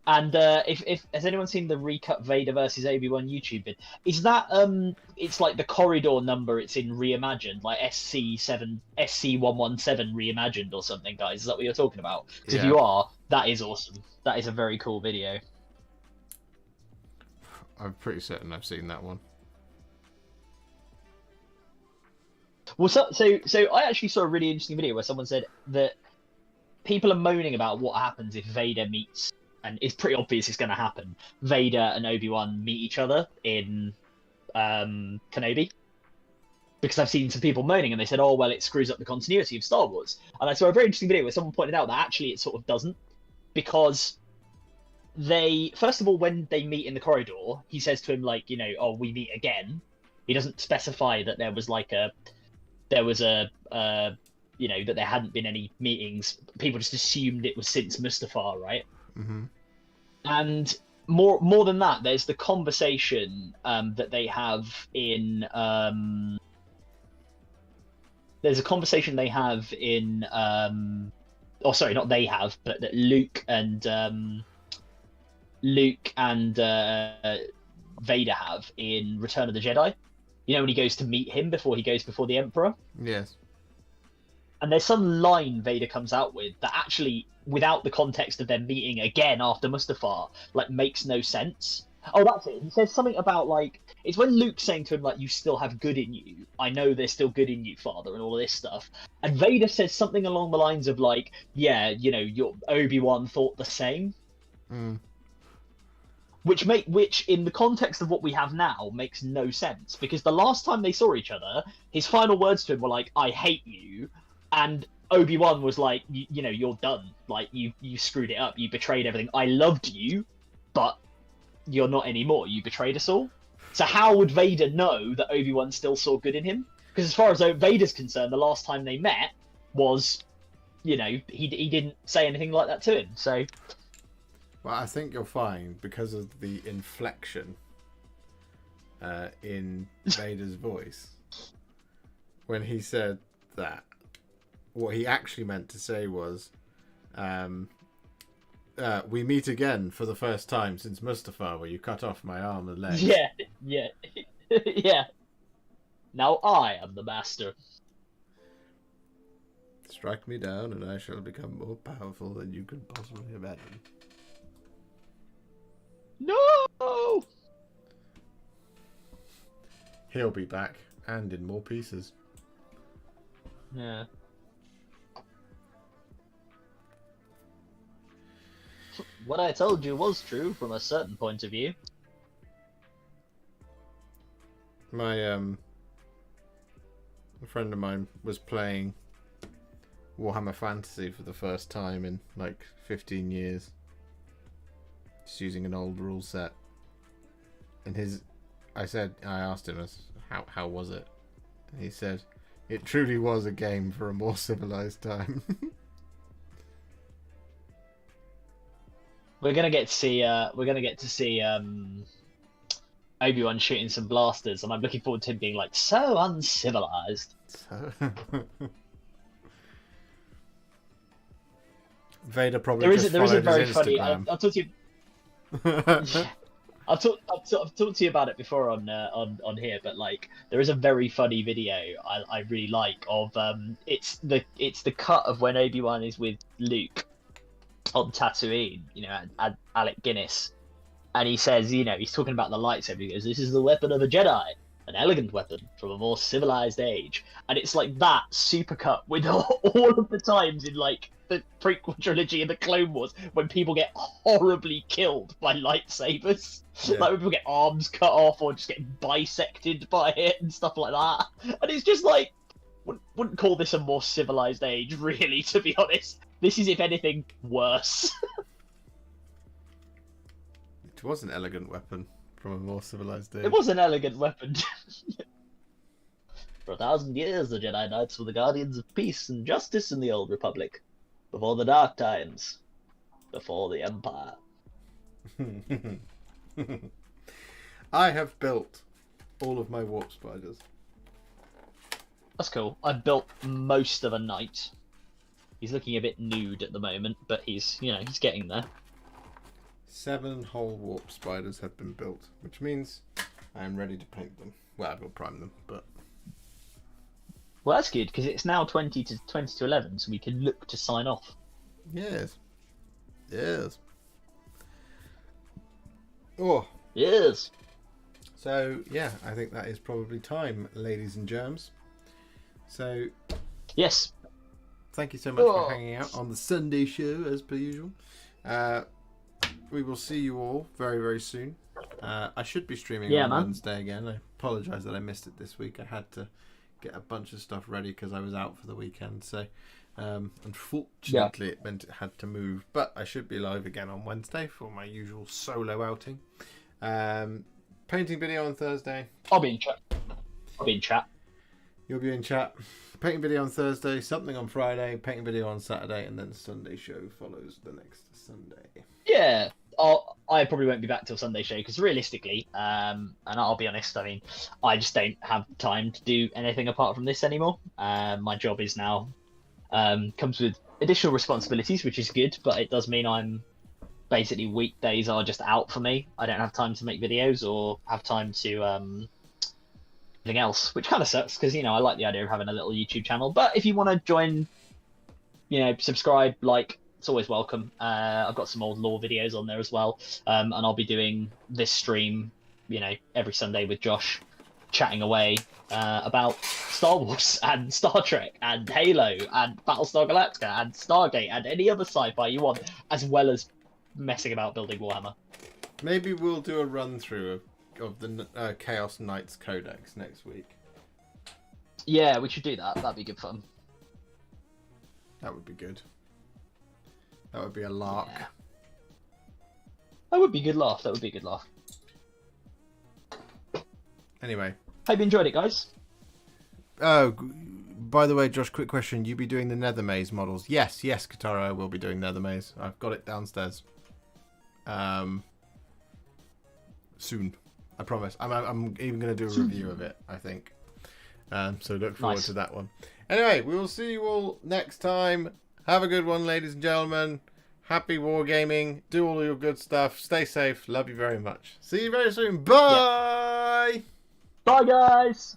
And if has anyone seen the recut Vader versus Obi-Wan YouTube vid? Is that it's like the corridor number? It's in reimagined, like SC117 reimagined or something, guys. Is that what you're talking about? Because if you are, that is awesome. That is a very cool video. I'm pretty certain I've seen that one. Well, so I actually saw a really interesting video where someone said that people are moaning about what happens if Vader meets. And it's pretty obvious it's going to happen. Vader and Obi-Wan meet each other in Kenobi. Because I've seen some people moaning and they said, oh, well, it screws up the continuity of Star Wars. And I saw a very interesting video where someone pointed out that actually it sort of doesn't. Because they, first of all, when they meet in the corridor, he says to him, like, you know, oh, we meet again. He doesn't specify that there was that there hadn't been any meetings. People just assumed it was since Mustafar, right? Mm-hmm. And more than that, there's the conversation that they have in there's a conversation they have in oh sorry, not they have, but that Luke and Vader have in Return of the Jedi. You know, when he goes to meet him before he goes before the Emperor. Yes. And there's some line Vader comes out with that actually, without the context of them meeting again after Mustafar, like, makes no sense. Oh, that's it. He says something about, like, it's when Luke's saying to him, like, you still have good in you. I know there's still good in you, Father, and all of this stuff. And Vader says something along the lines of, like, yeah, you know, your Obi-Wan thought the same. Mm. Which in the context of what we have now makes no sense, because the last time they saw each other, his final words to him were like, I hate you. And Obi-Wan was like, you know, you're done. Like, you screwed it up. You betrayed everything. I loved you, but you're not anymore. You betrayed us all. So how would Vader know that Obi-Wan still saw good in him? Because as far as Vader's concerned, the last time they met was, you know, he didn't say anything like that to him. So, well, I think you'll find, because of the inflection in Vader's voice, when he said, that. What he actually meant to say was, we meet again for the first time since Mustafar, where you cut off my arm and leg. Yeah, yeah, yeah. Now I am the master. Strike me down and I shall become more powerful than you can possibly imagine. No! He'll be back, and in more pieces. Yeah. What I told you was true from a certain point of view. My a friend of mine was playing Warhammer Fantasy for the first time in like 15 years. Just using an old rule set. And I asked him, how was it? And he said, it truly was a game for a more civilized time. We're gonna get to see Obi-Wan shooting some blasters, and I'm looking forward to him being like so uncivilized. So... Vader probably there just is a very his funny. Instagram. I'll talk to you. I've talked to you about it before on here, but like there is a very funny video I really like of it's the cut of when Obi-Wan is with Luke on Tatooine, you know, at Alec Guinness, and he says, you know, he's talking about the lightsaber. He goes, "This is the weapon of a Jedi, an elegant weapon from a more civilized age," and it's like that supercut with all of the times in like the prequel trilogy and the Clone Wars when people get horribly killed by lightsabers. Yeah. Like when people get arms cut off or just get bisected by it and stuff like that. And it's just like, wouldn't call this a more civilized age, really, to be honest. This is, if anything, worse. It was an elegant weapon from a more civilized age. It was an elegant weapon. For 1,000 years, the Jedi Knights were the guardians of peace and justice in the Old Republic. Before the Dark Times. Before the Empire. I have built all of my warp spiders. That's cool. I built most of a knight. He's looking a bit nude at the moment, but he's getting there. 7 whole warp spiders have been built, which means I am ready to paint them. Well, I've got to prime them, but... Well, that's good, because it's now 20 to 11, so we can look to sign off. Yes. Yes. Oh. Yes. So, yeah, I think that is probably time, ladies and germs. So... Yes. Thank you so much for hanging out on the Sunday show, as per usual. We will see you all very, very soon. I should be streaming on Wednesday again. I apologise that I missed it this week. I had to get a bunch of stuff ready because I was out for the weekend. So, unfortunately, it meant it had to move. But I should be live again on Wednesday for my usual solo outing. Painting video on Thursday. I'll be in chat. You'll be in chat. Painting video on Thursday, something on Friday, painting video on Saturday, and then Sunday show follows the next Sunday. Yeah, I probably won't be back till Sunday show because realistically, and I'll be honest, I mean, I just don't have time to do anything apart from this anymore. My job is now comes with additional responsibilities, which is good, but it does mean I'm basically weekdays are just out for me. I don't have time to make videos or have time to anything else, which kind of sucks because, you know, I like the idea of having a little YouTube channel. But if you want to join, you know, subscribe, like, it's always welcome. I've got some old lore videos on there as well, and I'll be doing this stream, you know, every Sunday with Josh, chatting away about Star Wars and Star Trek and Halo and Battlestar Galactica and Stargate and any other sci-fi you want, as well as messing about building Warhammer. Maybe we'll do a run through of the Chaos Knights Codex next week. Yeah, we should do that. That'd be good fun. That would be good. That would be a lark. Yeah. That would be a good laugh. Anyway. Hope you enjoyed it, guys. Oh, by the way, Josh, quick question. You be doing the Nether Maze models? Yes, Katara, I will be doing Nether Maze. I've got it downstairs. Soon. I promise. I'm even going to do a review of it, I think. So look forward to that one. Anyway, we will see you all next time. Have a good one, ladies and gentlemen. Happy wargaming. Do all your good stuff. Stay safe. Love you very much. See you very soon. Bye! Bye, guys!